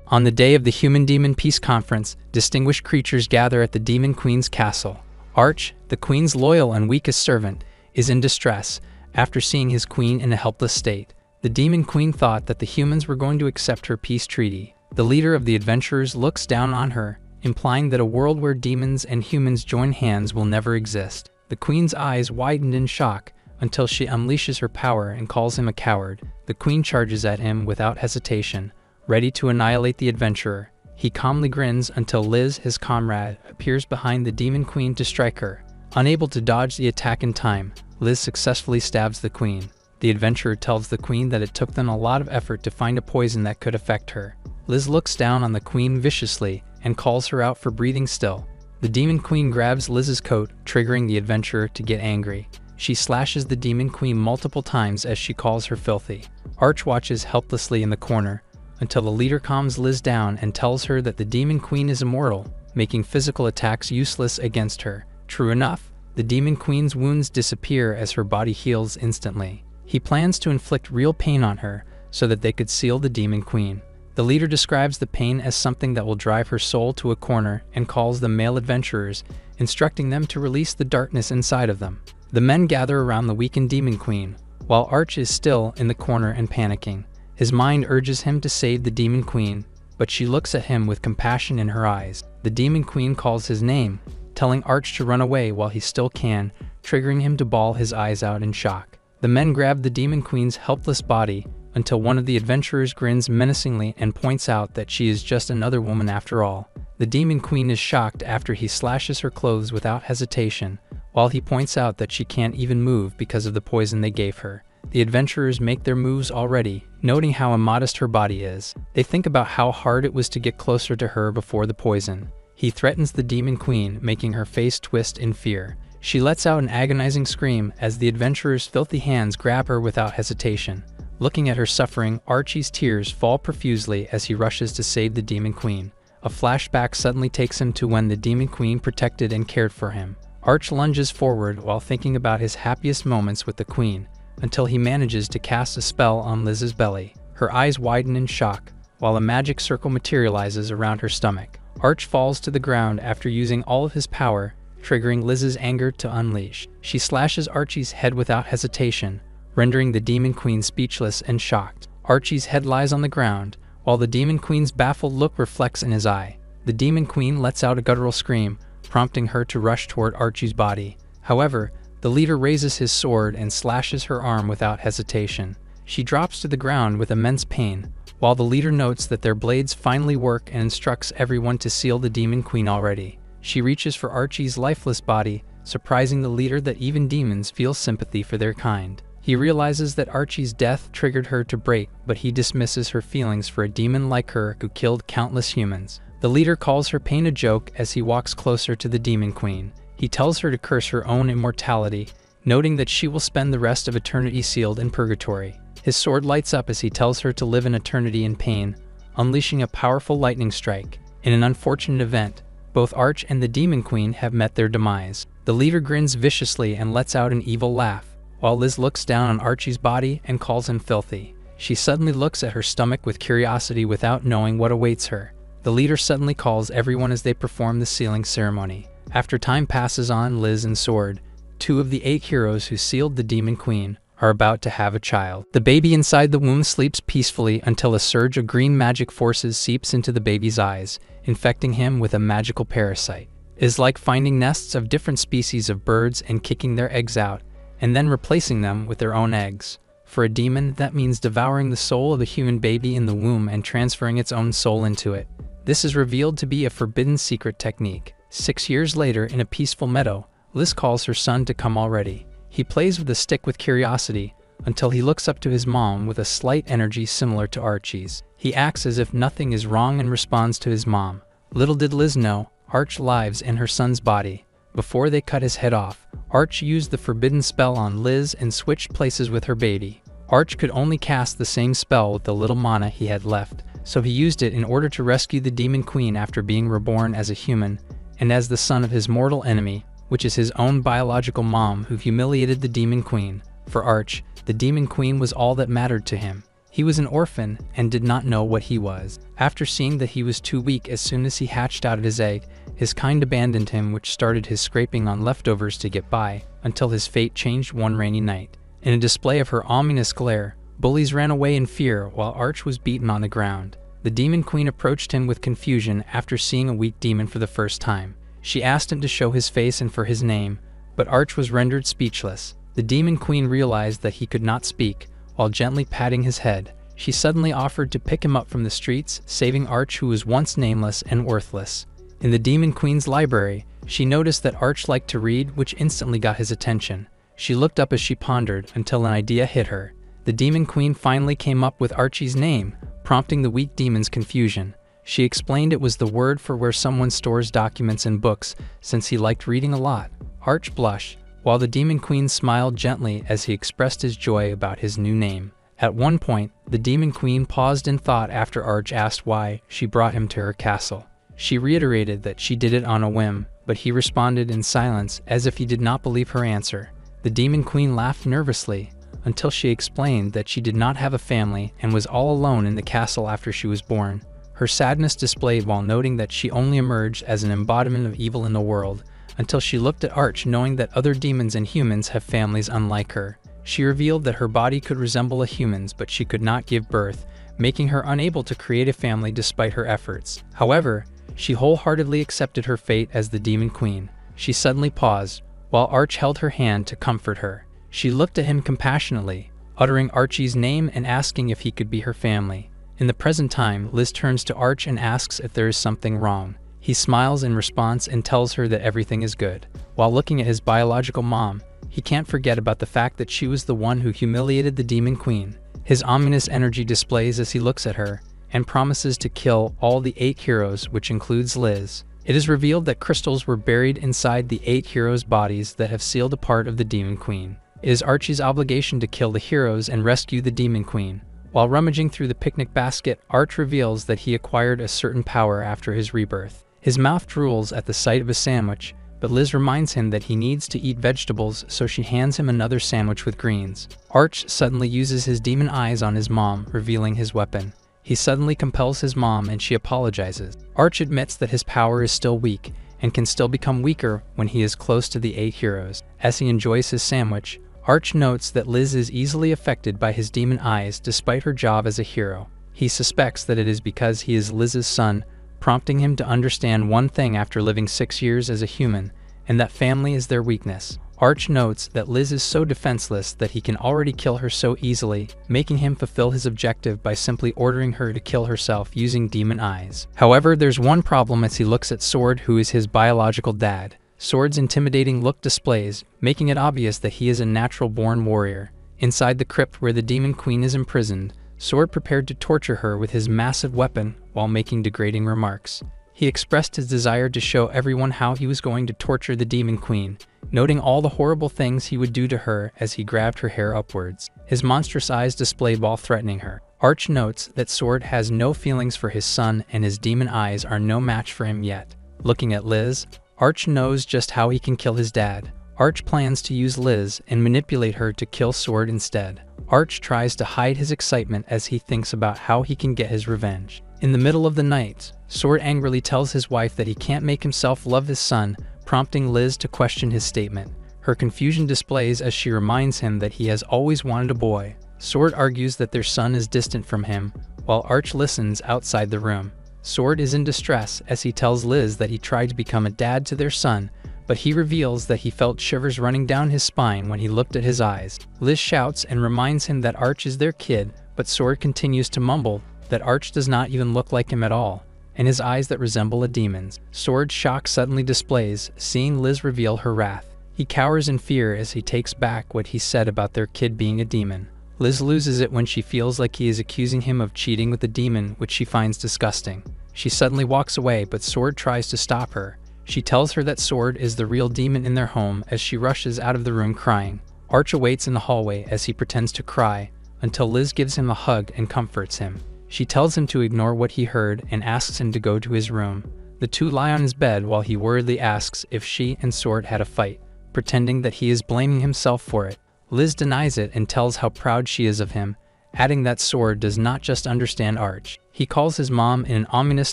On the day of the Human-Demon Peace Conference, distinguished creatures gather at the Demon Queen's castle. Arch, the Queen's loyal and weakest servant, is in distress after seeing his queen in a helpless state. The Demon Queen thought that the humans were going to accept her peace treaty. The leader of the adventurers looks down on her, implying that a world where demons and humans join hands will never exist. The Queen's eyes widened in shock until she unleashes her power and calls him a coward. The Queen charges at him without hesitation, ready to annihilate the adventurer. He calmly grins until Liz, his comrade, appears behind the Demon Queen to strike her. Unable to dodge the attack in time, Liz successfully stabs the Queen. The adventurer tells the Queen that it took them a lot of effort to find a poison that could affect her. Liz looks down on the Queen viciously and calls her out for breathing still. The Demon Queen grabs Liz's coat, triggering the adventurer to get angry. She slashes the Demon Queen multiple times as she calls her filthy. Arch watches helplessly in the corner until the leader calms Liz down and tells her that the Demon Queen is immortal, making physical attacks useless against her. True enough, the Demon Queen's wounds disappear as her body heals instantly. He plans to inflict real pain on her so that they could seal the Demon Queen. The leader describes the pain as something that will drive her soul to a corner and calls them male adventurers, instructing them to release the darkness inside of them. The men gather around the weakened Demon Queen, while Arch is still in the corner and panicking. His mind urges him to save the Demon Queen, but she looks at him with compassion in her eyes. The Demon Queen calls his name, telling Arch to run away while he still can, triggering him to bawl his eyes out in shock. The men grab the Demon Queen's helpless body until one of the adventurers grins menacingly and points out that she is just another woman after all. The Demon Queen is shocked after he slashes her clothes without hesitation, while he points out that she can't even move because of the poison they gave her. The adventurers make their moves already, noting how immodest her body is. They think about how hard it was to get closer to her before the poison. He threatens the Demon Queen, making her face twist in fear. She lets out an agonizing scream as the adventurer's filthy hands grab her without hesitation. Looking at her suffering, Archie's tears fall profusely as he rushes to save the Demon Queen. A flashback suddenly takes him to when the Demon Queen protected and cared for him. Arch lunges forward while thinking about his happiest moments with the Queen, until he manages to cast a spell on Liz's belly. Her eyes widen in shock, while a magic circle materializes around her stomach. Arch falls to the ground after using all of his power, triggering Liz's anger to unleash. She slashes Archie's head without hesitation, rendering the Demon Queen speechless and shocked. Archie's head lies on the ground, while the Demon Queen's baffled look reflects in his eye. The Demon Queen lets out a guttural scream, prompting her to rush toward Archie's body. However, the leader raises his sword and slashes her arm without hesitation. She drops to the ground with immense pain, while the leader notes that their blades finally work and instructs everyone to seal the Demon Queen already. She reaches for Archie's lifeless body, surprising the leader that even demons feel sympathy for their kind. He realizes that Archie's death triggered her to break, but he dismisses her feelings for a demon like her who killed countless humans. The leader calls her pain a joke as he walks closer to the Demon Queen. He tells her to curse her own immortality, noting that she will spend the rest of eternity sealed in purgatory. His sword lights up as he tells her to live an eternity in pain, unleashing a powerful lightning strike. In an unfortunate event, both Arch and the Demon Queen have met their demise. The leader grins viciously and lets out an evil laugh, while Liz looks down on Archie's body and calls him filthy. She suddenly looks at her stomach with curiosity without knowing what awaits her. The leader suddenly calls everyone as they perform the sealing ceremony. After time passes on, Liz and Sword, two of the 8 heroes who sealed the Demon Queen, are about to have a child. The baby inside the womb sleeps peacefully until a surge of green magic forces seeps into the baby's eyes, infecting him with a magical parasite. It is like finding nests of different species of birds and kicking their eggs out, and then replacing them with their own eggs. For a demon, that means devouring the soul of a human baby in the womb and transferring its own soul into it. This is revealed to be a forbidden secret technique. 6 years later, in a peaceful meadow, Liz calls her son to come already. He plays with the stick with curiosity until he looks up to his mom with a slight energy similar to Archie's. He acts as if nothing is wrong and responds to his mom. Little did Liz know, Arch lives in her son's body. Before they cut his head off, Arch used the forbidden spell on Liz and switched places with her baby. Arch could only cast the same spell with the little mana he had left, so he used it in order to rescue the Demon Queen after being reborn as a human, and as the son of his mortal enemy, which is his own biological mom who humiliated the Demon Queen. For Arch, the Demon Queen was all that mattered to him. He was an orphan and did not know what he was. After seeing that he was too weak as soon as he hatched out of his egg, his kind abandoned him, which started his scraping on leftovers to get by, until his fate changed one rainy night. In a display of her ominous glare, bullies ran away in fear while Arch was beaten on the ground. The Demon Queen approached him with confusion after seeing a weak demon for the first time. She asked him to show his face and for his name, but Arch was rendered speechless. The Demon Queen realized that he could not speak. While gently patting his head, she suddenly offered to pick him up from the streets, saving Arch, who was once nameless and worthless. In the Demon Queen's library, she noticed that Arch liked to read, which instantly got his attention. She looked up as she pondered until an idea hit her. The Demon Queen finally came up with Archie's name, prompting the weak demon's confusion. She explained it was the word for where someone stores documents and books, since he liked reading a lot. Arch blushed, while the Demon Queen smiled gently as he expressed his joy about his new name. At one point, the Demon Queen paused in thought after Arch asked why she brought him to her castle. She reiterated that she did it on a whim, but he responded in silence as if he did not believe her answer. The Demon Queen laughed nervously until she explained that she did not have a family and was all alone in the castle after she was born. Her sadness displayed while noting that she only emerged as an embodiment of evil in the world, until she looked at Arch, knowing that other demons and humans have families unlike her. She revealed that her body could resemble a human's, but she could not give birth, making her unable to create a family despite her efforts. However, she wholeheartedly accepted her fate as the Demon Queen. She suddenly paused, while Arch held her hand to comfort her. She looked at him compassionately, uttering Archie's name and asking if he could be her family. In the present time, Liz turns to Arch and asks if there is something wrong. He smiles in response and tells her that everything is good. While looking at his biological mom, he can't forget about the fact that she was the one who humiliated the Demon Queen. His ominous energy displays as he looks at her and promises to kill all the 8 heroes, which includes Liz. It is revealed that crystals were buried inside the 8 heroes' bodies that have sealed a part of the Demon Queen. It is Archie's obligation to kill the heroes and rescue the Demon Queen. While rummaging through the picnic basket, Arch reveals that he acquired a certain power after his rebirth. His mouth drools at the sight of a sandwich, but Liz reminds him that he needs to eat vegetables, so she hands him another sandwich with greens. Arch suddenly uses his demon eyes on his mom, revealing his weapon. He suddenly compels his mom and she apologizes. Arch admits that his power is still weak and can still become weaker when he is close to the 8 heroes. As he enjoys his sandwich, Arch notes that Liz is easily affected by his demon eyes despite her job as a hero. He suspects that it is because he is Liz's son, prompting him to understand one thing after living 6 years as a human, and that family is their weakness. Arch notes that Liz is so defenseless that he can already kill her so easily, making him fulfill his objective by simply ordering her to kill herself using demon eyes. However, there's one problem as he looks at Sword, who is his biological dad. Sword's intimidating look displays, making it obvious that he is a natural-born warrior. Inside the crypt where the Demon Queen is imprisoned, Sword prepared to torture her with his massive weapon while making degrading remarks. He expressed his desire to show everyone how he was going to torture the Demon Queen, noting all the horrible things he would do to her as he grabbed her hair upwards. His monstrous eyes displayed while threatening her. Arch notes that Sword has no feelings for his son and his demon eyes are no match for him yet. Looking at Liz, Arch knows just how he can kill his dad. Arch plans to use Liz and manipulate her to kill Sword instead. Arch tries to hide his excitement as he thinks about how he can get his revenge. In the middle of the night, Sword angrily tells his wife that he can't make himself love his son, prompting Liz to question his statement. Her confusion displays as she reminds him that he has always wanted a boy. Sword argues that their son is distant from him, while Arch listens outside the room. Sword is in distress as he tells Liz that he tried to become a dad to their son, but he reveals that he felt shivers running down his spine when he looked at his eyes. Liz shouts and reminds him that Arch is their kid, but Sword continues to mumble that Arch does not even look like him at all, and his eyes that resemble a demon's. Sword's shock suddenly displays, seeing Liz reveal her wrath. He cowers in fear as he takes back what he said about their kid being a demon. Liz loses it when she feels like he is accusing him of cheating with a demon, which she finds disgusting. She suddenly walks away, but Sword tries to stop her. She tells her that Sword is the real demon in their home as she rushes out of the room crying. Arch awaits in the hallway as he pretends to cry, until Liz gives him a hug and comforts him. She tells him to ignore what he heard and asks him to go to his room. The two lie on his bed while he worriedly asks if she and Sword had a fight, pretending that he is blaming himself for it. Liz denies it and tells how proud she is of him, adding that Sword does not just understand Arch. He calls his mom in an ominous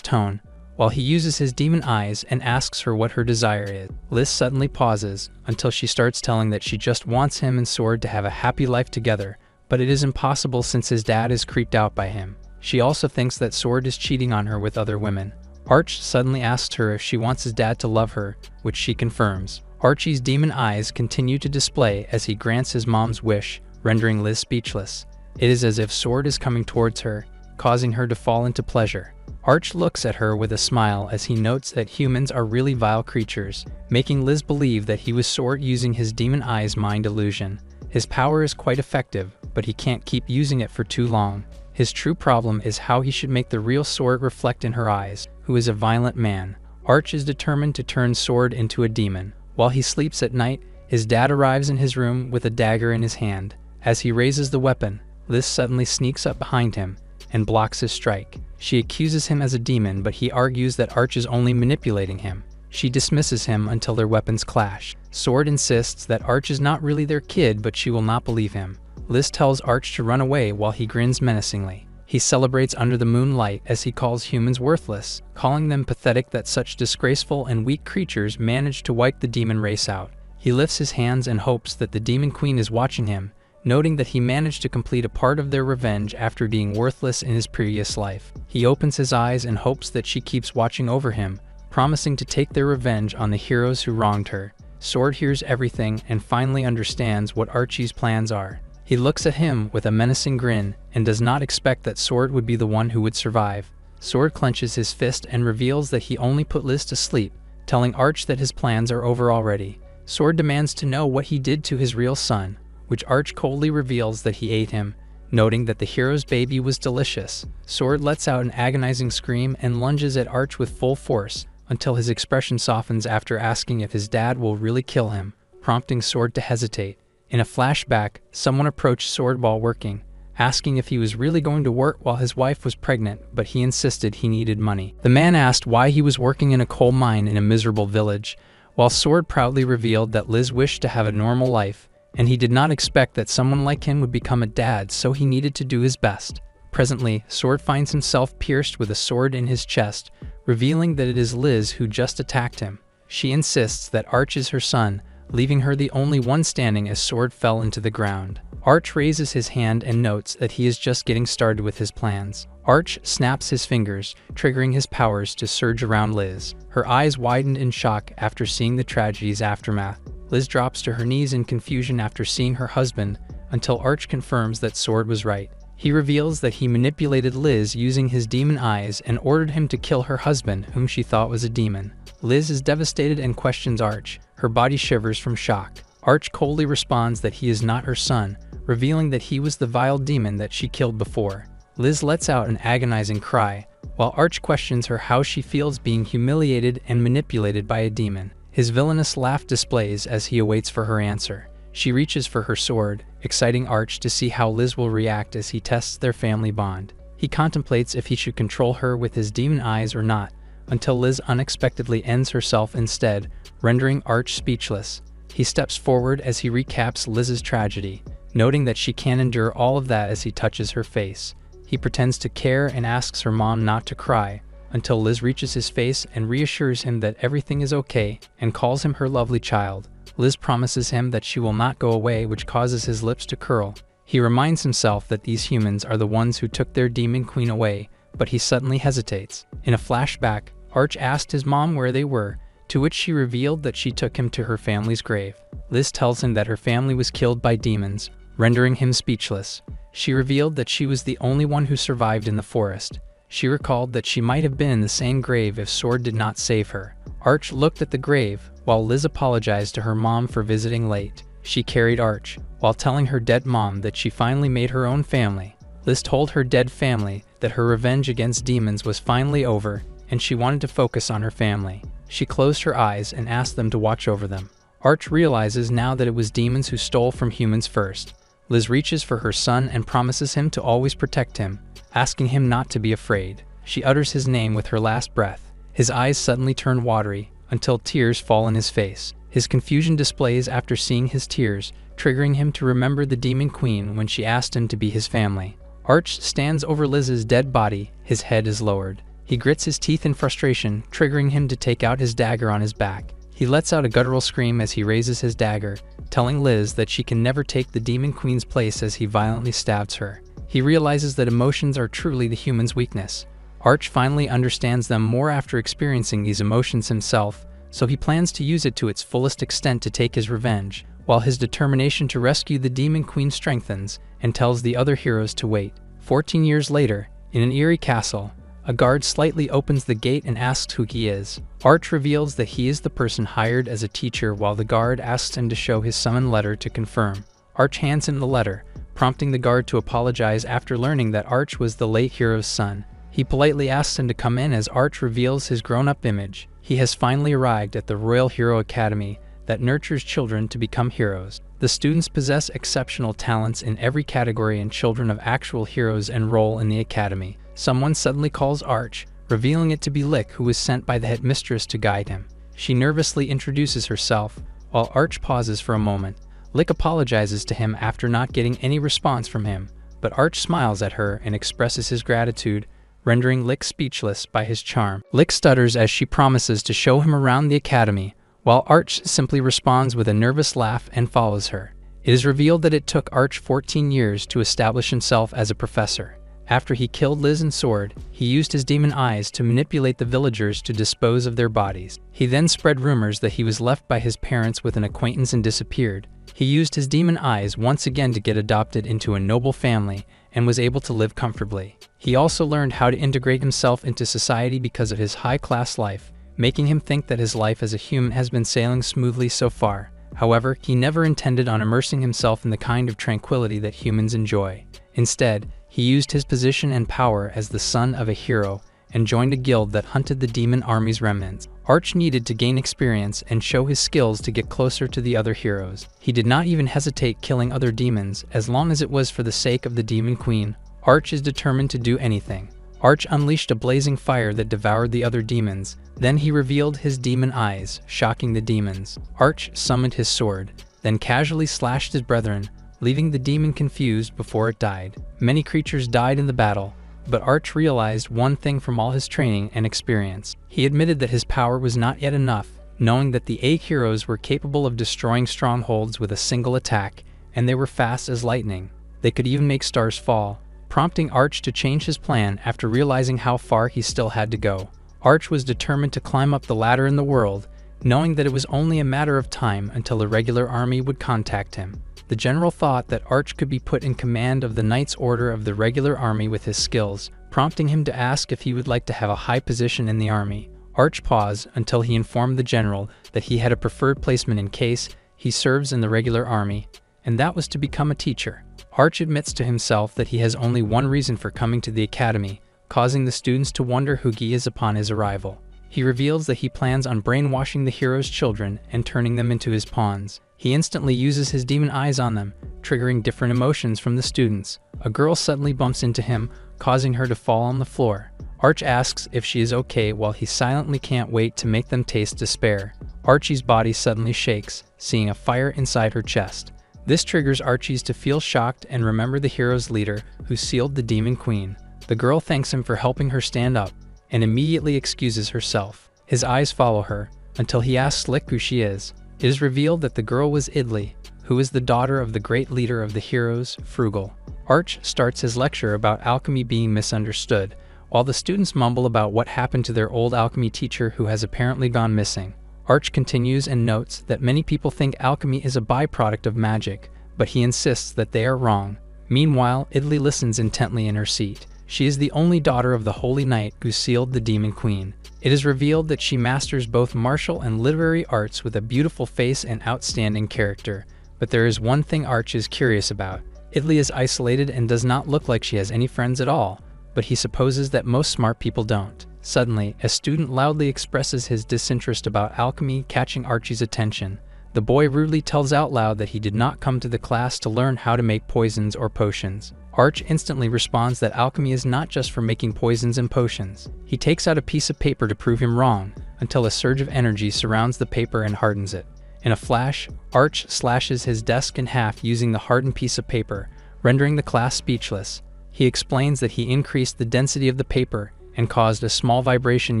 tone, while he uses his demon eyes and asks her what her desire is. Liz suddenly pauses until she starts telling that she just wants him and Sword to have a happy life together, but it is impossible since his dad is creeped out by him. She also thinks that Sword is cheating on her with other women. Arch suddenly asks her if she wants his dad to love her, which she confirms. Archie's demon eyes continue to display as he grants his mom's wish, rendering Liz speechless. It is as if Sword is coming towards her, causing her to fall into pleasure. Arch looks at her with a smile as he notes that humans are really vile creatures, making Liz believe that he was Sword using his demon eyes mind illusion. His power is quite effective, but he can't keep using it for too long. His true problem is how he should make the real Sword reflect in her eyes, who is a violent man. Arch is determined to turn Sword into a demon. While he sleeps at night, his dad arrives in his room with a dagger in his hand. As he raises the weapon, Liz suddenly sneaks up behind him and blocks his strike. She accuses him as a demon, but he argues that Arch is only manipulating him. She dismisses him until their weapons clash. Sword insists that Arch is not really their kid, but she will not believe him. Liz tells Arch to run away while he grins menacingly. He celebrates under the moonlight as he calls humans worthless, calling them pathetic that such disgraceful and weak creatures manage to wipe the demon race out. He lifts his hands and hopes that the Demon Queen is watching him, noting that he managed to complete a part of their revenge after being worthless in his previous life. He opens his eyes and hopes that she keeps watching over him, promising to take their revenge on the heroes who wronged her. Sword hears everything and finally understands what Archie's plans are. He looks at him with a menacing grin and does not expect that Sword would be the one who would survive. Sword clenches his fist and reveals that he only put Liz to sleep, telling Arch that his plans are over already. Sword demands to know what he did to his real son, which Arch coldly reveals that he ate him, noting that the hero's baby was delicious. Sword lets out an agonizing scream and lunges at Arch with full force, until his expression softens after asking if his dad will really kill him, prompting Sword to hesitate. In a flashback, someone approached Sword while working, asking if he was really going to work while his wife was pregnant, but he insisted he needed money. The man asked why he was working in a coal mine in a miserable village, while Sword proudly revealed that Liz wished to have a normal life, and he did not expect that someone like him would become a dad, so he needed to do his best. Presently, Sword finds himself pierced with a sword in his chest, revealing that it is Liz who just attacked him. She insists that Arch is her son, leaving her the only one standing as Sword fell into the ground. Arch raises his hand and notes that he is just getting started with his plans. Arch snaps his fingers, triggering his powers to surge around Liz. Her eyes widened in shock after seeing the tragedy's aftermath. Liz drops to her knees in confusion after seeing her husband, until Arch confirms that Sword was right. He reveals that he manipulated Liz using his demon eyes and ordered him to kill her husband, whom she thought was a demon. Liz is devastated and questions Arch. Her body shivers from shock. Arch coldly responds that he is not her son, revealing that he was the vile demon that she killed before. Liz lets out an agonizing cry, while Arch questions her how she feels being humiliated and manipulated by a demon. His villainous laugh displays as he awaits for her answer. She reaches for her sword, exciting Arch to see how Liz will react as he tests their family bond. He contemplates if he should control her with his demon eyes or not, until Liz unexpectedly ends herself instead, rendering Arch speechless. He steps forward as he recaps Liz's tragedy, noting that she can't endure all of that as he touches her face. He pretends to care and asks her mom not to cry, until Liz reaches his face and reassures him that everything is okay and calls him her lovely child. Liz promises him that she will not go away, which causes his lips to curl. He reminds himself that these humans are the ones who took their demon queen away, but he suddenly hesitates. In a flashback, Arch asked his mom where they were, to which she revealed that she took him to her family's grave. Liz tells him that her family was killed by demons, rendering him speechless. She revealed that she was the only one who survived in the forest. She recalled that she might have been in the same grave if Sword did not save her. Arch looked at the grave, while Liz apologized to her mom for visiting late. She carried Arch, while telling her dead mom that she finally made her own family. Liz told her dead family that her revenge against demons was finally over, and she wanted to focus on her family. She closed her eyes and asked them to watch over them. Arch realizes now that it was demons who stole from humans first. Liz reaches for her son and promises him to always protect him, asking him not to be afraid. She utters his name with her last breath. His eyes suddenly turn watery, until tears fall in his face. His confusion displays after seeing his tears, triggering him to remember the Demon Queen when she asked him to be his family. Arch stands over Liz's dead body, his head is lowered. He grits his teeth in frustration, triggering him to take out his dagger on his back. He lets out a guttural scream as he raises his dagger, telling Liz that she can never take the Demon Queen's place as he violently stabs her. He realizes that emotions are truly the human's weakness. Arch finally understands them more after experiencing these emotions himself, so he plans to use it to its fullest extent to take his revenge, while his determination to rescue the Demon Queen strengthens and tells the other heroes to wait. 14 years later, in an eerie castle, a guard slightly opens the gate and asks who he is. Arch reveals that he is the person hired as a teacher while the guard asks him to show his summon letter to confirm. Arch hands him the letter, prompting the guard to apologize after learning that Arch was the late hero's son. He politely asks him to come in as Arch reveals his grown-up image. He has finally arrived at the Royal Hero Academy that nurtures children to become heroes. The students possess exceptional talents in every category and children of actual heroes enroll in the academy. Someone suddenly calls Arch, revealing it to be Lick, who was sent by the headmistress to guide him. She nervously introduces herself, while Arch pauses for a moment. Lick apologizes to him after not getting any response from him, but Arch smiles at her and expresses his gratitude, rendering Lick speechless by his charm. Lick stutters as she promises to show him around the academy, while Arch simply responds with a nervous laugh and follows her. It is revealed that it took Arch 14 years to establish himself as a professor. After he killed Liz and Sword, he used his demon eyes to manipulate the villagers to dispose of their bodies. He then spread rumors that he was left by his parents with an acquaintance and disappeared. He used his demon eyes once again to get adopted into a noble family and was able to live comfortably. He also learned how to integrate himself into society because of his high-class life, making him think that his life as a human has been sailing smoothly so far. However, he never intended on immersing himself in the kind of tranquility that humans enjoy. Instead, he used his position and power as the son of a hero and joined a guild that hunted the demon army's remnants. Arch needed to gain experience and show his skills to get closer to the other heroes. He did not even hesitate killing other demons as long as it was for the sake of the Demon Queen. Arch is determined to do anything. Arch unleashed a blazing fire that devoured the other demons. Then he revealed his demon eyes, shocking the demons. Arch summoned his sword, then casually slashed his brethren, leaving the demon confused before it died. Many creatures died in the battle, but Arch realized one thing from all his training and experience. He admitted that his power was not yet enough, knowing that the 8 heroes were capable of destroying strongholds with a single attack, and they were fast as lightning. They could even make stars fall, prompting Arch to change his plan after realizing how far he still had to go. Arch was determined to climb up the ladder in the world, knowing that it was only a matter of time until the regular army would contact him. The general thought that Arch could be put in command of the Knights Order of the regular army with his skills, prompting him to ask if he would like to have a high position in the army. Arch paused until he informed the general that he had a preferred placement in case he serves in the regular army, and that was to become a teacher. Arch admits to himself that he has only one reason for coming to the academy, causing the students to wonder who he is upon his arrival. He reveals that he plans on brainwashing the hero's children and turning them into his pawns. He instantly uses his demon eyes on them, triggering different emotions from the students. A girl suddenly bumps into him, causing her to fall on the floor. Arch asks if she is okay while he silently can't wait to make them taste despair. Archie's body suddenly shakes, seeing a fire inside her chest. This triggers Archie's to feel shocked and remember the hero's leader who sealed the Demon Queen. The girl thanks him for helping her stand up, and immediately excuses herself. His eyes follow her, until he asks Lick who she is. It is revealed that the girl was Idli, who is the daughter of the great leader of the heroes, Frugal. Arch starts his lecture about alchemy being misunderstood, while the students mumble about what happened to their old alchemy teacher who has apparently gone missing. Arch continues and notes that many people think alchemy is a byproduct of magic, but he insists that they are wrong. Meanwhile, Idli listens intently in her seat. She is the only daughter of the Holy Knight who sealed the Demon Queen. It is revealed that she masters both martial and literary arts with a beautiful face and outstanding character. But there is one thing Arch is curious about. Idli is isolated and does not look like she has any friends at all, but he supposes that most smart people don't. Suddenly, a student loudly expresses his disinterest about alchemy, catching Archie's attention. The boy rudely tells out loud that he did not come to the class to learn how to make poisons or potions. Arch instantly responds that alchemy is not just for making poisons and potions. He takes out a piece of paper to prove him wrong, until a surge of energy surrounds the paper and hardens it. In a flash, Arch slashes his desk in half using the hardened piece of paper, rendering the class speechless. He explains that he increased the density of the paper and caused a small vibration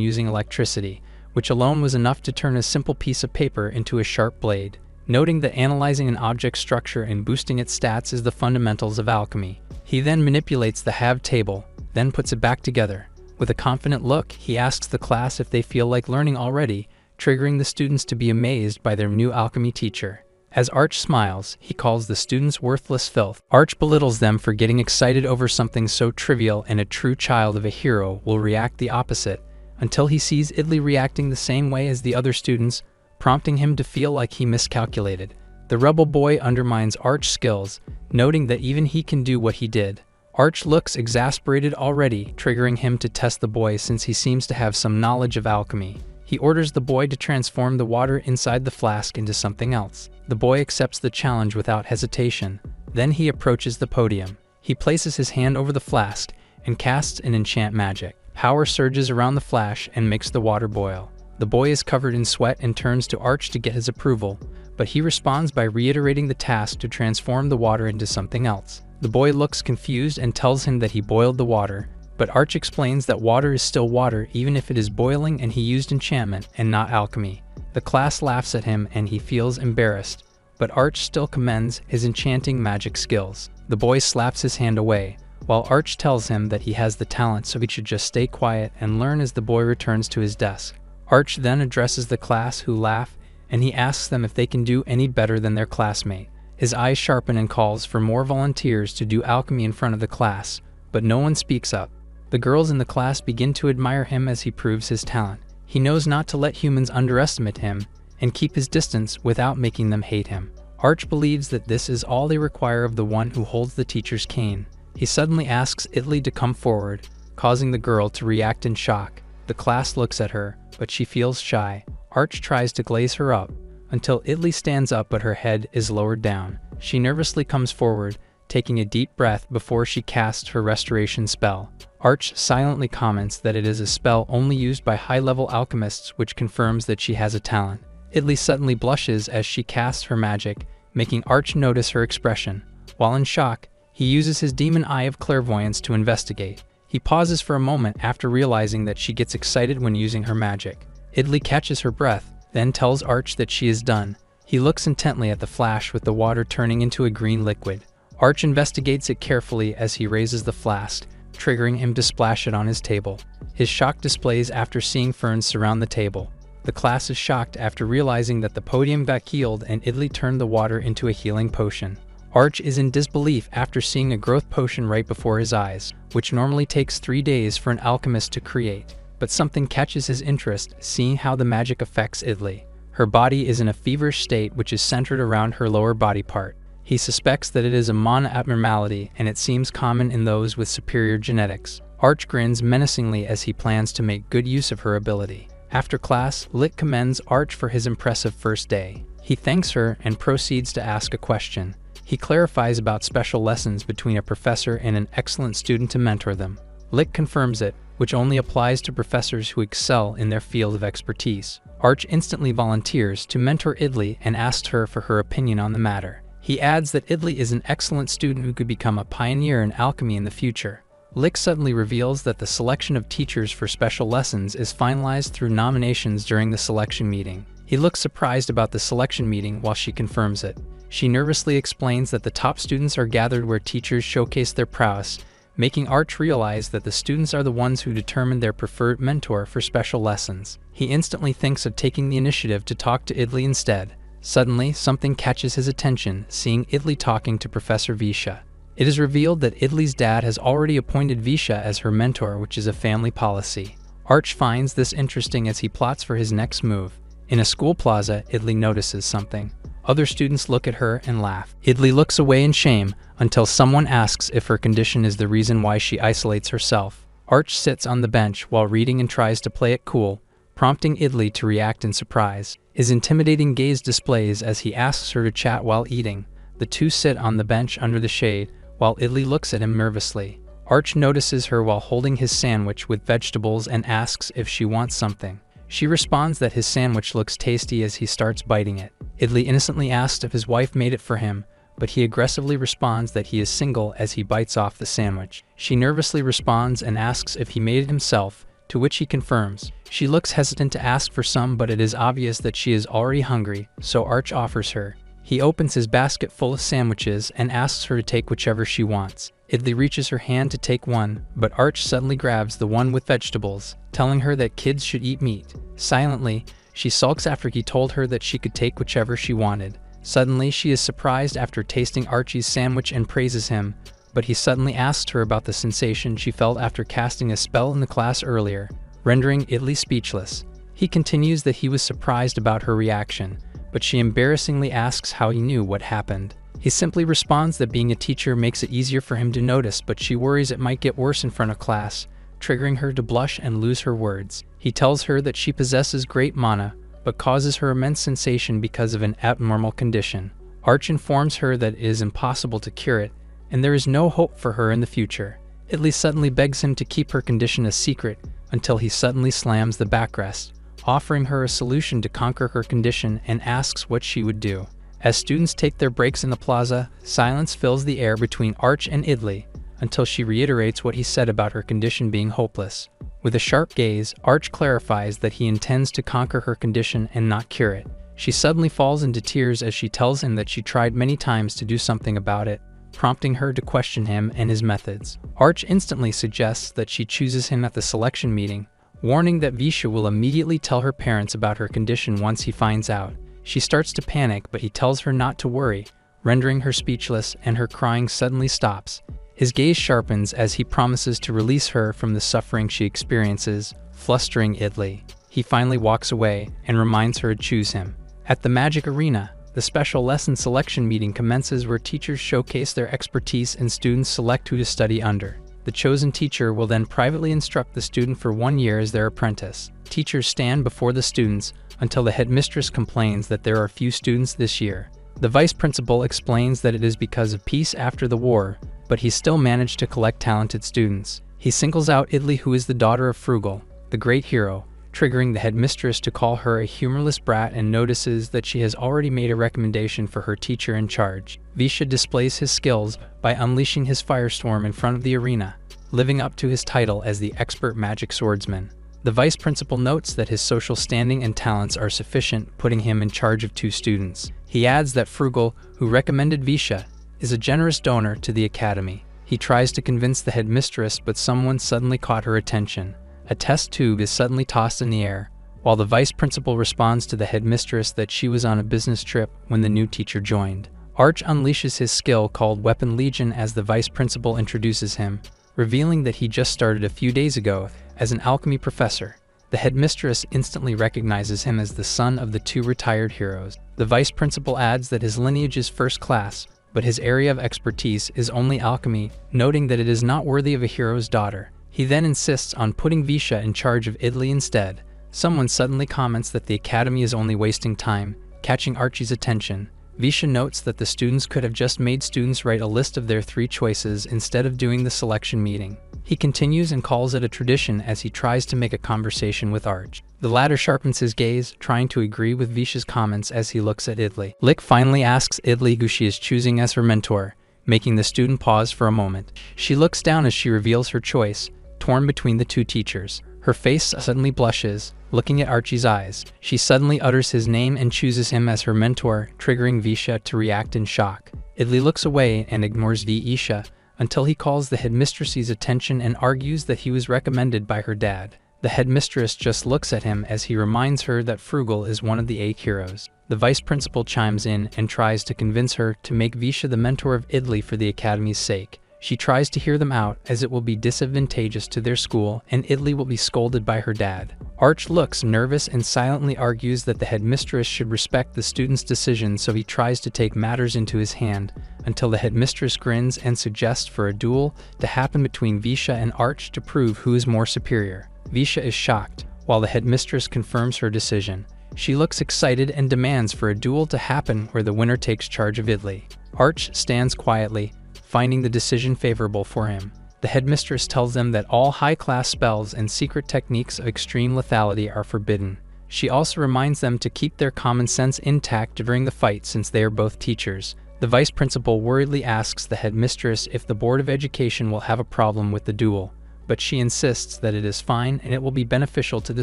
using electricity, which alone was enough to turn a simple piece of paper into a sharp blade, noting that analyzing an object's structure and boosting its stats is the fundamentals of alchemy. He then manipulates the halved table, then puts it back together. With a confident look, he asks the class if they feel like learning already, triggering the students to be amazed by their new alchemy teacher. As Arch smiles, he calls the students worthless filth. Arch belittles them for getting excited over something so trivial, and a true child of a hero will react the opposite, until he sees Idley reacting the same way as the other students, prompting him to feel like he miscalculated. The rebel boy undermines Arch's skills, noting that even he can do what he did. Arch looks exasperated already, triggering him to test the boy since he seems to have some knowledge of alchemy. He orders the boy to transform the water inside the flask into something else. The boy accepts the challenge without hesitation. Then he approaches the podium. He places his hand over the flask and casts an enchant magic. Power surges around the flash and makes the water boil. The boy is covered in sweat and turns to Arch to get his approval, but he responds by reiterating the task to transform the water into something else. The boy looks confused and tells him that he boiled the water, but Arch explains that water is still water even if it is boiling, and he used enchantment and not alchemy. The class laughs at him and he feels embarrassed, but Arch still commends his enchanting magic skills. The boy slaps his hand away, while Arch tells him that he has the talent, so he should just stay quiet and learn as the boy returns to his desk. Arch then addresses the class, who laugh, and he asks them if they can do any better than their classmate. His eyes sharpen and calls for more volunteers to do alchemy in front of the class, but no one speaks up. The girls in the class begin to admire him as he proves his talent. He knows not to let humans underestimate him and keep his distance without making them hate him. Arch believes that this is all they require of the one who holds the teacher's cane. He suddenly asks Idley to come forward, causing the girl to react in shock. The class looks at her, but she feels shy. Arch tries to glaze her up, until Idley stands up but her head is lowered down. She nervously comes forward, taking a deep breath before she casts her restoration spell. Arch silently comments that it is a spell only used by high-level alchemists, which confirms that she has a talent. Idley suddenly blushes as she casts her magic, making Arch notice her expression. While in shock, he uses his demon eye of clairvoyance to investigate. He pauses for a moment after realizing that she gets excited when using her magic. Idley catches her breath, then tells Arch that she is done. He looks intently at the flash with the water turning into a green liquid. Arch investigates it carefully as he raises the flask, triggering him to splash it on his table. His shock displays after seeing ferns surround the table. The class is shocked after realizing that the podium got healed and Idley turned the water into a healing potion. Arch is in disbelief after seeing a growth potion right before his eyes, which normally takes 3 days for an alchemist to create. But something catches his interest, seeing how the magic affects Idley. Her body is in a feverish state which is centered around her lower body part. He suspects that it is a mana abnormality, and it seems common in those with superior genetics. Arch grins menacingly as he plans to make good use of her ability. After class, Lick commends Arch for his impressive first day. He thanks her and proceeds to ask a question. He clarifies about special lessons between a professor and an excellent student to mentor them. Lick confirms it, which only applies to professors who excel in their field of expertise. Arch instantly volunteers to mentor Idley and asks her for her opinion on the matter. He adds that Idley is an excellent student who could become a pioneer in alchemy in the future. Lick suddenly reveals that the selection of teachers for special lessons is finalized through nominations during the selection meeting. He looks surprised about the selection meeting while she confirms it. She nervously explains that the top students are gathered where teachers showcase their prowess, making Arch realize that the students are the ones who determine their preferred mentor for special lessons. He instantly thinks of taking the initiative to talk to Idley instead. Suddenly, something catches his attention, seeing Idley talking to Professor Visha. It is revealed that Idley's dad has already appointed Visha as her mentor, which is a family policy. Arch finds this interesting as he plots for his next move. In a school plaza, Idley notices something. Other students look at her and laugh. Idley looks away in shame until someone asks if her condition is the reason why she isolates herself. Arch sits on the bench while reading and tries to play it cool, prompting Idley to react in surprise. His intimidating gaze displays as he asks her to chat while eating. The two sit on the bench under the shade, while Idley looks at him nervously. Arch notices her while holding his sandwich with vegetables and asks if she wants something. She responds that his sandwich looks tasty as he starts biting it. Idley innocently asks if his wife made it for him, but he aggressively responds that he is single as he bites off the sandwich. She nervously responds and asks if he made it himself, to which he confirms. She looks hesitant to ask for some, but it is obvious that she is already hungry, so Arch offers her. He opens his basket full of sandwiches and asks her to take whichever she wants. Idli reaches her hand to take one, but Arch suddenly grabs the one with vegetables, telling her that kids should eat meat. Silently, she sulks after he told her that she could take whichever she wanted. Suddenly, she is surprised after tasting Archie's sandwich and praises him, but he suddenly asks her about the sensation she felt after casting a spell in the class earlier, rendering Idli speechless. He continues that he was surprised about her reaction, but she embarrassingly asks how he knew what happened. He simply responds that being a teacher makes it easier for him to notice, but she worries it might get worse in front of class, triggering her to blush and lose her words. He tells her that she possesses great mana, but causes her immense sensation because of an abnormal condition. Arch informs her that it is impossible to cure it, and there is no hope for her in the future. Idli suddenly begs him to keep her condition a secret until he suddenly slams the backrest, offering her a solution to conquer her condition and asks what she would do. As students take their breaks in the plaza, silence fills the air between Arch and Idli until she reiterates what he said about her condition being hopeless. With a sharp gaze, Arch clarifies that he intends to conquer her condition and not cure it. She suddenly falls into tears as she tells him that she tried many times to do something about it, prompting her to question him and his methods. Arch instantly suggests that she chooses him at the selection meeting, warning that Visha will immediately tell her parents about her condition once he finds out. She starts to panic, but he tells her not to worry, rendering her speechless, and her crying suddenly stops. His gaze sharpens as he promises to release her from the suffering she experiences, flustering Idli. He finally walks away and reminds her to choose him. At the Magic Arena, the special lesson selection meeting commences, where teachers showcase their expertise and students select who to study under. The chosen teacher will then privately instruct the student for 1 year as their apprentice. Teachers stand before the students until the headmistress complains that there are few students this year. The vice principal explains that it is because of peace after the war, but he still managed to collect talented students. He singles out Idli, who is the daughter of Frugal, the great hero, triggering the headmistress to call her a humorless brat, and notices that she has already made a recommendation for her teacher in charge. Visha displays his skills by unleashing his firestorm in front of the arena, living up to his title as the expert magic swordsman. The vice principal notes that his social standing and talents are sufficient, putting him in charge of 2 students. He adds that Frugal, who recommended Visha, is a generous donor to the academy. He tries to convince the headmistress, but someone suddenly caught her attention. A test tube is suddenly tossed in the air, while the vice principal responds to the headmistress that she was on a business trip when the new teacher joined. Arch unleashes his skill called Weapon Legion as the vice principal introduces him, revealing that he just started a few days ago as an alchemy professor. The headmistress instantly recognizes him as the son of the 2 retired heroes. The vice principal adds that his lineage is first class, but his area of expertise is only alchemy, noting that it is not worthy of a hero's daughter. He then insists on putting Visha in charge of Idli instead. Someone suddenly comments that the academy is only wasting time, catching Archie's attention. Visha notes that the students could have just made students write a list of their 3 choices instead of doing the selection meeting. He continues and calls it a tradition as he tries to make a conversation with Arch. The latter sharpens his gaze, trying to agree with Visha's comments as he looks at Idli. Lick finally asks Idli who she is choosing as her mentor, making the student pause for a moment. She looks down as she reveals her choice, torn between the 2 teachers. Her face suddenly blushes, looking at Archie's eyes. She suddenly utters his name and chooses him as her mentor, triggering Visha to react in shock. Idli looks away and ignores Visha until he calls the headmistress's attention and argues that he was recommended by her dad. The headmistress just looks at him as he reminds her that Frugal is one of the 8 heroes. The vice principal chimes in and tries to convince her to make Visha the mentor of Idli for the academy's sake. She tries to hear them out, as it will be disadvantageous to their school and Idli will be scolded by her dad. Arch looks nervous and silently argues that the headmistress should respect the student's decision, so he tries to take matters into his hand, until the headmistress grins and suggests for a duel to happen between Visha and Arch to prove who is more superior. Visha is shocked, while the headmistress confirms her decision. She looks excited and demands for a duel to happen where the winner takes charge of Idli. Arch stands quietly, finding the decision favorable for him. The headmistress tells them that all high-class spells and secret techniques of extreme lethality are forbidden. She also reminds them to keep their common sense intact during the fight since they are both teachers. The vice principal worriedly asks the headmistress if the Board of Education will have a problem with the duel, but she insists that it is fine and it will be beneficial to the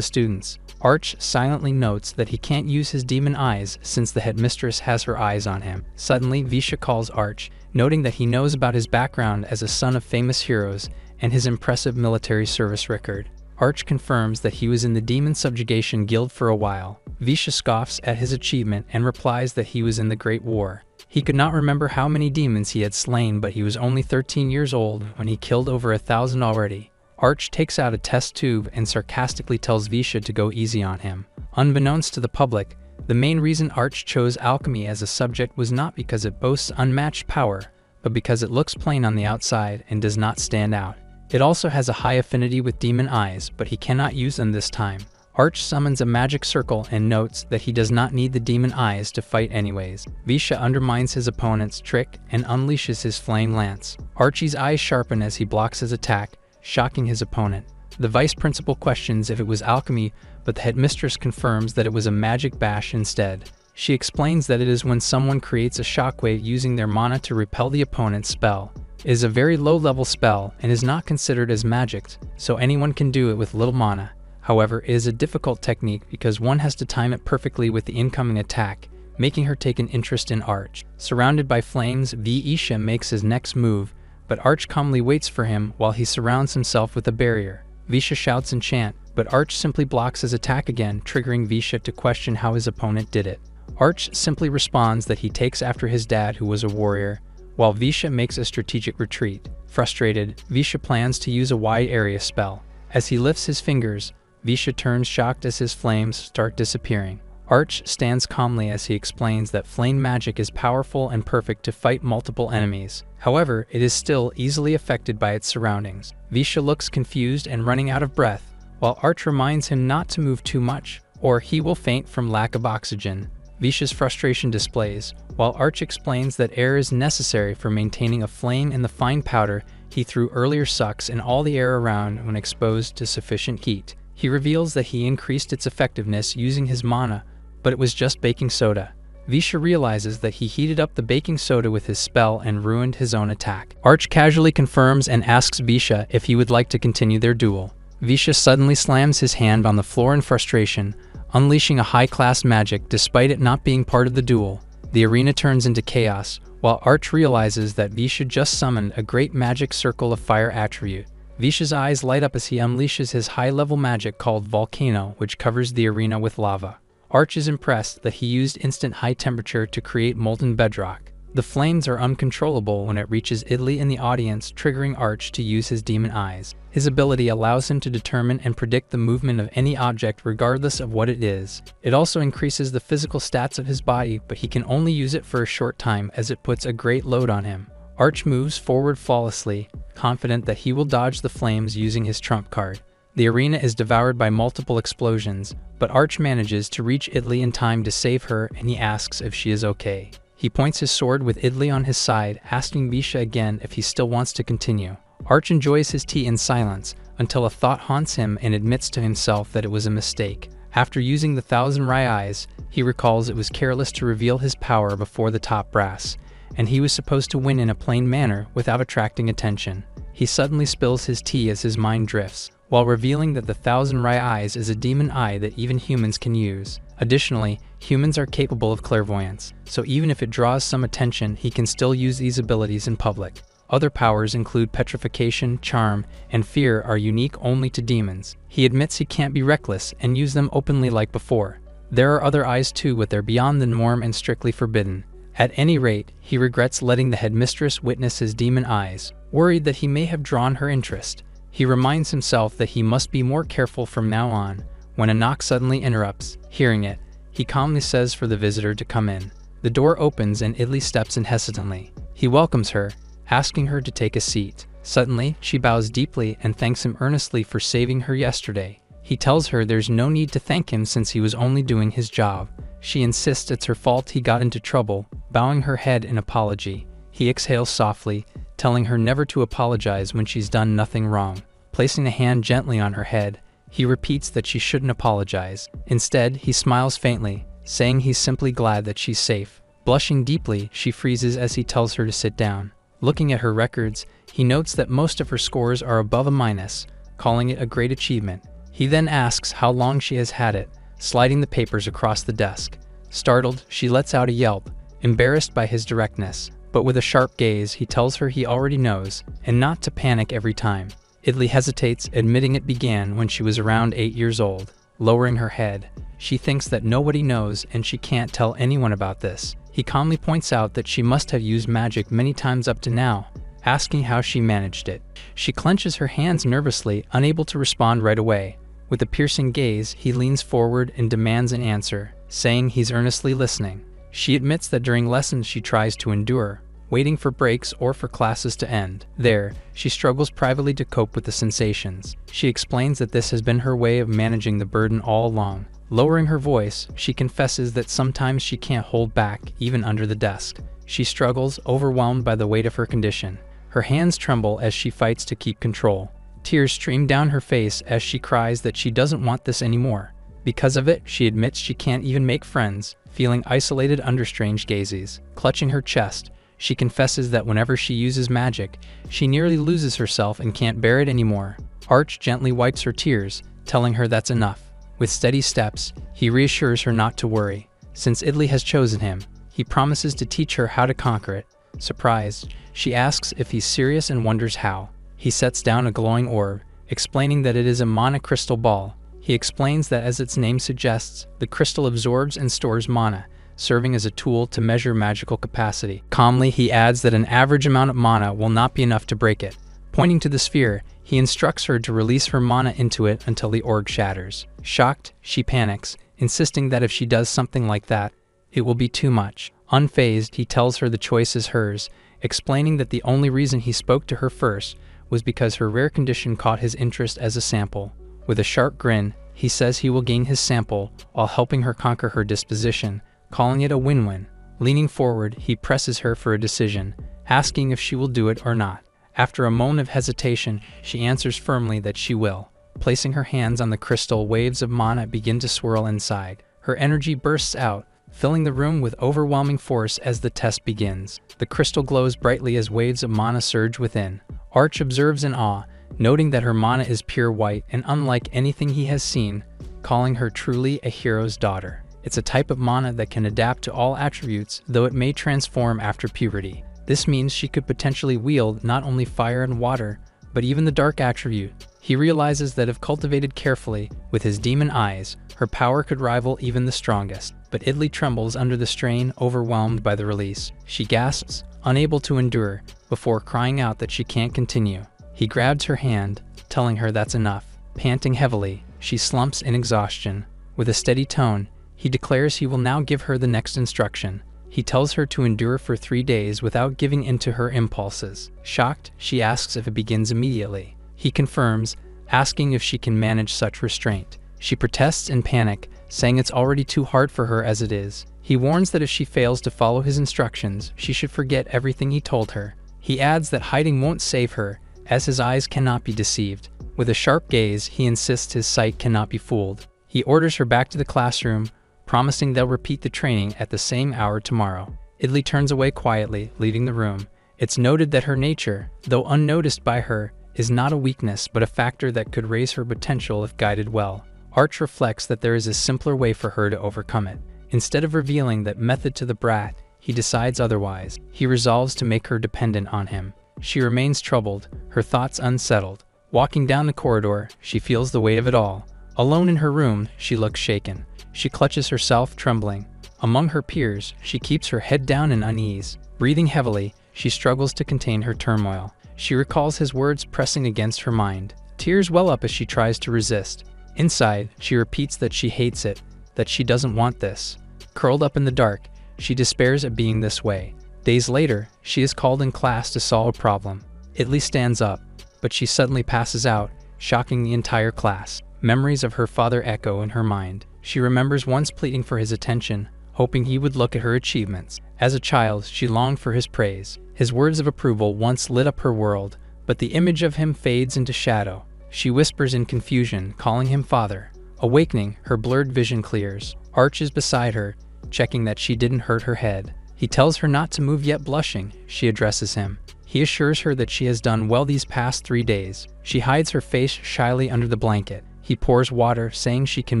students. Arch silently notes that he can't use his demon eyes since the headmistress has her eyes on him. Suddenly, Visha calls Arch, noting that he knows about his background as a son of famous heroes and his impressive military service record. Arch confirms that he was in the Demon Subjugation Guild for a while. Visha scoffs at his achievement and replies that he was in the Great War. He could not remember how many demons he had slain, but he was only 13 years old when he killed over 1,000 already. Arch takes out a test tube and sarcastically tells Visha to go easy on him. Unbeknownst to the public, the main reason Arch chose alchemy as a subject was not because it boasts unmatched power, but because it looks plain on the outside and does not stand out. It also has a high affinity with demon eyes, but he cannot use them this time. Arch summons a magic circle and notes that he does not need the demon eyes to fight anyways. Visha undermines his opponent's trick and unleashes his flame lance. Archie's eyes sharpen as he blocks his attack, shocking his opponent. The vice principal questions if it was alchemy, but the headmistress confirms that it was a magic bash instead. She explains that it is when someone creates a shockwave using their mana to repel the opponent's spell. It is a very low-level spell and is not considered as magic, so anyone can do it with little mana. However, it is a difficult technique because one has to time it perfectly with the incoming attack, making her take an interest in Arch. Surrounded by flames, Visha makes his next move, but Arch calmly waits for him while he surrounds himself with a barrier. Visha shouts and chant, but Arch simply blocks his attack again, triggering Visha to question how his opponent did it. Arch simply responds that he takes after his dad, who was a warrior, while Visha makes a strategic retreat. Frustrated, Visha plans to use a wide area spell. As he lifts his fingers, Visha turns shocked as his flames start disappearing. Arch stands calmly as he explains that flame magic is powerful and perfect to fight multiple enemies. However, it is still easily affected by its surroundings. Visha looks confused and running out of breath, while Arch reminds him not to move too much, or he will faint from lack of oxygen. Visha's frustration displays, while Arch explains that air is necessary for maintaining a flame, and the fine powder he threw earlier sucks in all the air around when exposed to sufficient heat. He reveals that he increased its effectiveness using his mana, but it was just baking soda. Visha realizes that he heated up the baking soda with his spell and ruined his own attack. Arch casually confirms and asks Visha if he would like to continue their duel. Visha suddenly slams his hand on the floor in frustration, unleashing a high-class magic despite it not being part of the duel. The arena turns into chaos, while Arch realizes that Visha just summoned a great magic circle of fire attribute. Visha's eyes light up as he unleashes his high-level magic called Volcano, which covers the arena with lava. Arch is impressed that he used instant high temperature to create molten bedrock. The flames are uncontrollable when it reaches Italy in the audience, triggering Arch to use his demon eyes. His ability allows him to determine and predict the movement of any object regardless of what it is. It also increases the physical stats of his body, but he can only use it for a short time as it puts a great load on him. Arch moves forward flawlessly, confident that he will dodge the flames using his trump card. The arena is devoured by multiple explosions, but Arch manages to reach Italy in time to save her, and he asks if she is okay. He points his sword with Italy on his side, asking Visha again if he still wants to continue. Arch enjoys his tea in silence until a thought haunts him and admits to himself that it was a mistake. After using the 1,000 Rai, he recalls it was careless to reveal his power before the top brass, and he was supposed to win in a plain manner without attracting attention. He suddenly spills his tea as his mind drifts, while revealing that the 1,000 Rai is a demon eye that even humans can use. Additionally, humans are capable of clairvoyance, so even if it draws some attention, he can still use these abilities in public. Other powers include petrification, charm, and fear are unique only to demons. He admits he can't be reckless and use them openly like before. There are other eyes too, but they're beyond the norm and strictly forbidden. At any rate, he regrets letting the headmistress witness his demon eyes, worried that he may have drawn her interest. He reminds himself that he must be more careful from now on. When a knock suddenly interrupts, hearing it, he calmly says for the visitor to come in. The door opens and Italy steps in hesitantly. He welcomes her, asking her to take a seat. Suddenly, she bows deeply and thanks him earnestly for saving her yesterday. He tells her there's no need to thank him since he was only doing his job. She insists it's her fault he got into trouble, bowing her head in apology. He exhales softly, telling her never to apologize when she's done nothing wrong. Placing a hand gently on her head, he repeats that she shouldn't apologize. Instead, he smiles faintly, saying he's simply glad that she's safe. Blushing deeply, she freezes as he tells her to sit down. Looking at her records, he notes that most of her scores are above a minus, calling it a great achievement. He then asks how long she has had it, sliding the papers across the desk. Startled, she lets out a yelp, embarrassed by his directness, but with a sharp gaze, he tells her he already knows, and not to panic every time. Idli hesitates, admitting it began when she was around 8 years old. Lowering her head, she thinks that nobody knows and she can't tell anyone about this. He calmly points out that she must have used magic many times up to now, asking how she managed it. She clenches her hands nervously, unable to respond right away. With a piercing gaze, he leans forward and demands an answer, saying he's earnestly listening. She admits that during lessons she tries to endure, waiting for breaks or for classes to end. There, she struggles privately to cope with the sensations. She explains that this has been her way of managing the burden all along. Lowering her voice, she confesses that sometimes she can't hold back, even under the desk. She struggles, overwhelmed by the weight of her condition. Her hands tremble as she fights to keep control. Tears stream down her face as she cries that she doesn't want this anymore. Because of it, she admits she can't even make friends, feeling isolated under strange gazes. Clutching her chest, she confesses that whenever she uses magic, she nearly loses herself and can't bear it anymore. Arch gently wipes her tears, telling her that's enough. With steady steps, he reassures her not to worry. Since Idli has chosen him, he promises to teach her how to conquer it. Surprised, she asks if he's serious and wonders how. He sets down a glowing orb, explaining that it is a mana crystal ball. He explains that as its name suggests, the crystal absorbs and stores mana, serving as a tool to measure magical capacity. Calmly, he adds that an average amount of mana will not be enough to break it. Pointing to the sphere, he instructs her to release her mana into it until the orb shatters. Shocked, she panics, insisting that if she does something like that, it will be too much. Unfazed, he tells her the choice is hers, explaining that the only reason he spoke to her first was because her rare condition caught his interest as a sample. With a sharp grin, he says he will gain his sample while helping her conquer her disposition, calling it a win-win. Leaning forward, he presses her for a decision, asking if she will do it or not. After a moment of hesitation, she answers firmly that she will. Placing her hands on the crystal, waves of mana begin to swirl inside. Her energy bursts out, filling the room with overwhelming force as the test begins. The crystal glows brightly as waves of mana surge within. Arch observes in awe, noting that her mana is pure white and unlike anything he has seen, calling her truly a hero's daughter. It's a type of mana that can adapt to all attributes, though it may transform after puberty. This means she could potentially wield not only fire and water, but even the dark attribute. He realizes that if cultivated carefully, with his demon eyes, her power could rival even the strongest. But Idli trembles under the strain, overwhelmed by the release. She gasps, unable to endure, before crying out that she can't continue. He grabs her hand, telling her that's enough. Panting heavily, she slumps in exhaustion. With a steady tone, he declares he will now give her the next instruction. He tells her to endure for 3 days without giving in to her impulses. Shocked, she asks if it begins immediately. He confirms, asking if she can manage such restraint. She protests in panic, saying it's already too hard for her as it is. He warns that if she fails to follow his instructions, she should forget everything he told her. He adds that hiding won't save her, as his eyes cannot be deceived. With a sharp gaze, he insists his sight cannot be fooled. He orders her back to the classroom, promising they'll repeat the training at the same hour tomorrow. Idli turns away quietly, leaving the room. It's noted that her nature, though unnoticed by her, is not a weakness but a factor that could raise her potential if guided well. Arch reflects that there is a simpler way for her to overcome it. Instead of revealing that method to the brat, he decides otherwise. He resolves to make her dependent on him. She remains troubled, her thoughts unsettled. Walking down the corridor, she feels the weight of it all. Alone in her room, she looks shaken. She clutches herself, trembling. Among her peers, she keeps her head down in unease. Breathing heavily, she struggles to contain her turmoil. She recalls his words pressing against her mind. Tears well up as she tries to resist. Inside, she repeats that she hates it, that she doesn't want this. Curled up in the dark, she despairs at being this way. Days later, she is called in class to solve a problem. Idli stands up, but she suddenly passes out, shocking the entire class. Memories of her father echo in her mind. She remembers once pleading for his attention, hoping he would look at her achievements. As a child, she longed for his praise. His words of approval once lit up her world, but the image of him fades into shadow. She whispers in confusion, calling him father. Awakening, her blurred vision clears. Arch is beside her, checking that she didn't hurt her head. He tells her not to move yet. Blushing, she addresses him. He assures her that she has done well these past 3 days. She hides her face shyly under the blanket. He pours water, saying she can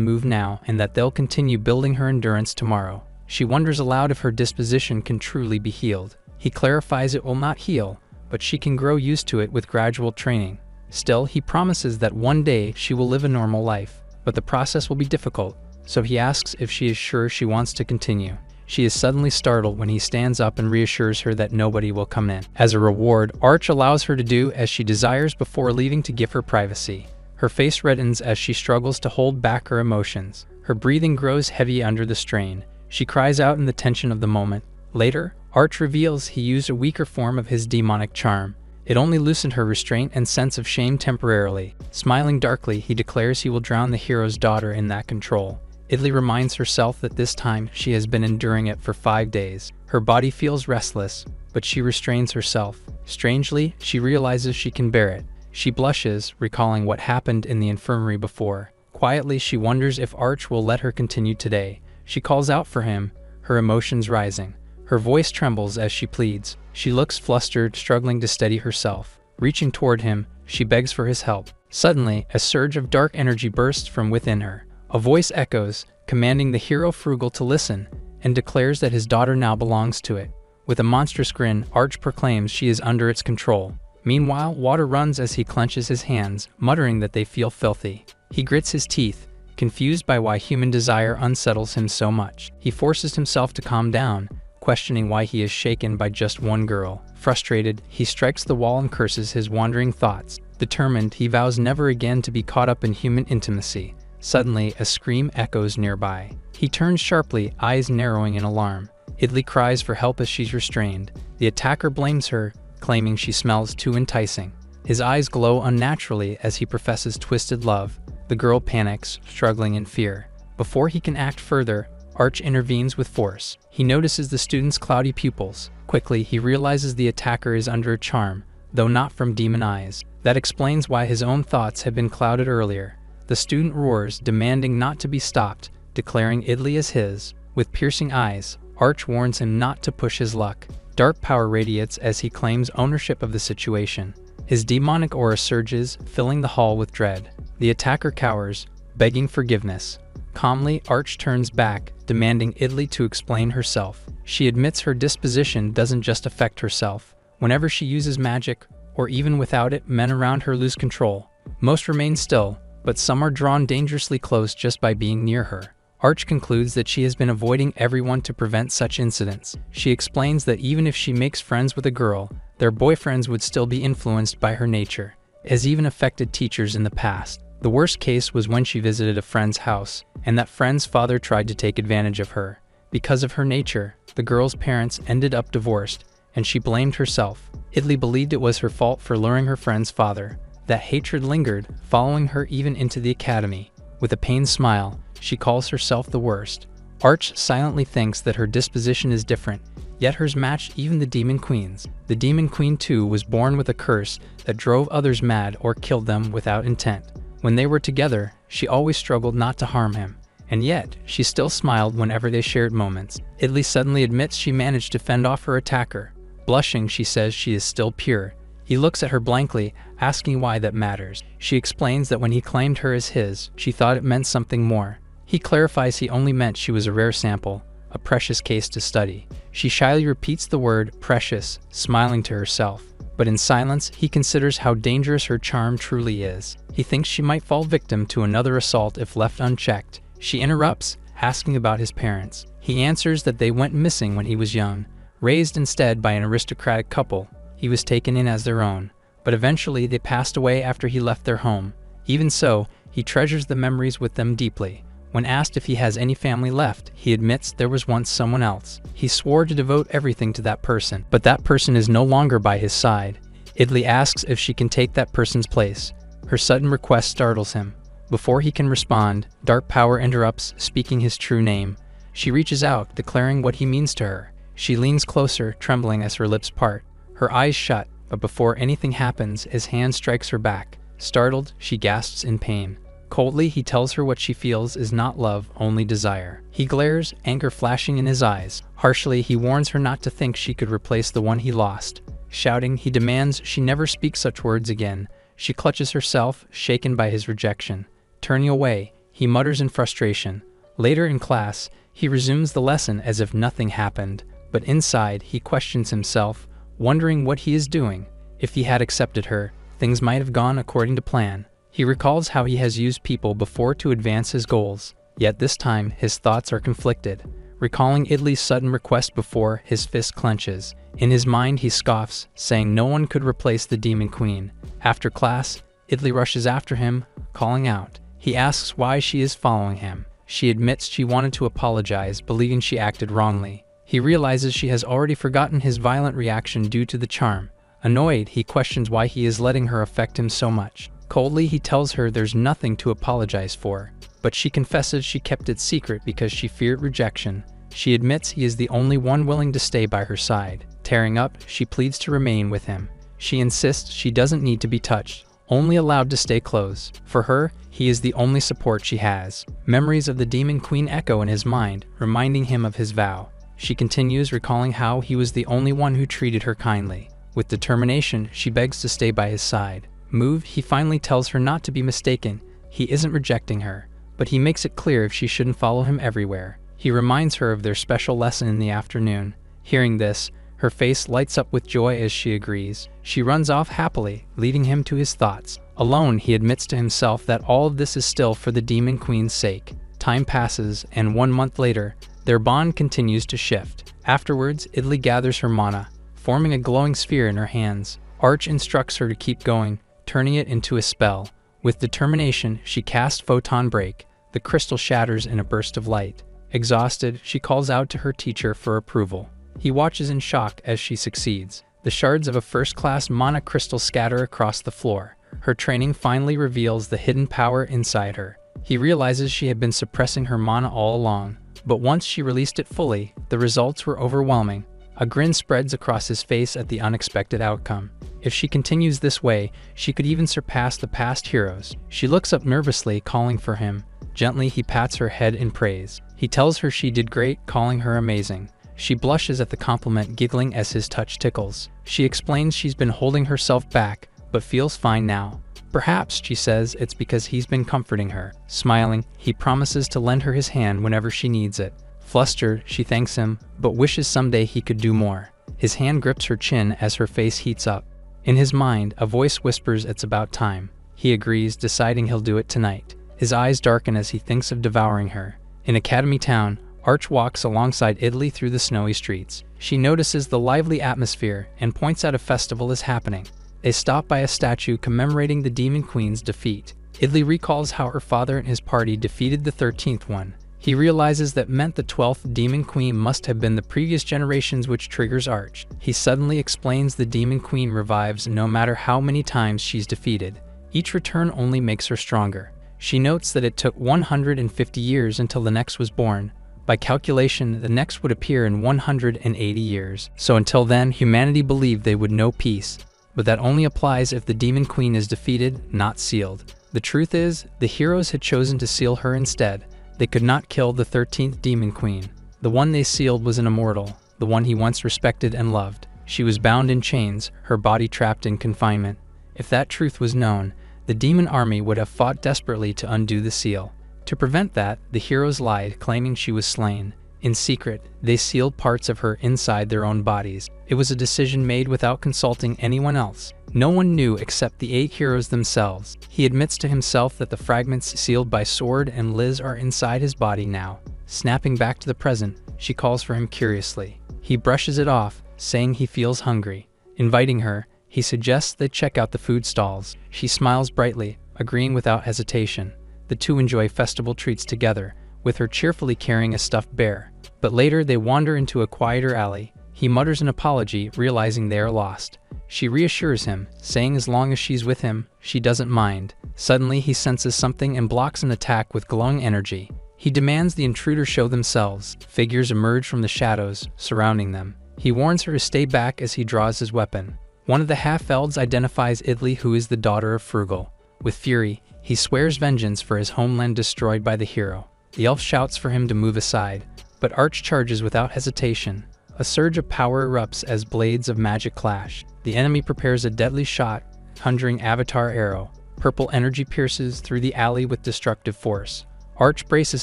move now and that they'll continue building her endurance tomorrow. She wonders aloud if her disposition can truly be healed. He clarifies it will not heal, but she can grow used to it with gradual training. Still, he promises that one day she will live a normal life, but the process will be difficult, so he asks if she is sure she wants to continue. She is suddenly startled when he stands up and reassures her that nobody will come in. As a reward, Arch allows her to do as she desires before leaving to give her privacy. Her face reddens as she struggles to hold back her emotions. Her breathing grows heavy under the strain. She cries out in the tension of the moment. Later, Arch reveals he used a weaker form of his demonic charm. It only loosened her restraint and sense of shame temporarily. Smiling darkly, he declares he will drown the hero's daughter in that control. Idli reminds herself that this time she has been enduring it for 5 days. Her body feels restless, but she restrains herself. Strangely, she realizes she can bear it. She blushes, recalling what happened in the infirmary before. Quietly, she wonders if Arch will let her continue today. She calls out for him, her emotions rising. Her voice trembles as she pleads. She looks flustered, struggling to steady herself. Reaching toward him, she begs for his help. Suddenly, a surge of dark energy bursts from within her. A voice echoes, commanding the hero Frugal to listen, and declares that his daughter now belongs to it. With a monstrous grin, Arch proclaims she is under its control. Meanwhile, water runs as he clenches his hands, muttering that they feel filthy. He grits his teeth, confused by why human desire unsettles him so much. He forces himself to calm down, questioning why he is shaken by just one girl. Frustrated, he strikes the wall and curses his wandering thoughts. Determined, he vows never again to be caught up in human intimacy. Suddenly, a scream echoes nearby. He turns sharply, eyes narrowing in alarm. Idli cries for help as she's restrained. The attacker blames her, claiming she smells too enticing. His eyes glow unnaturally as he professes twisted love. The girl panics, struggling in fear. Before he can act further, Arch intervenes with force. He notices the student's cloudy pupils. Quickly, he realizes the attacker is under a charm, though not from demon eyes. That explains why his own thoughts had been clouded earlier. The student roars, demanding not to be stopped, declaring Idli as his. With piercing eyes, Arch warns him not to push his luck. Dark power radiates as he claims ownership of the situation. His demonic aura surges, filling the hall with dread. The attacker cowers, begging forgiveness. Calmly, Arch turns back, demanding Idli to explain herself. She admits her disposition doesn't just affect herself. Whenever she uses magic, or even without it, men around her lose control. Most remain still, but some are drawn dangerously close just by being near her. Arch concludes that she has been avoiding everyone to prevent such incidents. She explains that even if she makes friends with a girl, their boyfriends would still be influenced by her nature. It has even affected teachers in the past. The worst case was when she visited a friend's house, and that friend's father tried to take advantage of her. Because of her nature, the girl's parents ended up divorced, and she blamed herself. Idli believed it was her fault for luring her friend's father. That hatred lingered, following her even into the academy. With a pained smile, she calls herself the worst. Arch silently thinks that her disposition is different, yet hers matched even the Demon Queen's. The Demon Queen too was born with a curse that drove others mad or killed them without intent. When they were together, she always struggled not to harm him, and yet she still smiled whenever they shared moments. Idli suddenly admits she managed to fend off her attacker. Blushing, she says she is still pure. He looks at her blankly, asking why that matters. She explains that when he claimed her as his, she thought it meant something more. He clarifies he only meant she was a rare sample, a precious case to study. She shyly repeats the word precious, smiling to herself. But in silence, he considers how dangerous her charm truly is. He thinks she might fall victim to another assault if left unchecked. She interrupts, asking about his parents. He answers that they went missing when he was young, raised instead by an aristocratic couple. He was taken in as their own, but eventually they passed away after he left their home. Even so, he treasures the memories with them deeply. When asked if he has any family left, he admits there was once someone else. He swore to devote everything to that person, but that person is no longer by his side. Idli asks if she can take that person's place. Her sudden request startles him. Before he can respond, Dark Power interrupts, speaking his true name. She reaches out, declaring what he means to her. She leans closer, trembling as her lips part. Her eyes shut, but before anything happens, his hand strikes her back. Startled, she gasps in pain. Coldly, he tells her what she feels is not love, only desire. He glares, anger flashing in his eyes. Harshly, he warns her not to think she could replace the one he lost. Shouting, he demands she never speak such words again. She clutches herself, shaken by his rejection. Turning away, he mutters in frustration. Later in class, he resumes the lesson as if nothing happened, but inside, he questions himself, wondering what he is doing. If he had accepted her, things might have gone according to plan. He recalls how he has used people before to advance his goals, yet this time his thoughts are conflicted. Recalling Idli's sudden request before, his fist clenches. In his mind he scoffs, saying no one could replace the Demon Queen. After class, Idli rushes after him, calling out. He asks why she is following him. She admits she wanted to apologize, believing she acted wrongly. He realizes she has already forgotten his violent reaction due to the charm. Annoyed, he questions why he is letting her affect him so much. Coldly, he tells her there's nothing to apologize for, but she confesses she kept it secret because she feared rejection. She admits he is the only one willing to stay by her side. Tearing up, she pleads to remain with him. She insists she doesn't need to be touched, only allowed to stay close. For her, he is the only support she has. Memories of the Demon Queen echo in his mind, reminding him of his vow. She continues, recalling how he was the only one who treated her kindly. With determination, she begs to stay by his side. Moved, he finally tells her not to be mistaken. He isn't rejecting her, but he makes it clear if she shouldn't follow him everywhere. He reminds her of their special lesson in the afternoon. Hearing this, her face lights up with joy as she agrees. She runs off happily, leading him to his thoughts. Alone, he admits to himself that all of this is still for the Demon Queen's sake. Time passes, and 1 month later, their bond continues to shift. Afterwards, Idli gathers her mana, forming a glowing sphere in her hands. Arch instructs her to keep going, turning it into a spell. With determination, she casts Photon Break. The crystal shatters in a burst of light. Exhausted, she calls out to her teacher for approval. He watches in shock as she succeeds. The shards of a first-class mana crystal scatter across the floor. Her training finally reveals the hidden power inside her. He realizes she had been suppressing her mana all along, but once she released it fully, the results were overwhelming. A grin spreads across his face at the unexpected outcome. If she continues this way, she could even surpass the past heroes. She looks up nervously, calling for him. Gently, he pats her head in praise. He tells her she did great, calling her amazing. She blushes at the compliment, giggling as his touch tickles. She explains she's been holding herself back, but feels fine now. Perhaps, she says, it's because he's been comforting her. Smiling, he promises to lend her his hand whenever she needs it. Flustered, she thanks him, but wishes someday he could do more. His hand grips her chin as her face heats up. In his mind, a voice whispers it's about time. He agrees, deciding he'll do it tonight. His eyes darken as he thinks of devouring her. In Academy Town, Arch walks alongside Idli through the snowy streets. She notices the lively atmosphere and points out a festival is happening. They stop by a statue commemorating the Demon Queen's defeat. Idli recalls how her father and his party defeated the 13th one. He realizes that meant the 12th Demon Queen must have been the previous generations, which triggers Arch. He suddenly explains the Demon Queen revives no matter how many times she's defeated. Each return only makes her stronger. She notes that it took 150 years until the next was born. By calculation, the next would appear in 180 years. So until then, humanity believed they would know peace. But that only applies if the Demon Queen is defeated, not sealed. The truth is, the heroes had chosen to seal her instead. They could not kill the 13th Demon Queen. The one they sealed was an immortal, the one he once respected and loved. She was bound in chains, her body trapped in confinement. If that truth was known, the demon army would have fought desperately to undo the seal. To prevent that, the heroes lied, claiming she was slain. In secret, they sealed parts of her inside their own bodies. It was a decision made without consulting anyone else. No one knew except the 8 heroes themselves. He admits to himself that the fragments sealed by Sword and Liz are inside his body now. Snapping back to the present, she calls for him curiously. He brushes it off, saying he feels hungry. Inviting her, he suggests they check out the food stalls. She smiles brightly, agreeing without hesitation. The two enjoy festival treats together, with her cheerfully carrying a stuffed bear. But later they wander into a quieter alley. He mutters an apology, realizing they are lost. She reassures him, saying as long as she's with him, she doesn't mind. Suddenly he senses something and blocks an attack with glowing energy. He demands the intruder show themselves. Figures emerge from the shadows, surrounding them. He warns her to stay back as he draws his weapon. One of the half-elves identifies Idli, who is the daughter of Frugal. With fury, He swears vengeance for his homeland destroyed by the hero. The elf shouts for him to move aside, but Arch charges without hesitation. A surge of power erupts as blades of magic clash. The enemy prepares a deadly shot, conjuring Avatar Arrow. Purple energy pierces through the alley with destructive force. Arch braces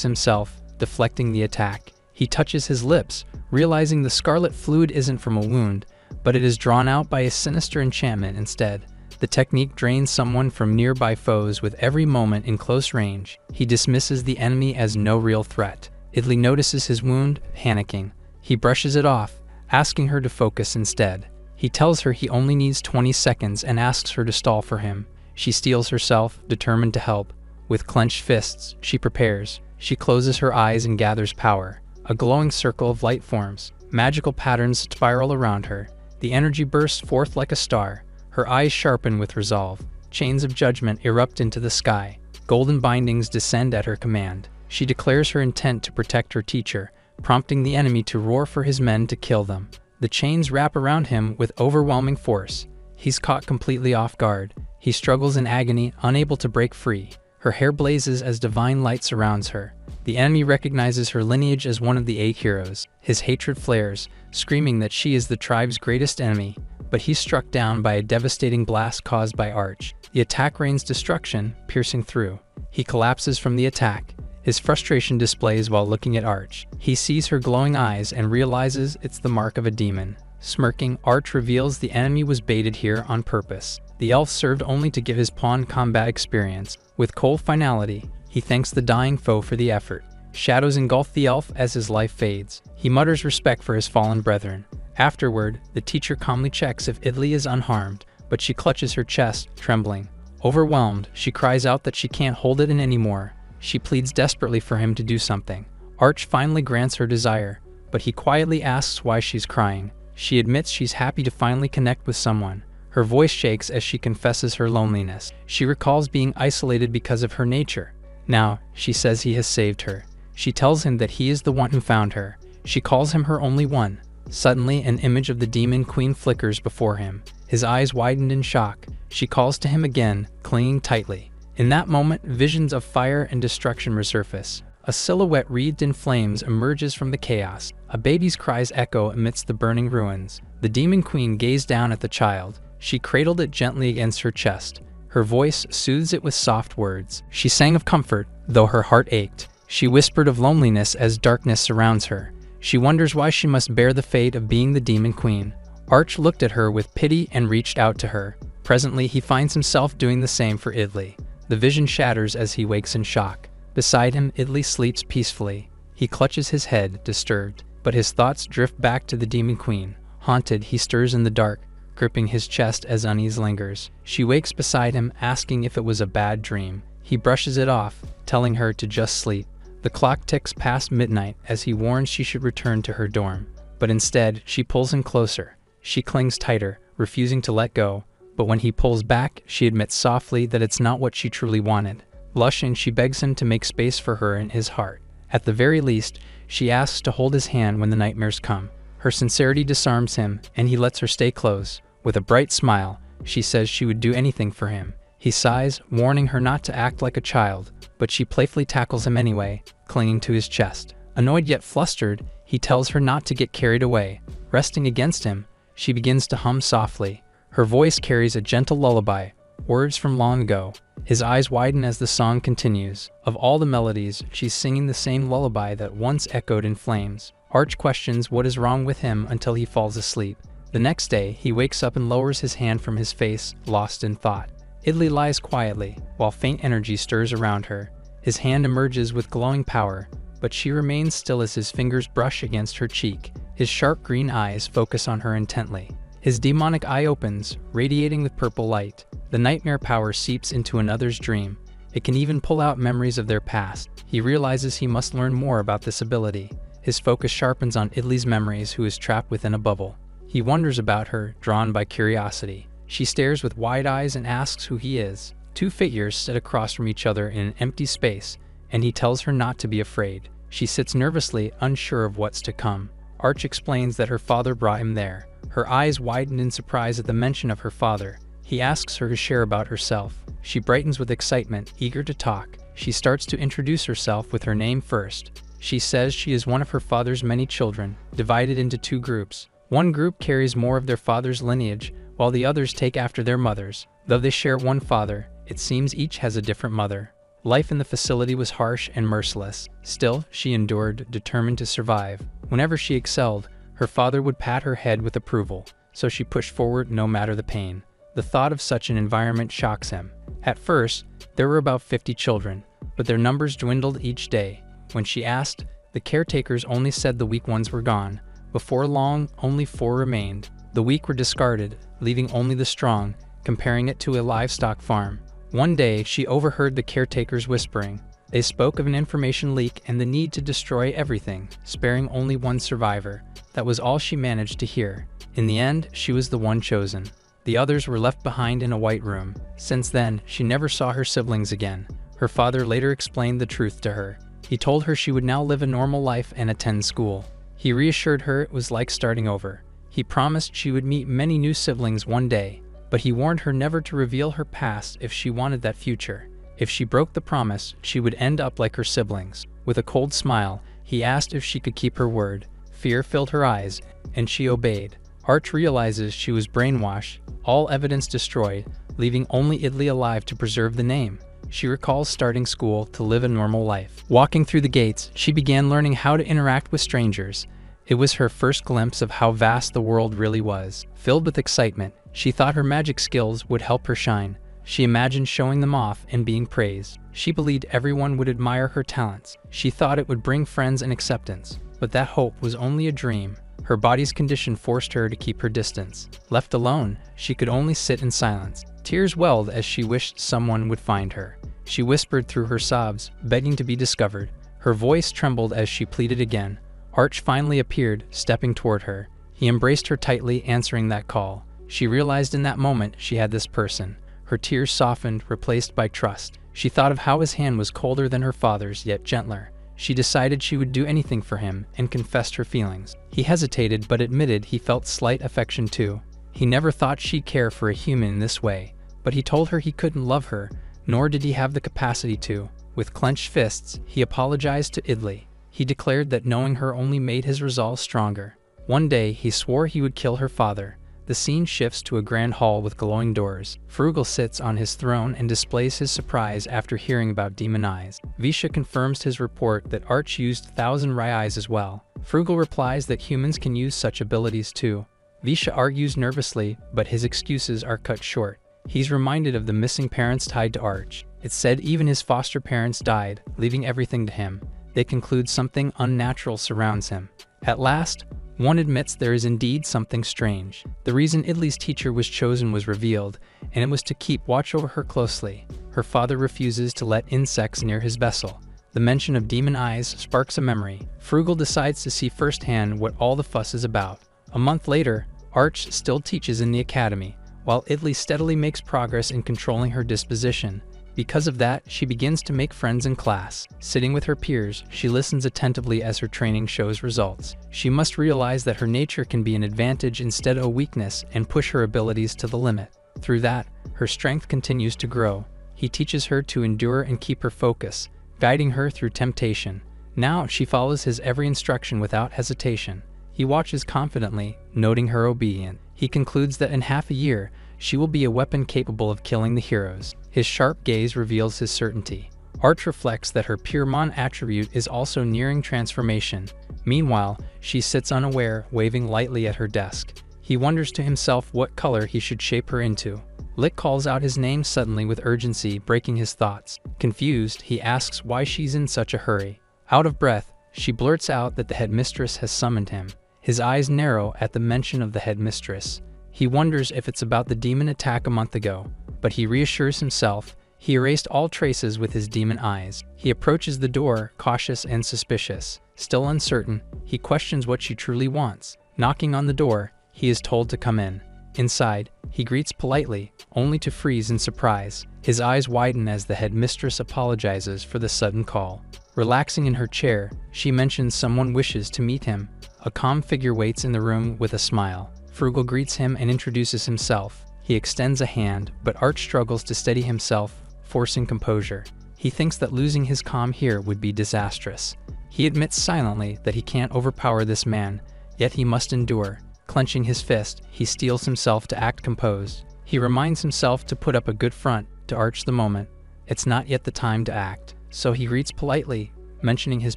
himself, deflecting the attack. He touches his lips, realizing the scarlet fluid isn't from a wound, but it is drawn out by a sinister enchantment instead. The technique drains someone from nearby foes with every moment in close range. He dismisses the enemy as no real threat. Idli notices his wound, panicking. He brushes it off, asking her to focus instead. He tells her he only needs 20 seconds and asks her to stall for him. She steels herself, determined to help. With clenched fists, she prepares. She closes her eyes and gathers power. A glowing circle of light forms. Magical patterns spiral around her. The energy bursts forth like a star. Her eyes sharpen with resolve. Chains of judgment erupt into the sky. Golden bindings descend at her command. She declares her intent to protect her teacher, prompting the enemy to roar for his men to kill them. The chains wrap around him with overwhelming force. He's caught completely off guard. He struggles in agony, unable to break free. Her hair blazes as divine light surrounds her. The enemy recognizes her lineage as one of the 8 heroes. His hatred flares, screaming that she is the tribe's greatest enemy. But he's struck down by a devastating blast caused by Arch. The attack rains destruction, piercing through. He collapses from the attack. His frustration displays while looking at Arch. He sees her glowing eyes and realizes it's the mark of a demon. Smirking, Arch reveals the enemy was baited here on purpose. The elf served only to give his pawn combat experience. With cold finality, he thanks the dying foe for the effort. Shadows engulf the elf as his life fades. He mutters respect for his fallen brethren. Afterward, the teacher calmly checks if Idli is unharmed, but she clutches her chest, trembling. Overwhelmed, she cries out that she can't hold it in anymore. She pleads desperately for him to do something. Arch finally grants her desire, but he quietly asks why she's crying. She admits she's happy to finally connect with someone. Her voice shakes as she confesses her loneliness. She recalls being isolated because of her nature. Now, she says he has saved her. She tells him that he is the one who found her. She calls him her only one. Suddenly, an image of the demon queen flickers before him. His eyes widen in shock. She calls to him again, clinging tightly. In that moment, visions of fire and destruction resurface. A silhouette wreathed in flames emerges from the chaos. A baby's cries echo amidst the burning ruins. The demon queen gazed down at the child. She cradled it gently against her chest. Her voice soothes it with soft words. She sang of comfort, though her heart ached. She whispered of loneliness as darkness surrounds her. She wonders why she must bear the fate of being the demon queen. Arch looked at her with pity and reached out to her. Presently, he finds himself doing the same for Idli. The vision shatters as he wakes in shock. Beside him, Idli sleeps peacefully. He clutches his head, disturbed, but his thoughts drift back to the demon queen. Haunted, he stirs in the dark, gripping his chest as unease lingers. She wakes beside him, asking if it was a bad dream. He brushes it off, telling her to just sleep. The clock ticks past midnight as he warns she should return to her dorm. But instead, she pulls him closer. She clings tighter, refusing to let go. But when he pulls back, she admits softly that it's not what she truly wanted. Blushing, she begs him to make space for her in his heart. At the very least, she asks to hold his hand when the nightmares come. Her sincerity disarms him, and he lets her stay close. With a bright smile, she says she would do anything for him. He sighs, warning her not to act like a child, but she playfully tackles him anyway, clinging to his chest. Annoyed yet flustered, he tells her not to get carried away. Resting against him, she begins to hum softly. Her voice carries a gentle lullaby, words from long ago. His eyes widen as the song continues. Of all the melodies, she's singing the same lullaby that once echoed in flames. Arch questions what is wrong with him until he falls asleep. The next day, he wakes up and lowers his hand from his face, lost in thought. Idli lies quietly, while faint energy stirs around her. His hand emerges with glowing power, but she remains still as his fingers brush against her cheek. His sharp green eyes focus on her intently. His demonic eye opens, radiating with purple light. The nightmare power seeps into another's dream. It can even pull out memories of their past. He realizes he must learn more about this ability. His focus sharpens on Idli's memories, who is trapped within a bubble. He wonders about her, drawn by curiosity. She stares with wide eyes and asks who he is. Two figures sit across from each other in an empty space, and he tells her not to be afraid. She sits nervously, unsure of what's to come. Arch explains that her father brought him there. Her eyes widen in surprise at the mention of her father. He asks her to share about herself. She brightens with excitement, eager to talk. She starts to introduce herself with her name first. She says she is one of her father's many children, divided into two groups. One group carries more of their father's lineage, while the others take after their mothers. Though they share one father, it seems each has a different mother. Life in the facility was harsh and merciless. Still, she endured, determined to survive. Whenever she excelled, her father would pat her head with approval, so she pushed forward no matter the pain. The thought of such an environment shocks him. At first, there were about 50 children, but their numbers dwindled each day. When she asked, the caretakers only said the weak ones were gone. Before long, only 4 remained. The weak were discarded, leaving only the strong, comparing it to a livestock farm. One day, she overheard the caretakers whispering. They spoke of an information leak and the need to destroy everything, sparing only one survivor. That was all she managed to hear. In the end, she was the one chosen. The others were left behind in a white room. Since then, she never saw her siblings again. Her father later explained the truth to her. He told her she would now live a normal life and attend school. He reassured her it was like starting over. He promised she would meet many new siblings one day, but he warned her never to reveal her past if she wanted that future. If she broke the promise, she would end up like her siblings. With a cold smile, he asked if she could keep her word. Fear filled her eyes, and she obeyed. Arch realizes she was brainwashed, all evidence destroyed, leaving only Idley alive to preserve the name. She recalls starting school to live a normal life. Walking through the gates, she began learning how to interact with strangers. It was her first glimpse of how vast the world really was. Filled with excitement, she thought her magic skills would help her shine. She imagined showing them off and being praised. She believed everyone would admire her talents. She thought it would bring friends and acceptance. But that hope was only a dream. Her body's condition forced her to keep her distance. Left alone, she could only sit in silence. Tears welled as she wished someone would find her. She whispered through her sobs, begging to be discovered. Her voice trembled as she pleaded again. Arch finally appeared, stepping toward her. He embraced her tightly, answering that call. She realized in that moment she had this person. Her tears softened, replaced by trust. She thought of how his hand was colder than her father's, yet gentler. She decided she would do anything for him and confessed her feelings. He hesitated but admitted he felt slight affection too. He never thought she'd care for a human in this way, but he told her he couldn't love her, nor did he have the capacity to. With clenched fists, he apologized to Idley. He declared that knowing her only made his resolve stronger. One day, he swore he would kill her father. The scene shifts to a grand hall with glowing doors. Frugal sits on his throne and displays his surprise after hearing about demon eyes. Visha confirms his report that Arch used 1,000 Rai eyes as well. Frugal replies that humans can use such abilities too. Visha argues nervously, but his excuses are cut short. He's reminded of the missing parents tied to Arch. It's said even his foster parents died, leaving everything to him. They conclude something unnatural surrounds him. At last, one admits there is indeed something strange. The reason Idley's teacher was chosen was revealed, and it was to keep watch over her closely. Her father refuses to let insects near his vessel. The mention of demon eyes sparks a memory. Frugal decides to see firsthand what all the fuss is about. A month later, Arch still teaches in the academy, while Idley steadily makes progress in controlling her disposition. Because of that, she begins to make friends in class. Sitting with her peers, she listens attentively as her training shows results. She must realize that her nature can be an advantage instead of a weakness and push her abilities to the limit. Through that, her strength continues to grow. He teaches her to endure and keep her focus, guiding her through temptation. Now she follows his every instruction without hesitation. He watches confidently, noting her obedience. He concludes that in half a year, she will be a weapon capable of killing the heroes. His sharp gaze reveals his certainty. Arch reflects that her Puremon attribute is also nearing transformation. Meanwhile, she sits unaware, waving lightly at her desk. He wonders to himself what color he should shape her into. Lick calls out his name suddenly with urgency, breaking his thoughts. Confused, he asks why she's in such a hurry. Out of breath, she blurts out that the headmistress has summoned him. His eyes narrow at the mention of the headmistress. He wonders if it's about the demon attack a month ago, but he reassures himself he erased all traces with his demon eyes. He approaches the door, cautious and suspicious. Still uncertain, he questions what she truly wants. Knocking on the door, he is told to come in. Inside, he greets politely, only to freeze in surprise. His eyes widen as the headmistress apologizes for the sudden call. Relaxing in her chair, she mentions someone wishes to meet him. A calm figure waits in the room with a smile. Frugal greets him and introduces himself. He extends a hand, but Arch struggles to steady himself, forcing composure. He thinks that losing his calm here would be disastrous. He admits silently that he can't overpower this man, yet he must endure. Clenching his fist, he steels himself to act composed. He reminds himself to put up a good front, to Arch the moment. It's not yet the time to act, so he greets politely, mentioning his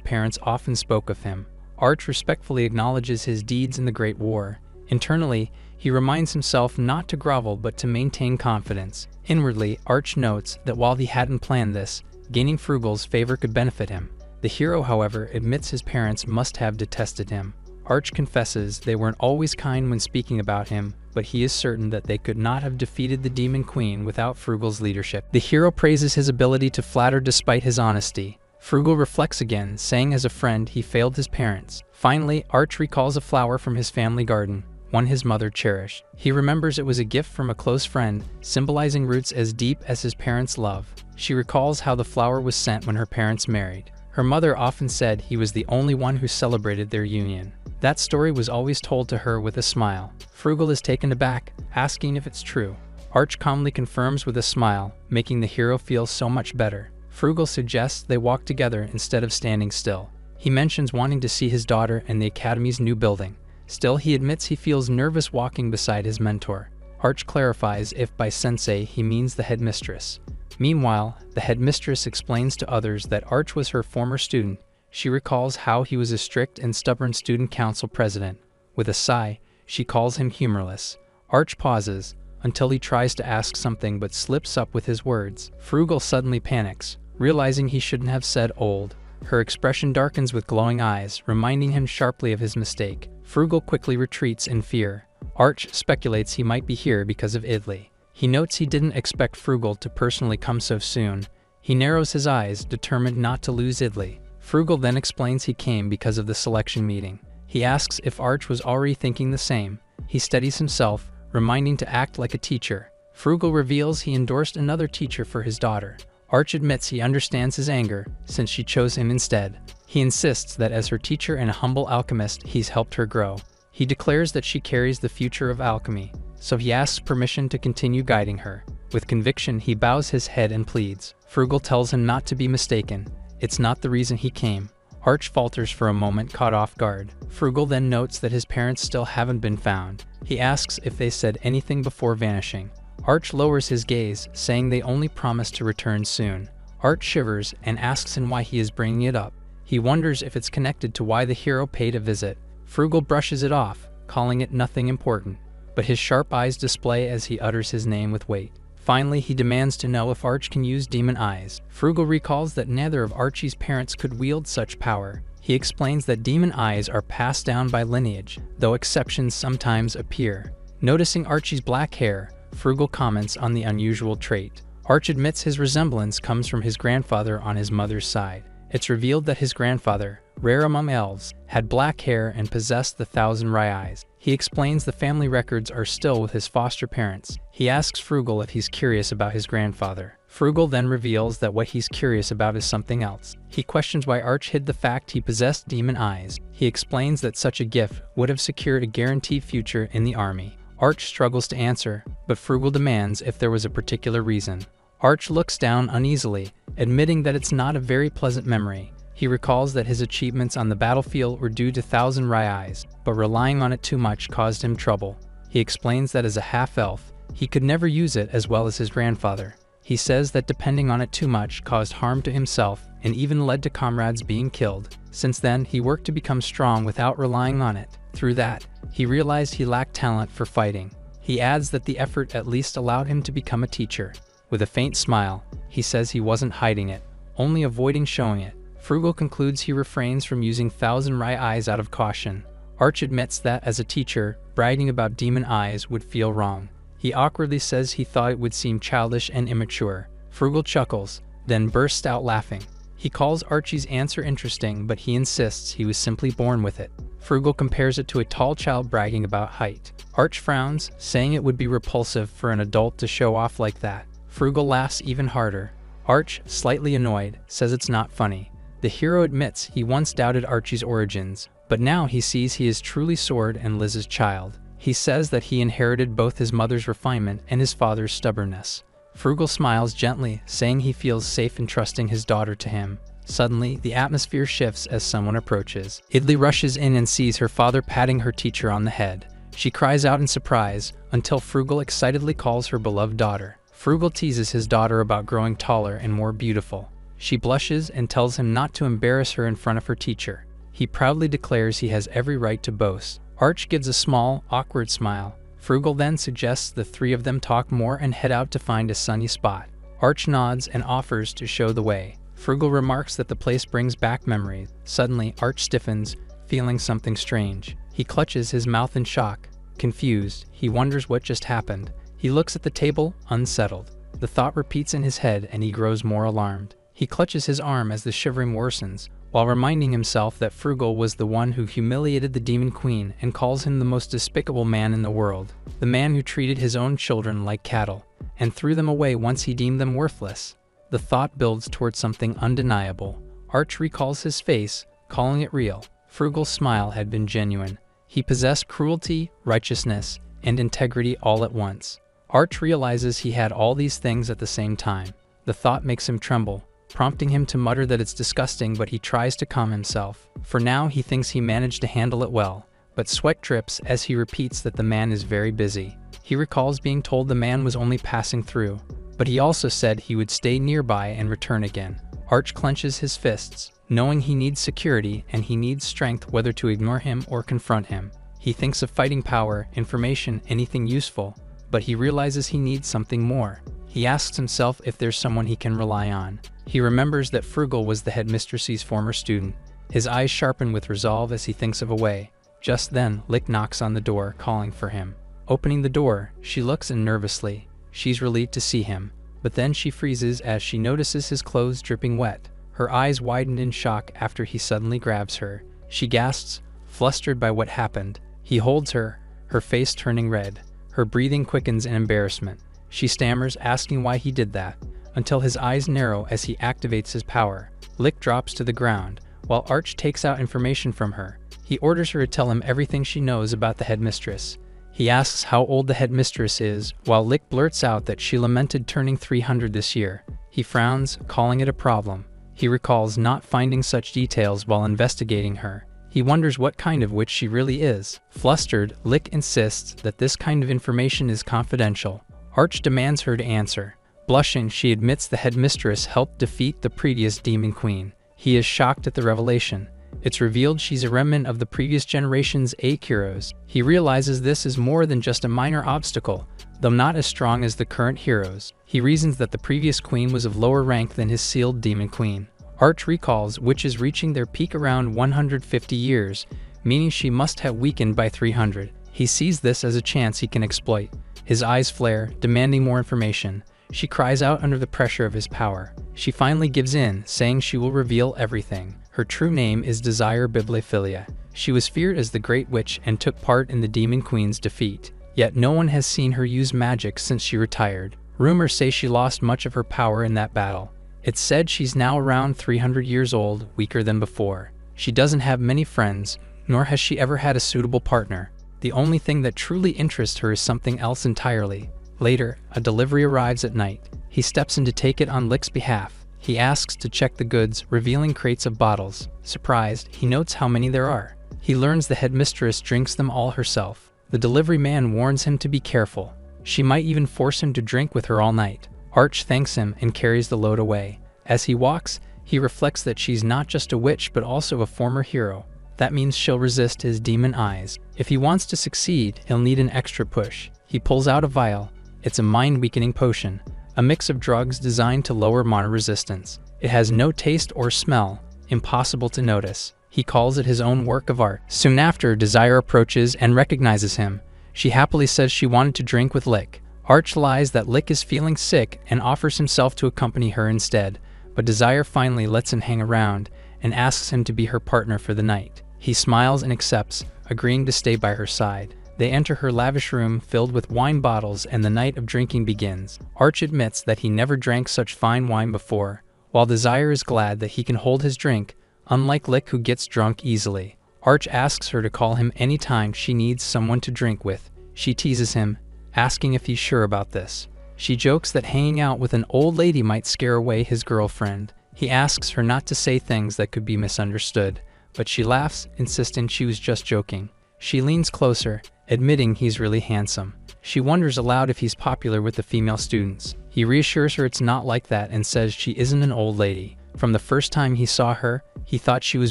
parents often spoke of him. Arch respectfully acknowledges his deeds in the Great War. Internally, he reminds himself not to grovel but to maintain confidence. Inwardly, Arch notes that while he hadn't planned this, gaining Frugal's favor could benefit him. The hero, however, admits his parents must have detested him. Arch confesses they weren't always kind when speaking about him, but he is certain that they could not have defeated the Demon Queen without Frugal's leadership. The hero praises his ability to flatter despite his honesty. Frugal reflects again, saying as a friend he failed his parents. Finally, Arch recalls a flower from his family garden, one his mother cherished. He remembers it was a gift from a close friend, symbolizing roots as deep as his parents' love. She recalls how the flower was sent when her parents married. Her mother often said he was the only one who celebrated their union. That story was always told to her with a smile. Frugal is taken aback, asking if it's true. Arch calmly confirms with a smile, making the hero feel so much better. Frugal suggests they walk together instead of standing still. He mentions wanting to see his daughter and the Academy's new building. Still, he admits he feels nervous walking beside his mentor. Arch clarifies if by sensei he means the headmistress. Meanwhile, the headmistress explains to others that Arch was her former student. She recalls how he was a strict and stubborn student council president. With a sigh, she calls him humorless. Arch pauses, until he tries to ask something but slips up with his words. Frugal suddenly panics, realizing he shouldn't have said old. Her expression darkens with glowing eyes, reminding him sharply of his mistake. Frugal quickly retreats in fear. Arch speculates he might be here because of Idley. He notes he didn't expect Frugal to personally come so soon. He narrows his eyes, determined not to lose Idley. Frugal then explains he came because of the selection meeting. He asks if Arch was already thinking the same. He steadies himself, reminding to act like a teacher. Frugal reveals he endorsed another teacher for his daughter. Arch admits he understands his anger, since she chose him instead. He insists that as her teacher and a humble alchemist, he's helped her grow. He declares that she carries the future of alchemy, so he asks permission to continue guiding her. With conviction, he bows his head and pleads. Frugal tells him not to be mistaken. It's not the reason he came. Arch falters for a moment, caught off guard. Frugal then notes that his parents still haven't been found. He asks if they said anything before vanishing. Arch lowers his gaze, saying they only promised to return soon. Arch shivers and asks him why he is bringing it up. He wonders if it's connected to why the hero paid a visit. Frugal brushes it off, calling it nothing important, but his sharp eyes display as he utters his name with weight. Finally, he demands to know if Arch can use demon eyes. Frugal recalls that neither of Archie's parents could wield such power. He explains that demon eyes are passed down by lineage, though exceptions sometimes appear. Noticing Archie's black hair, Frugal comments on the unusual trait. Arch admits his resemblance comes from his grandfather on his mother's side. It's revealed that his grandfather, rare among elves, had black hair and possessed the 1,000 eyes. He explains the family records are still with his foster parents. He asks Frugal if he's curious about his grandfather. Frugal then reveals that what he's curious about is something else. He questions why Arch hid the fact he possessed demon eyes. He explains that such a gift would have secured a guaranteed future in the army. Arch struggles to answer, but Frugal demands if there was a particular reason. Arch looks down uneasily, admitting that it's not a very pleasant memory. He recalls that his achievements on the battlefield were due to 1,000 eyes, but relying on it too much caused him trouble. He explains that as a half-elf, he could never use it as well as his grandfather. He says that depending on it too much caused harm to himself and even led to comrades being killed. Since then, he worked to become strong without relying on it. Through that, he realized he lacked talent for fighting. He adds that the effort at least allowed him to become a teacher. With a faint smile, he says he wasn't hiding it, only avoiding showing it. Frugal concludes he refrains from using 1,000 eyes out of caution. Arch admits that, as a teacher, bragging about demon eyes would feel wrong. He awkwardly says he thought it would seem childish and immature. Frugal chuckles, then bursts out laughing. He calls Archie's answer interesting, but he insists he was simply born with it. Frugal compares it to a tall child bragging about height. Arch frowns, saying it would be repulsive for an adult to show off like that. Frugal laughs even harder. Arch, slightly annoyed, says it's not funny. The hero admits he once doubted Archie's origins, but now he sees he is truly Sword and Liz's child. He says that he inherited both his mother's refinement and his father's stubbornness. Frugal smiles gently, saying he feels safe in trusting his daughter to him. Suddenly, the atmosphere shifts as someone approaches. Idli rushes in and sees her father patting her teacher on the head. She cries out in surprise, until Frugal excitedly calls her beloved daughter. Frugal teases his daughter about growing taller and more beautiful. She blushes and tells him not to embarrass her in front of her teacher. He proudly declares he has every right to boast. Arch gives a small, awkward smile. Frugal then suggests the three of them talk more and head out to find a sunny spot. Arch nods and offers to show the way. Frugal remarks that the place brings back memories. Suddenly, Arch stiffens, feeling something strange. He clutches his mouth in shock. Confused, he wonders what just happened. He looks at the table, unsettled. The thought repeats in his head and he grows more alarmed. He clutches his arm as the shivering worsens, while reminding himself that Frugal was the one who humiliated the Demon Queen and calls him the most despicable man in the world. The man who treated his own children like cattle, and threw them away once he deemed them worthless. The thought builds towards something undeniable. Arch recalls his face, calling it real. Frugal's smile had been genuine. He possessed cruelty, righteousness, and integrity all at once. Arch realizes he had all these things at the same time. The thought makes him tremble, prompting him to mutter that it's disgusting, but he tries to calm himself. For now, he thinks he managed to handle it well, but sweat drips as he repeats that the man is very busy. He recalls being told the man was only passing through, but he also said he would stay nearby and return again. Arch clenches his fists, knowing he needs security and he needs strength whether to ignore him or confront him. He thinks of fighting power, information, anything useful, but he realizes he needs something more. He asks himself if there's someone he can rely on. He remembers that Frugal was the headmistress's former student. His eyes sharpen with resolve as he thinks of a way. Just then, Lick knocks on the door, calling for him. Opening the door, she looks in nervously. She's relieved to see him, but then she freezes as she notices his clothes dripping wet. Her eyes widen in shock after he suddenly grabs her. She gasps, flustered by what happened. He holds her, her face turning red. Her breathing quickens in embarrassment. She stammers, asking why he did that, until his eyes narrow as he activates his power. Lick drops to the ground, while Arch takes out information from her. He orders her to tell him everything she knows about the headmistress. He asks how old the headmistress is, while Lick blurts out that she lamented turning 300 this year. He frowns, calling it a problem. He recalls not finding such details while investigating her. He wonders what kind of witch she really is. Flustered, Lick insists that this kind of information is confidential. Arch demands her to answer. Blushing, she admits the headmistress helped defeat the previous Demon Queen. He is shocked at the revelation. It's revealed she's a remnant of the previous generation's heroes. He realizes this is more than just a minor obstacle, though not as strong as the current heroes. He reasons that the previous queen was of lower rank than his sealed Demon Queen. Arch recalls witches reaching their peak around 150 years, meaning she must have weakened by 300. He sees this as a chance he can exploit. His eyes flare, demanding more information. She cries out under the pressure of his power. She finally gives in, saying she will reveal everything. Her true name is Desire Bibliophilia. She was feared as the Great Witch and took part in the Demon Queen's defeat. Yet no one has seen her use magic since she retired. Rumors say she lost much of her power in that battle. It's said she's now around 300 years old, weaker than before. She doesn't have many friends, nor has she ever had a suitable partner. The only thing that truly interests her is something else entirely. Later, a delivery arrives at night. He steps in to take it on Lick's behalf. He asks to check the goods, revealing crates of bottles. Surprised, he notes how many there are. He learns the headmistress drinks them all herself. The delivery man warns him to be careful. She might even force him to drink with her all night. Arch thanks him and carries the load away. As he walks, he reflects that she's not just a witch but also a former hero. That means she'll resist his demon eyes. If he wants to succeed, he'll need an extra push. He pulls out a vial. It's a mind-weakening potion, a mix of drugs designed to lower mana resistance. It has no taste or smell, impossible to notice. He calls it his own work of art. Soon after, Desire approaches and recognizes him. She happily says she wanted to drink with Lick. Arch lies that Lick is feeling sick and offers himself to accompany her instead, but Desire finally lets him hang around and asks him to be her partner for the night. He smiles and accepts, agreeing to stay by her side. They enter her lavish room filled with wine bottles and the night of drinking begins. Arch admits that he never drank such fine wine before, while Desire is glad that he can hold his drink, unlike Lick who gets drunk easily. Arch asks her to call him anytime she needs someone to drink with. She teases him, asking if he's sure about this. She jokes that hanging out with an old lady might scare away his girlfriend. He asks her not to say things that could be misunderstood, but she laughs, insisting she was just joking. She leans closer, admitting he's really handsome. She wonders aloud if he's popular with the female students. He reassures her it's not like that and says she isn't an old lady. From the first time he saw her, he thought she was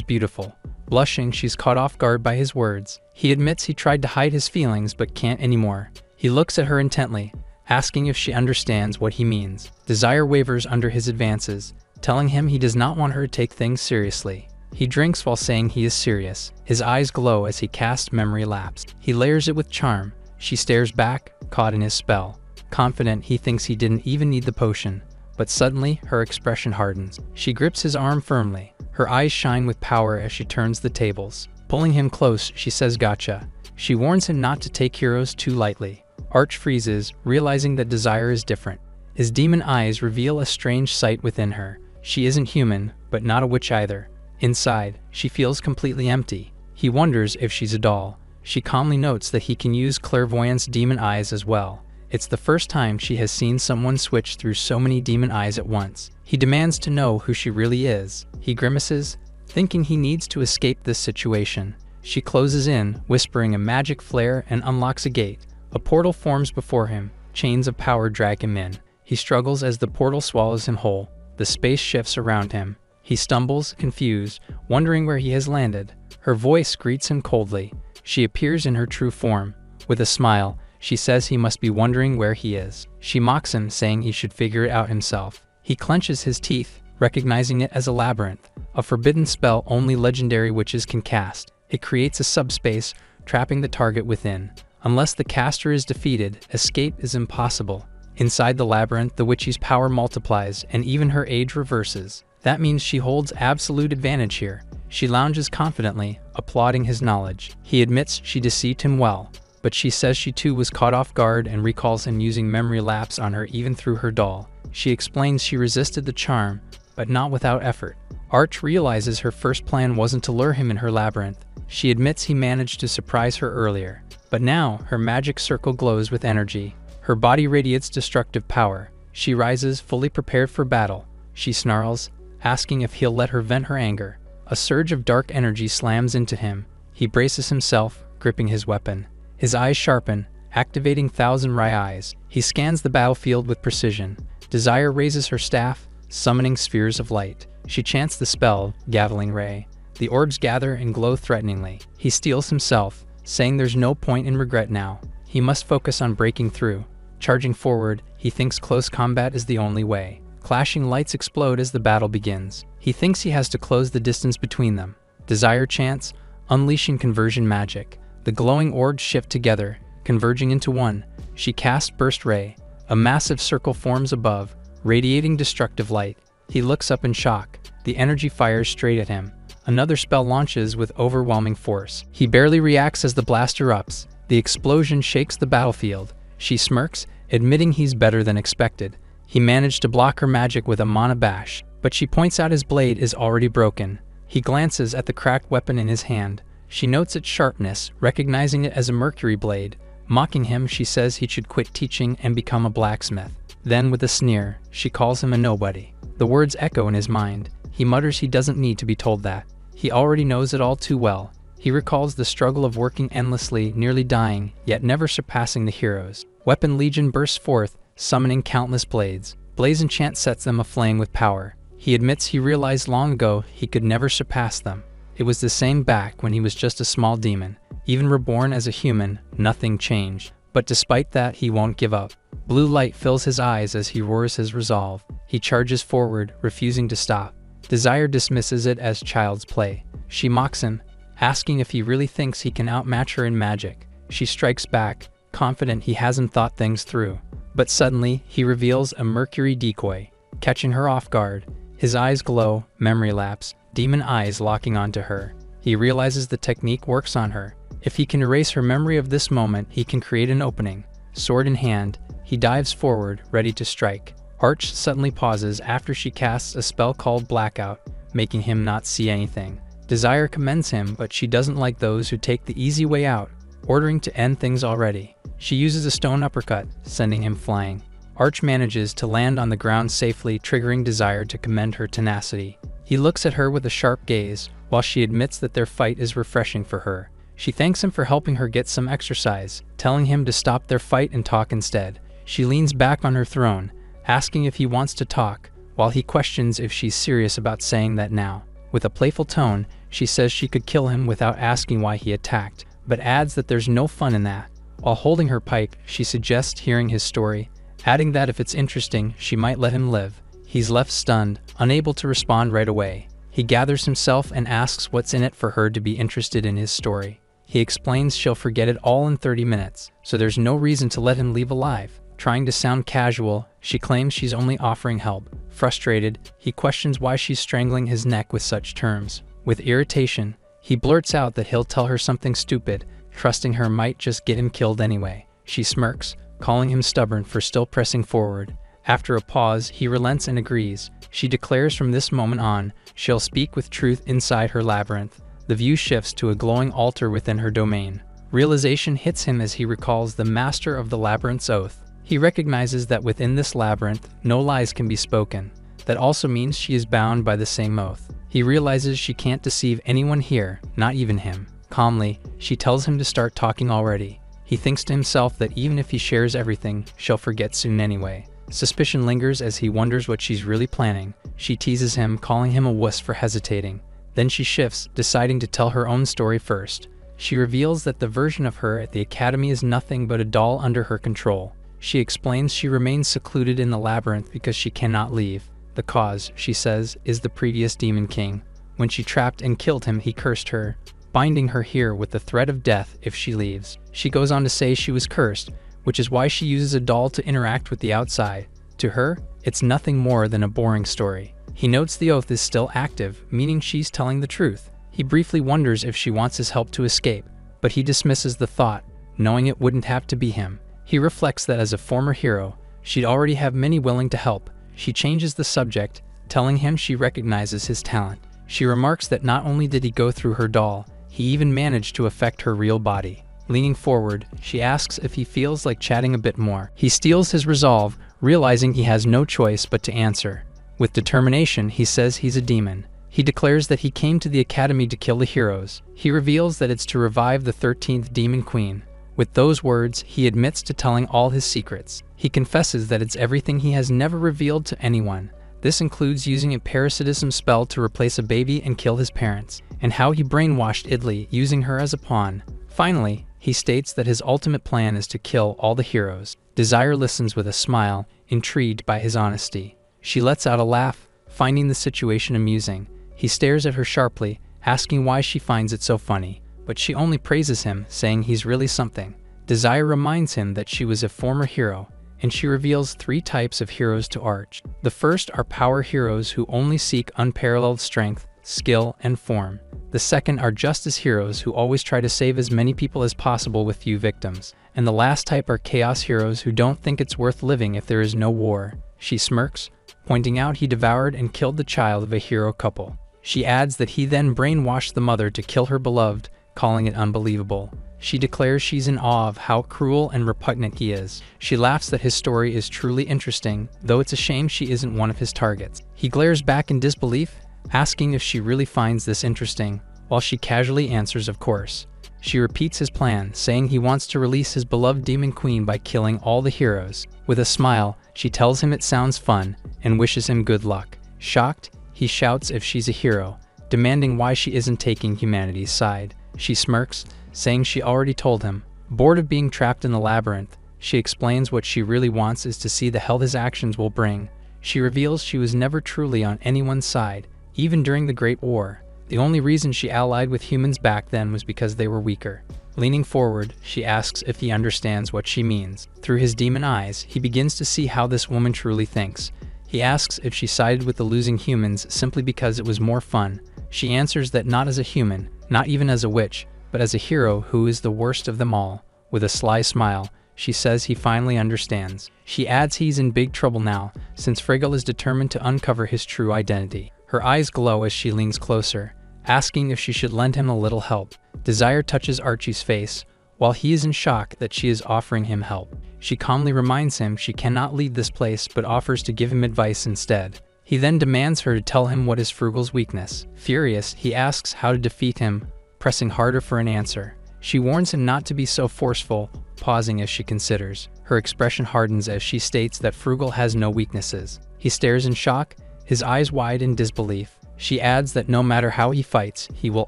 beautiful. Blushing, she's caught off guard by his words. He admits he tried to hide his feelings but can't anymore. He looks at her intently, asking if she understands what he means. Desire wavers under his advances, telling him he does not want her to take things seriously. He drinks while saying he is serious. His eyes glow as he casts memory lapse. He layers it with charm. She stares back, caught in his spell. Confident, he thinks he didn't even need the potion. But suddenly, her expression hardens. She grips his arm firmly. Her eyes shine with power as she turns the tables. Pulling him close, she says gotcha. She warns him not to take heroes too lightly. Arch freezes, realizing that Desire is different. His demon eyes reveal a strange sight within her. She isn't human, but not a witch either. Inside, she feels completely empty. He wonders if she's a doll. She calmly notes that he can use clairvoyance demon eyes as well. It's the first time she has seen someone switch through so many demon eyes at once. He demands to know who she really is. He grimaces, thinking he needs to escape this situation. She closes in, whispering a magic flare, and unlocks a gate. A portal forms before him. Chains of power drag him in. He struggles as the portal swallows him whole. The space shifts around him. He stumbles, confused, wondering where he has landed. Her voice greets him coldly. She appears in her true form. With a smile, she says he must be wondering where he is. She mocks him, saying he should figure it out himself. He clenches his teeth, recognizing it as a labyrinth, a forbidden spell only legendary witches can cast. It creates a subspace, trapping the target within. Unless the caster is defeated, escape is impossible. Inside the labyrinth, the witch's power multiplies, and even her age reverses. That means she holds absolute advantage here. She lounges confidently, applauding his knowledge. He admits she deceived him well, but she says she too was caught off guard and recalls him using memory lapse on her even through her doll. She explains she resisted the charm, but not without effort. Arch realizes her first plan wasn't to lure him in her labyrinth. She admits he managed to surprise her earlier, but now her magic circle glows with energy. Her body radiates destructive power. She rises, fully prepared for battle. She snarls, asking if he'll let her vent her anger. A surge of dark energy slams into him. He braces himself, gripping his weapon. His eyes sharpen, activating Thousand Rai eyes. He scans the battlefield with precision. Desire raises her staff, summoning spheres of light. She chants the spell, Gatling Ray. The orbs gather and glow threateningly. He steels himself, saying there's no point in regret now. He must focus on breaking through. Charging forward, he thinks close combat is the only way. Clashing lights explode as the battle begins. He thinks he has to close the distance between them. Desire chants, unleashing conversion magic. The glowing orbs shift together, converging into one. She casts Burst Ray. A massive circle forms above, radiating destructive light. He looks up in shock. The energy fires straight at him. Another spell launches with overwhelming force. He barely reacts as the blast erupts. The explosion shakes the battlefield. She smirks, admitting he's better than expected. He managed to block her magic with a mana bash, but she points out his blade is already broken. He glances at the cracked weapon in his hand. She notes its sharpness, recognizing it as a mercury blade. Mocking him, she says he should quit teaching and become a blacksmith. Then, with a sneer, she calls him a nobody. The words echo in his mind. He mutters he doesn't need to be told that. He already knows it all too well. He recalls the struggle of working endlessly, nearly dying, yet never surpassing the heroes. Weapon Legion bursts forth, summoning countless blades. Blaze Enchant sets them aflame with power. He admits he realized long ago he could never surpass them. It was the same back when he was just a small demon. Even reborn as a human, nothing changed. But despite that, he won't give up. Blue light fills his eyes as he roars his resolve. He charges forward, refusing to stop. Desire dismisses it as child's play. She mocks him, asking if he really thinks he can outmatch her in magic. She strikes back, confident he hasn't thought things through. But suddenly, he reveals a mercury decoy, catching her off guard. His eyes glow, memory lapse, demon eyes locking onto her. He realizes the technique works on her. If he can erase her memory of this moment, he can create an opening. Sword in hand, he dives forward, ready to strike. Arch suddenly pauses after she casts a spell called Blackout, making him not see anything. Desire commends him, but she doesn't like those who take the easy way out, ordering to end things already. She uses a stone uppercut, sending him flying. Arch manages to land on the ground safely, triggering Desire to commend her tenacity. He looks at her with a sharp gaze, while she admits that their fight is refreshing for her. She thanks him for helping her get some exercise, telling him to stop their fight and talk instead. She leans back on her throne, asking if he wants to talk, while he questions if she's serious about saying that now. With a playful tone, she says she could kill him without asking why he attacked, but adds that there's no fun in that. While holding her pipe, she suggests hearing his story, adding that if it's interesting, she might let him live. He's left stunned, unable to respond right away. He gathers himself and asks what's in it for her to be interested in his story. He explains she'll forget it all in 30 minutes, so there's no reason to let him leave alive. Trying to sound casual, she claims she's only offering help. Frustrated, he questions why she's strangling his neck with such terms. With irritation, he blurts out that he'll tell her something stupid, trusting her might just get him killed anyway. She smirks, calling him stubborn for still pressing forward. After a pause, he relents and agrees. She declares from this moment on, she'll speak with truth inside her labyrinth. The view shifts to a glowing altar within her domain. Realization hits him as he recalls the master of the labyrinth's oath. He recognizes that within this labyrinth, no lies can be spoken. That also means she is bound by the same oath. He realizes she can't deceive anyone here, not even him. Calmly, she tells him to start talking already. He thinks to himself that even if he shares everything, she'll forget soon anyway. Suspicion lingers as he wonders what she's really planning. She teases him, calling him a wuss for hesitating. Then she shifts, deciding to tell her own story first. She reveals that the version of her at the academy is nothing but a doll under her control. She explains she remains secluded in the labyrinth because she cannot leave. The cause, she says, is the previous Demon King. When she trapped and killed him, he cursed her, binding her here with the threat of death if she leaves. She goes on to say she was cursed, which is why she uses a doll to interact with the outside. To her, it's nothing more than a boring story. He notes the oath is still active, meaning she's telling the truth. He briefly wonders if she wants his help to escape, but he dismisses the thought, knowing it wouldn't have to be him. He reflects that as a former hero, she'd already have many willing to help. She changes the subject, telling him she recognizes his talent. She remarks that not only did he go through her doll, he even managed to affect her real body. Leaning forward, she asks if he feels like chatting a bit more. He steals his resolve, realizing he has no choice but to answer. With determination, he says he's a demon. He declares that he came to the academy to kill the heroes. He reveals that it's to revive the 13th Demon Queen. With those words, he admits to telling all his secrets. He confesses that it's everything he has never revealed to anyone. This includes using a parasitism spell to replace a baby and kill his parents, and how he brainwashed Idli, using her as a pawn. Finally, he states that his ultimate plan is to kill all the heroes. Desire listens with a smile, intrigued by his honesty. She lets out a laugh, finding the situation amusing. He stares at her sharply, asking why she finds it so funny, but she only praises him, saying he's really something. Desire reminds him that she was a former hero, and she reveals 3 types of heroes to Arch. The first are power heroes who only seek unparalleled strength, skill, and form. The second are justice heroes who always try to save as many people as possible with few victims. And the last type are chaos heroes who don't think it's worth living if there is no war. She smirks, pointing out he devoured and killed the child of a hero couple. She adds that he then brainwashed the mother to kill her beloved, calling it unbelievable. She declares she's in awe of how cruel and repugnant he is. She laughs that his story is truly interesting, though it's a shame she isn't one of his targets. He glares back in disbelief, asking if she really finds this interesting, while she casually answers of course. She repeats his plan, saying he wants to release his beloved Demon Queen by killing all the heroes. With a smile, she tells him it sounds fun, and wishes him good luck. Shocked, he shouts if she's a hero, demanding why she isn't taking humanity's side. She smirks, saying she already told him. Bored of being trapped in the labyrinth, she explains what she really wants is to see the hell his actions will bring. She reveals she was never truly on anyone's side, even during the Great War. The only reason she allied with humans back then was because they were weaker. Leaning forward, she asks if he understands what she means. Through his demon eyes, he begins to see how this woman truly thinks. He asks if she sided with the losing humans simply because it was more fun. She answers that not as a human, not even as a witch, but as a hero who is the worst of them all. With a sly smile, she says he finally understands. She adds he's in big trouble now, since Frigga is determined to uncover his true identity. Her eyes glow as she leans closer, asking if she should lend him a little help. Desire touches Archie's face, while he is in shock that she is offering him help. She calmly reminds him she cannot leave this place but offers to give him advice instead. He then demands her to tell him what is Frugal's weakness. Furious, he asks how to defeat him, pressing harder for an answer. She warns him not to be so forceful, pausing as she considers. Her expression hardens as she states that Frugal has no weaknesses. He stares in shock, his eyes wide in disbelief. She adds that no matter how he fights, he will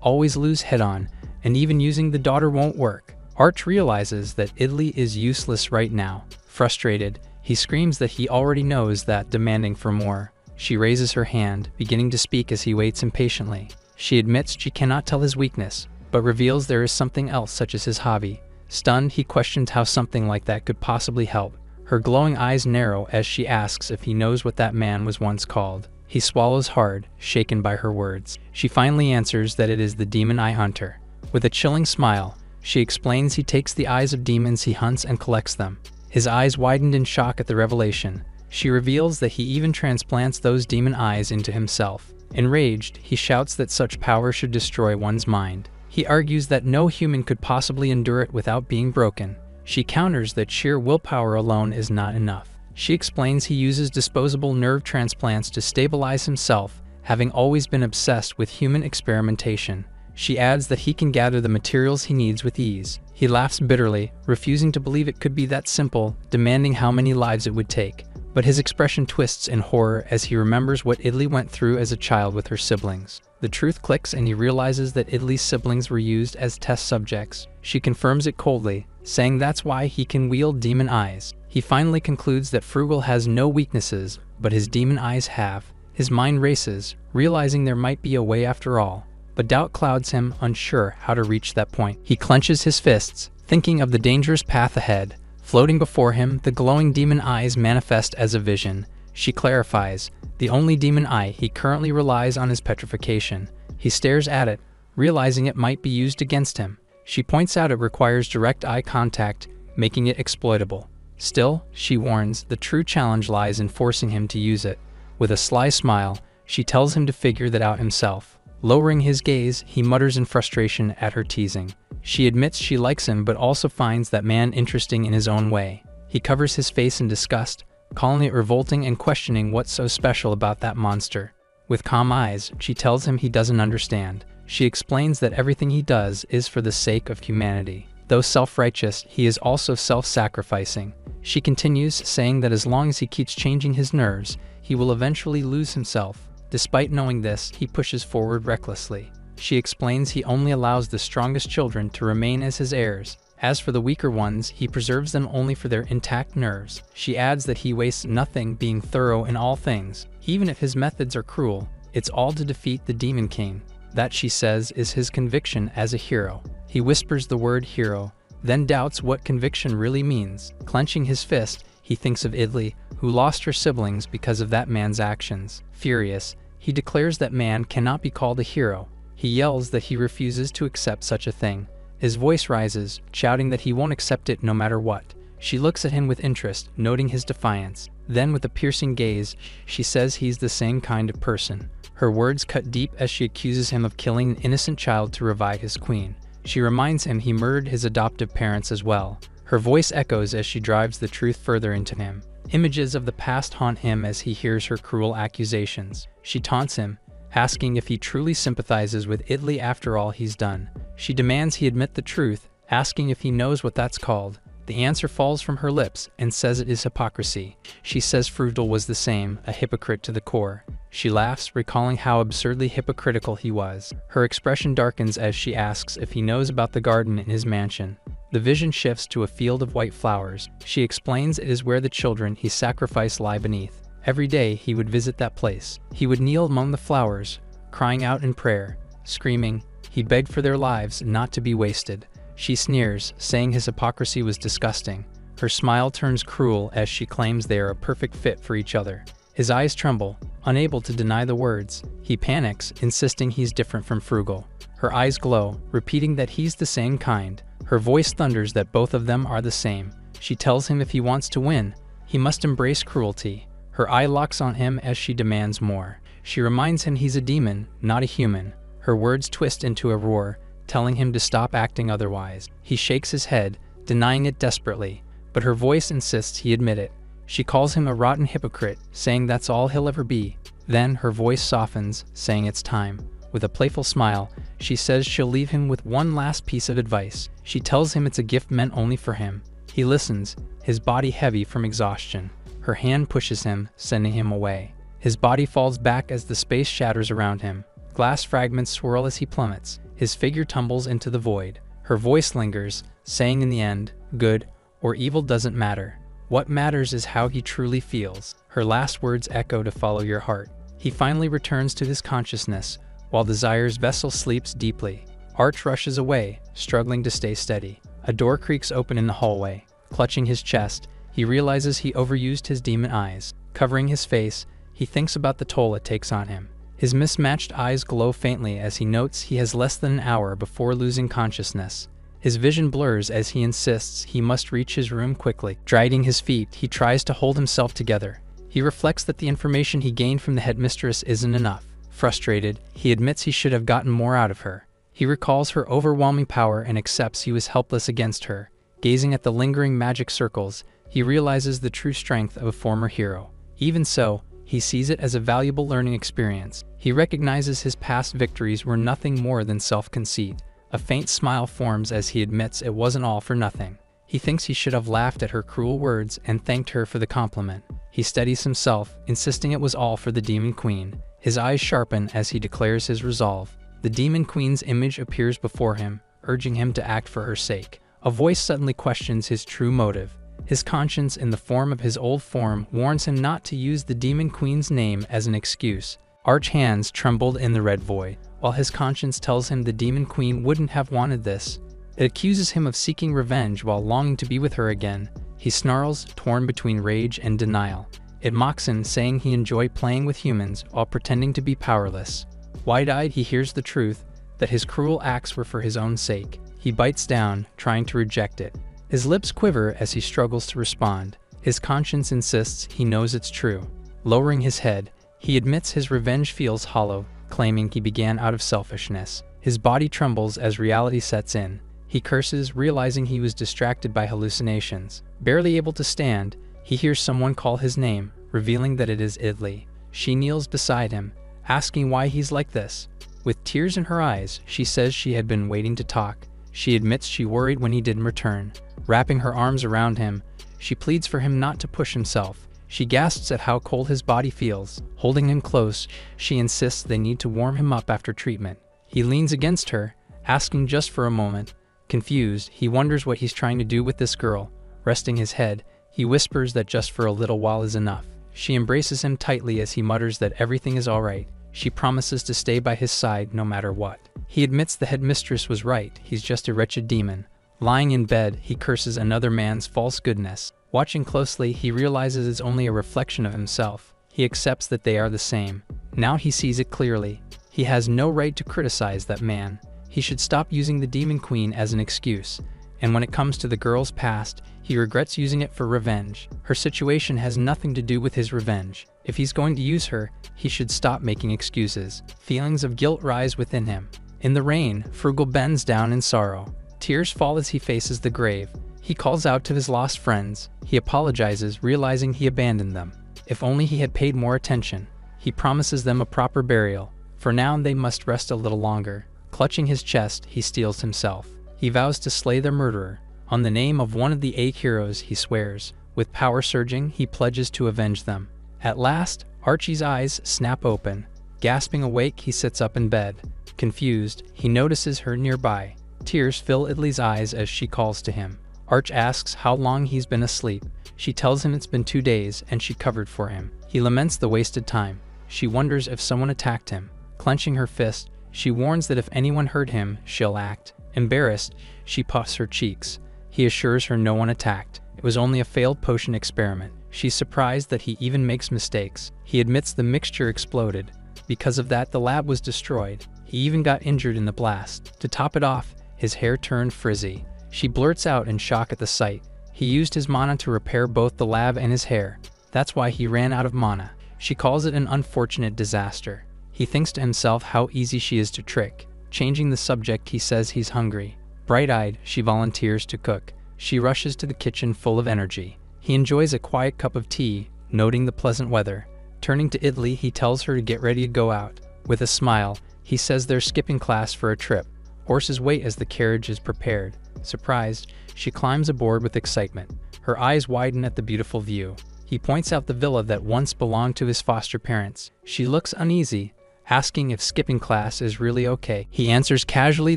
always lose head-on, and even using the daughter won't work. Arch realizes that Idley is useless right now. Frustrated, he screams that he already knows that, demanding for more. She raises her hand, beginning to speak as he waits impatiently. She admits she cannot tell his weakness, but reveals there is something else such as his hobby. Stunned, he questions how something like that could possibly help. Her glowing eyes narrow as she asks if he knows what that man was once called. He swallows hard, shaken by her words. She finally answers that it is the Demon Eye Hunter. With a chilling smile, she explains he takes the eyes of demons he hunts and collects them. His eyes widened in shock at the revelation. She reveals that he even transplants those demon eyes into himself. Enraged, he shouts that such power should destroy one's mind. He argues that no human could possibly endure it without being broken. She counters that sheer willpower alone is not enough. She explains he uses disposable nerve transplants to stabilize himself, having always been obsessed with human experimentation. She adds that he can gather the materials he needs with ease. He laughs bitterly, refusing to believe it could be that simple, demanding how many lives it would take. But his expression twists in horror as he remembers what Idley went through as a child with her siblings. The truth clicks and he realizes that Idley's siblings were used as test subjects. She confirms it coldly, saying that's why he can wield demon eyes. He finally concludes that Frugal has no weaknesses, but his demon eyes have. His mind races, realizing there might be a way after all. But doubt clouds him, unsure how to reach that point. He clenches his fists, thinking of the dangerous path ahead. Floating before him, the glowing demon eyes manifest as a vision. She clarifies, the only demon eye he currently relies on is petrification. He stares at it, realizing it might be used against him. She points out it requires direct eye contact, making it exploitable. Still, she warns, the true challenge lies in forcing him to use it. With a sly smile, she tells him to figure that out himself. Lowering his gaze, he mutters in frustration at her teasing. She admits she likes him but also finds that man interesting in his own way. He covers his face in disgust, calling it revolting and questioning what's so special about that monster. With calm eyes, she tells him he doesn't understand. She explains that everything he does is for the sake of humanity. Though self-righteous, he is also self-sacrificing. She continues, saying that as long as he keeps changing his nerves, he will eventually lose himself. Despite knowing this, he pushes forward recklessly. She explains he only allows the strongest children to remain as his heirs. As for the weaker ones, he preserves them only for their intact nerves. She adds that he wastes nothing being thorough in all things. Even if his methods are cruel, it's all to defeat the Demon King. That, she says, is his conviction as a hero. He whispers the word hero, then doubts what conviction really means. Clenching his fist, he thinks of Idley, who lost her siblings because of that man's actions. Furious, he declares that man cannot be called a hero. He yells that he refuses to accept such a thing. His voice rises, shouting that he won't accept it no matter what. She looks at him with interest, noting his defiance. Then, with a piercing gaze, she says he's the same kind of person. Her words cut deep as she accuses him of killing an innocent child to revive his queen. She reminds him he murdered his adoptive parents as well. Her voice echoes as she drives the truth further into him. Images of the past haunt him as he hears her cruel accusations. She taunts him, asking if he truly sympathizes with Idley after all he's done. She demands he admit the truth, asking if he knows what that's called. The answer falls from her lips and says it is hypocrisy. She says Frugal was the same, a hypocrite to the core. She laughs, recalling how absurdly hypocritical he was. Her expression darkens as she asks if he knows about the garden in his mansion. The vision shifts to a field of white flowers. She explains it is where the children he sacrificed lie beneath. Every day he would visit that place. He would kneel among the flowers, crying out in prayer, screaming. He begged for their lives not to be wasted. She sneers, saying his hypocrisy was disgusting. Her smile turns cruel as she claims they are a perfect fit for each other. His eyes tremble, unable to deny the words. He panics, insisting he's different from Frugal. Her eyes glow, repeating that he's the same kind. Her voice thunders that both of them are the same. She tells him if he wants to win, he must embrace cruelty. Her eye locks on him as she demands more. She reminds him he's a demon, not a human. Her words twist into a roar, telling him to stop acting otherwise. He shakes his head, denying it desperately, but her voice insists he admit it. She calls him a rotten hypocrite, saying that's all he'll ever be. Then her voice softens, saying it's time. With a playful smile, she says she'll leave him with one last piece of advice. She tells him it's a gift meant only for him. He listens, his body heavy from exhaustion. Her hand pushes him, sending him away. His body falls back as the space shatters around him. Glass fragments swirl as he plummets. His figure tumbles into the void. Her voice lingers, saying in the end, good or evil doesn't matter. What matters is how he truly feels. Her last words echo to follow your heart. He finally returns to his consciousness, while Desire's vessel sleeps deeply. Arch rushes away, struggling to stay steady. A door creaks open in the hallway. Clutching his chest, he realizes he overused his demon eyes. Covering his face, he thinks about the toll it takes on him. His mismatched eyes glow faintly as he notes he has less than an hour before losing consciousness. His vision blurs as he insists he must reach his room quickly. Dragging his feet, he tries to hold himself together. He reflects that the information he gained from the headmistress isn't enough. Frustrated, he admits he should have gotten more out of her. He recalls her overwhelming power and accepts he was helpless against her. Gazing at the lingering magic circles, he realizes the true strength of a former hero. Even so, he sees it as a valuable learning experience. He recognizes his past victories were nothing more than self-conceit. A faint smile forms as he admits it wasn't all for nothing. He thinks he should have laughed at her cruel words and thanked her for the compliment. He steadies himself, insisting it was all for the Demon Queen. His eyes sharpen as he declares his resolve. The Demon Queen's image appears before him, urging him to act for her sake. A voice suddenly questions his true motive. His conscience, in the form of his old form, warns him not to use the Demon Queen's name as an excuse. Arch hands trembled in the red void, while his conscience tells him the Demon Queen wouldn't have wanted this. It accuses him of seeking revenge while longing to be with her again. He snarls, torn between rage and denial. It mocks him, saying he enjoyed playing with humans while pretending to be powerless. Wide-eyed, he hears the truth, that his cruel acts were for his own sake. He bites down, trying to reject it. His lips quiver as he struggles to respond. His conscience insists he knows it's true. Lowering his head, he admits his revenge feels hollow, claiming he began out of selfishness. His body trembles as reality sets in. He curses, realizing he was distracted by hallucinations. Barely able to stand, he hears someone call his name, revealing that it is Idli. She kneels beside him, asking why he's like this. With tears in her eyes, she says she had been waiting to talk. She admits she worried when he didn't return. Wrapping her arms around him, she pleads for him not to push himself. She gasps at how cold his body feels. Holding him close, she insists they need to warm him up after treatment. He leans against her, asking just for a moment. Confused, he wonders what he's trying to do with this girl. Resting his head, he whispers that just for a little while is enough. She embraces him tightly as he mutters that everything is alright. She promises to stay by his side no matter what. He admits the headmistress was right, he's just a wretched demon. Lying in bed, he curses another man's false goodness. Watching closely, he realizes it's only a reflection of himself. He accepts that they are the same. Now he sees it clearly. He has no right to criticize that man. He should stop using the Demon Queen as an excuse. And when it comes to the girl's past, he regrets using it for revenge. Her situation has nothing to do with his revenge. If he's going to use her, he should stop making excuses. Feelings of guilt rise within him. In the rain, Frugal bends down in sorrow. Tears fall as he faces the grave. He calls out to his lost friends. He apologizes, realizing he abandoned them. If only he had paid more attention. He promises them a proper burial. For now, they must rest a little longer. Clutching his chest, he steels himself. He vows to slay their murderer. On the name of one of the 8 heroes, he swears. With power surging, he pledges to avenge them. At last, Archie's eyes snap open. Gasping awake, he sits up in bed. Confused, he notices her nearby. Tears fill Idli's eyes as she calls to him. Arch asks how long he's been asleep. She tells him it's been 2 days and she covered for him. He laments the wasted time. She wonders if someone attacked him. Clenching her fist, she warns that if anyone hurt him, she'll act. Embarrassed, she puffs her cheeks. He assures her no one attacked. It was only a failed potion experiment. She's surprised that he even makes mistakes. He admits the mixture exploded. Because of that, the lab was destroyed. He even got injured in the blast. To top it off, his hair turned frizzy. She blurts out in shock at the sight. He used his mana to repair both the lab and his hair. That's why he ran out of mana. She calls it an unfortunate disaster. He thinks to himself how easy she is to trick. Changing the subject, he says he's hungry. Bright-eyed, she volunteers to cook. She rushes to the kitchen full of energy. He enjoys a quiet cup of tea, noting the pleasant weather. Turning to Italy, he tells her to get ready to go out. With a smile, he says they're skipping class for a trip. Horses wait as the carriage is prepared. Surprised, she climbs aboard with excitement. Her eyes widen at the beautiful view. He points out the villa that once belonged to his foster parents. She looks uneasy, asking if skipping class is really okay. He answers casually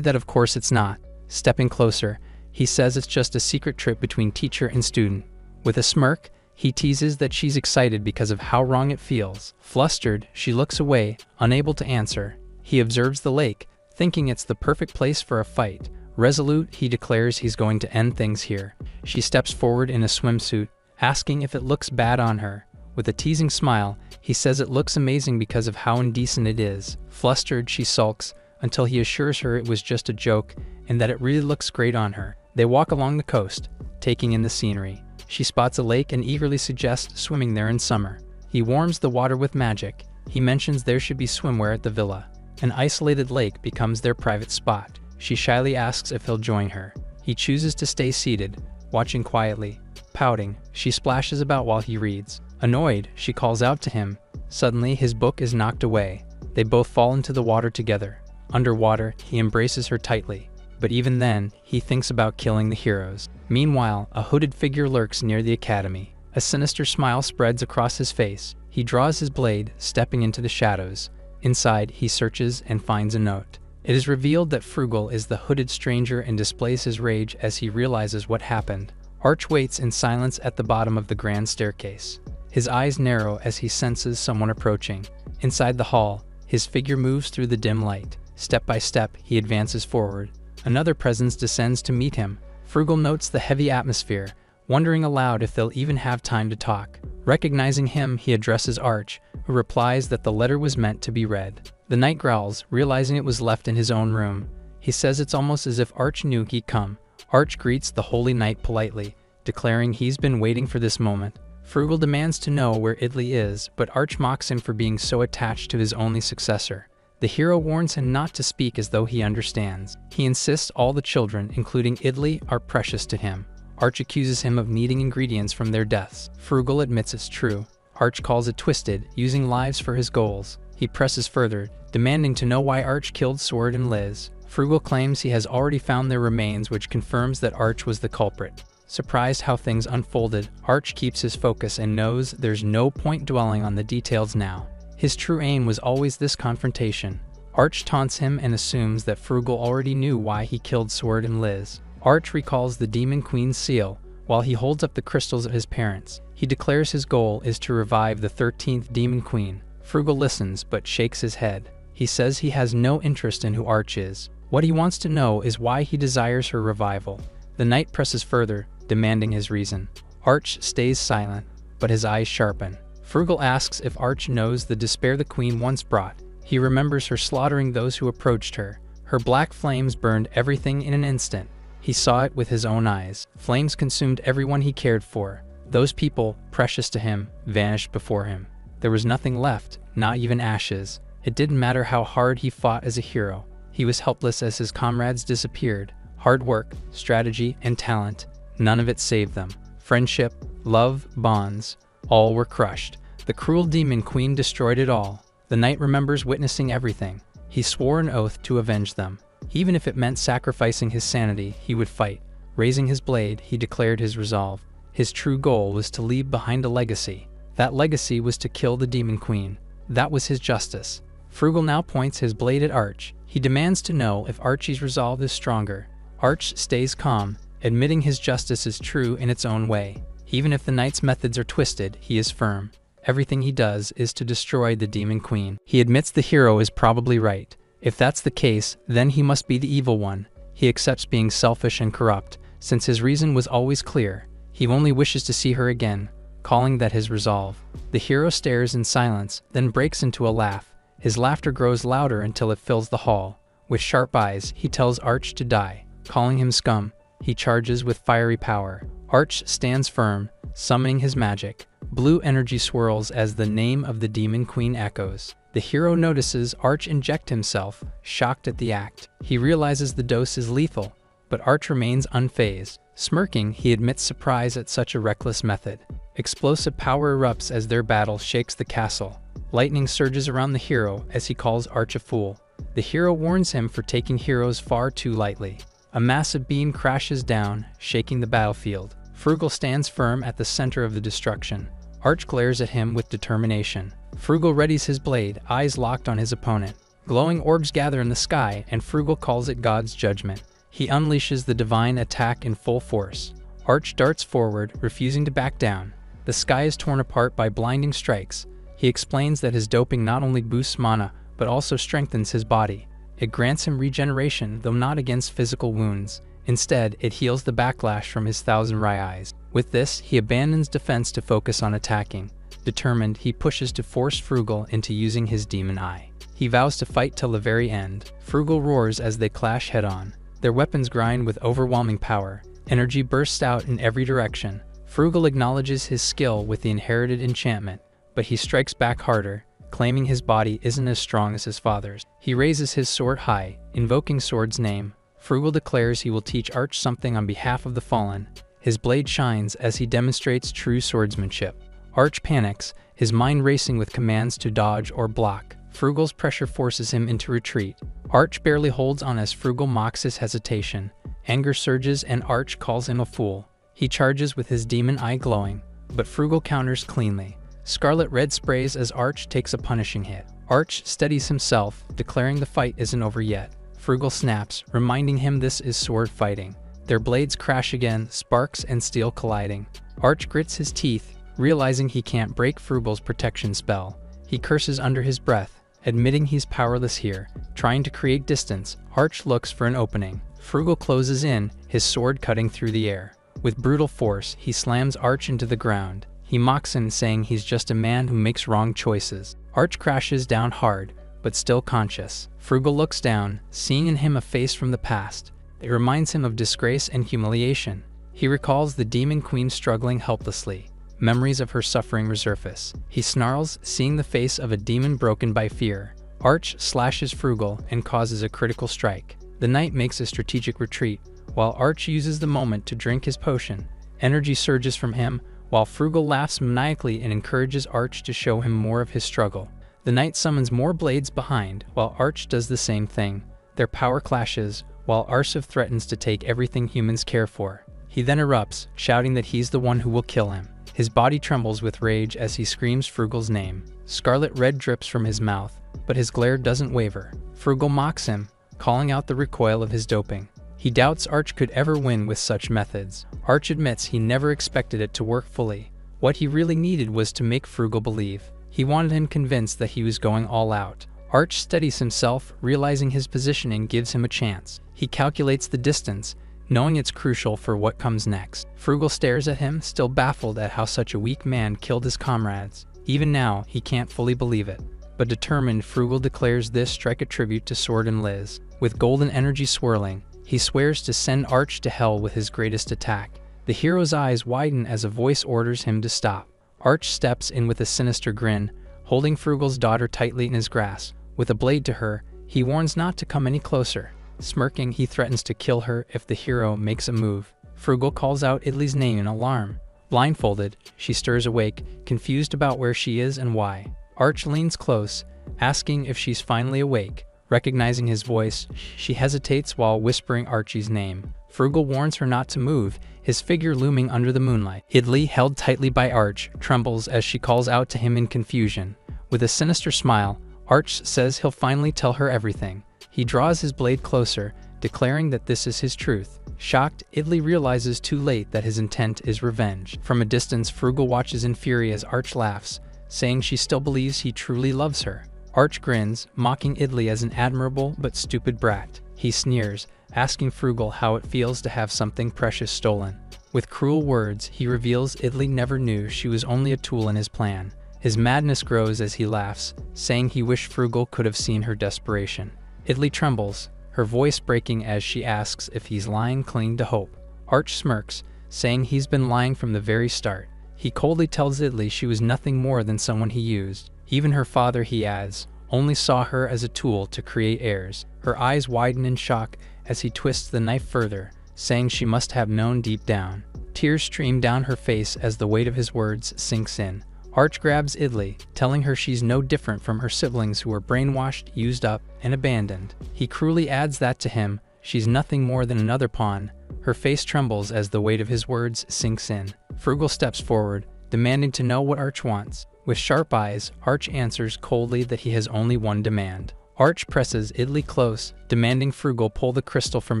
that of course it's not. Stepping closer, he says it's just a secret trip between teacher and student. With a smirk, he teases that she's excited because of how wrong it feels. Flustered, she looks away, unable to answer. He observes the lake, thinking it's the perfect place for a fight. Resolute, he declares he's going to end things here. She steps forward in a swimsuit, asking if it looks bad on her. With a teasing smile, he says it looks amazing because of how indecent it is. Flustered, she sulks, until he assures her it was just a joke and that it really looks great on her. They walk along the coast, taking in the scenery. She spots a lake and eagerly suggests swimming there in summer. He warms the water with magic. He mentions there should be swimwear at the villa. An isolated lake becomes their private spot. She shyly asks if he'll join her. He chooses to stay seated, watching quietly. Pouting, she splashes about while he reads. Annoyed, she calls out to him. Suddenly, his book is knocked away. They both fall into the water together. Underwater, he embraces her tightly. But even then, he thinks about killing the heroes. Meanwhile, a hooded figure lurks near the academy. A sinister smile spreads across his face. He draws his blade, stepping into the shadows. Inside, he searches and finds a note. It is revealed that Frugal is the hooded stranger and displays his rage as he realizes what happened. Arch waits in silence at the bottom of the grand staircase. His eyes narrow as he senses someone approaching. Inside the hall, his figure moves through the dim light. Step by step, he advances forward. Another presence descends to meet him. Frugal notes the heavy atmosphere, wondering aloud if they'll even have time to talk. Recognizing him, he addresses Arch, who replies that the letter was meant to be read. The knight growls, realizing it was left in his own room. He says it's almost as if Arch knew he'd come. Arch greets the holy knight politely, declaring he's been waiting for this moment. Frugal demands to know where Italy is, but Arch mocks him for being so attached to his only successor. The hero warns him not to speak as though he understands. He insists all the children, including Italy, are precious to him. Arch accuses him of needing ingredients from their deaths. Frugal admits it's true. Arch calls it twisted, using lives for his goals. He presses further, demanding to know why Arch killed Sword and Liz. Frugal claims he has already found their remains, which confirms that Arch was the culprit. Surprised how things unfolded, Arch keeps his focus and knows there's no point dwelling on the details now. His true aim was always this confrontation. Arch taunts him and assumes that Frugal already knew why he killed Sword and Liz. Arch recalls the Demon Queen's seal, while he holds up the crystals of his parents. He declares his goal is to revive the 13th Demon Queen. Frugal listens, but shakes his head. He says he has no interest in who Arch is. What he wants to know is why he desires her revival. The knight presses further, demanding his reason. Arch stays silent, but his eyes sharpen. Frugal asks if Arch knows the despair the queen once brought. He remembers her slaughtering those who approached her. Her black flames burned everything in an instant. He saw it with his own eyes. Flames consumed everyone he cared for. Those people, precious to him, vanished before him. There was nothing left, not even ashes. It didn't matter how hard he fought as a hero. He was helpless as his comrades disappeared. Hard work, strategy, and talent, none of it saved them. Friendship, love, bonds, all were crushed. The cruel Demon Queen destroyed it all. The knight remembers witnessing everything. He swore an oath to avenge them. Even if it meant sacrificing his sanity, he would fight. Raising his blade, he declared his resolve. His true goal was to leave behind a legacy. That legacy was to kill the Demon Queen. That was his justice. Frugal now points his blade at Arch. He demands to know if Archie's resolve is stronger. Arch stays calm, admitting his justice is true in its own way. Even if the knight's methods are twisted, he is firm. Everything he does is to destroy the Demon Queen. He admits the hero is probably right. If that's the case, then he must be the evil one. He accepts being selfish and corrupt, since his reason was always clear. He only wishes to see her again, calling that his resolve. The hero stares in silence, then breaks into a laugh. His laughter grows louder until it fills the hall. With sharp eyes, he tells Arch to die. Calling him scum, he charges with fiery power. Arch stands firm, summoning his magic. Blue energy swirls as the name of the Demon Queen echoes. The hero notices Arch inject himself, shocked at the act. He realizes the dose is lethal, but Arch remains unfazed. Smirking, he admits surprise at such a reckless method. Explosive power erupts as their battle shakes the castle. Lightning surges around the hero as he calls Arch a fool. The hero warns him for taking heroes far too lightly. A massive beam crashes down, shaking the battlefield. Frugal stands firm at the center of the destruction. Arch glares at him with determination. Frugal readies his blade, eyes locked on his opponent. Glowing orbs gather in the sky, and Frugal calls it God's judgment. He unleashes the divine attack in full force. Arch darts forward, refusing to back down. The sky is torn apart by blinding strikes. He explains that his doping not only boosts mana, but also strengthens his body. It grants him regeneration, though not against physical wounds. Instead, it heals the backlash from his thousand eyes. With this, he abandons defense to focus on attacking. Determined, he pushes to force Frugal into using his Demon Eye. He vows to fight till the very end. Frugal roars as they clash head-on. Their weapons grind with overwhelming power. Energy bursts out in every direction. Frugal acknowledges his skill with the inherited enchantment, but he strikes back harder, claiming his body isn't as strong as his father's. He raises his sword high, invoking Sword's name. Frugal declares he will teach Arch something on behalf of the fallen. His blade shines as he demonstrates true swordsmanship. Arch panics, his mind racing with commands to dodge or block. Frugal's pressure forces him into retreat. Arch barely holds on as Frugal mocks his hesitation. Anger surges and Arch calls him a fool. He charges with his Demon Eye glowing, but Frugal counters cleanly. Scarlet red sprays as Arch takes a punishing hit. Arch steadies himself, declaring the fight isn't over yet. Frugal snaps, reminding him this is sword fighting. Their blades crash again, sparks and steel colliding. Arch grits his teeth, realizing he can't break Frugal's protection spell. He curses under his breath, admitting he's powerless here. Trying to create distance, Arch looks for an opening. Frugal closes in, his sword cutting through the air. With brutal force, he slams Arch into the ground. He mocks him, saying he's just a man who makes wrong choices. Arch crashes down hard, but still conscious. Frugal looks down, seeing in him a face from the past. It reminds him of disgrace and humiliation. He recalls the Demon Queen struggling helplessly. Memories of her suffering resurface. He snarls, seeing the face of a demon broken by fear. Arch slashes Frugal and causes a critical strike. The knight makes a strategic retreat, while Arch uses the moment to drink his potion. Energy surges from him, while Frugal laughs maniacally and encourages Arch to show him more of his struggle. The knight summons more blades behind, while Arch does the same thing. Their power clashes, while Arsuf threatens to take everything humans care for. He then erupts, shouting that he's the one who will kill him. His body trembles with rage as he screams Frugal's name. Scarlet red drips from his mouth, but his glare doesn't waver. Frugal mocks him, calling out the recoil of his doping. He doubts Arch could ever win with such methods. Arch admits he never expected it to work fully. What he really needed was to make Frugal believe. He wanted him convinced that he was going all out. Arch steadies himself, realizing his positioning gives him a chance. He calculates the distance, knowing it's crucial for what comes next. Frugal stares at him, still baffled at how such a weak man killed his comrades. Even now, he can't fully believe it. But determined, Frugal declares this strike a tribute to Sword and Liz. With golden energy swirling, he swears to send Arch to hell with his greatest attack. The hero's eyes widen as a voice orders him to stop. Arch steps in with a sinister grin, holding Frugal's daughter tightly in his grasp. With a blade to her, he warns not to come any closer. Smirking, he threatens to kill her if the hero makes a move. Frugal calls out Idli's name in alarm. Blindfolded, she stirs awake, confused about where she is and why. Arch leans close, asking if she's finally awake. Recognizing his voice, she hesitates while whispering Archie's name. Frugal warns her not to move, his figure looming under the moonlight. Idli, held tightly by Arch, trembles as she calls out to him in confusion. With a sinister smile, Arch says he'll finally tell her everything. He draws his blade closer, declaring that this is his truth. Shocked, Idli realizes too late that his intent is revenge. From a distance, Frugal watches in fury as Arch laughs, saying she still believes he truly loves her. Arch grins, mocking Idli as an admirable but stupid brat. He sneers, asking Frugal how it feels to have something precious stolen. With cruel words, he reveals Idli never knew she was only a tool in his plan. His madness grows as he laughs, saying he wished Frugal could have seen her desperation. Idli trembles, her voice breaking as she asks if he's lying, clinging to hope. Arch smirks, saying he's been lying from the very start. He coldly tells Italy she was nothing more than someone he used. Even her father, he adds, only saw her as a tool to create heirs. Her eyes widen in shock as he twists the knife further, saying she must have known deep down. Tears stream down her face as the weight of his words sinks in. Arch grabs Italy, telling her she's no different from her siblings who were brainwashed, used up, and abandoned. He cruelly adds that to him, she's nothing more than another pawn. Her face trembles as the weight of his words sinks in. Frugal steps forward, demanding to know what Arch wants. With sharp eyes, Arch answers coldly that he has only one demand. Arch presses Italy close, demanding Frugal pull the crystal from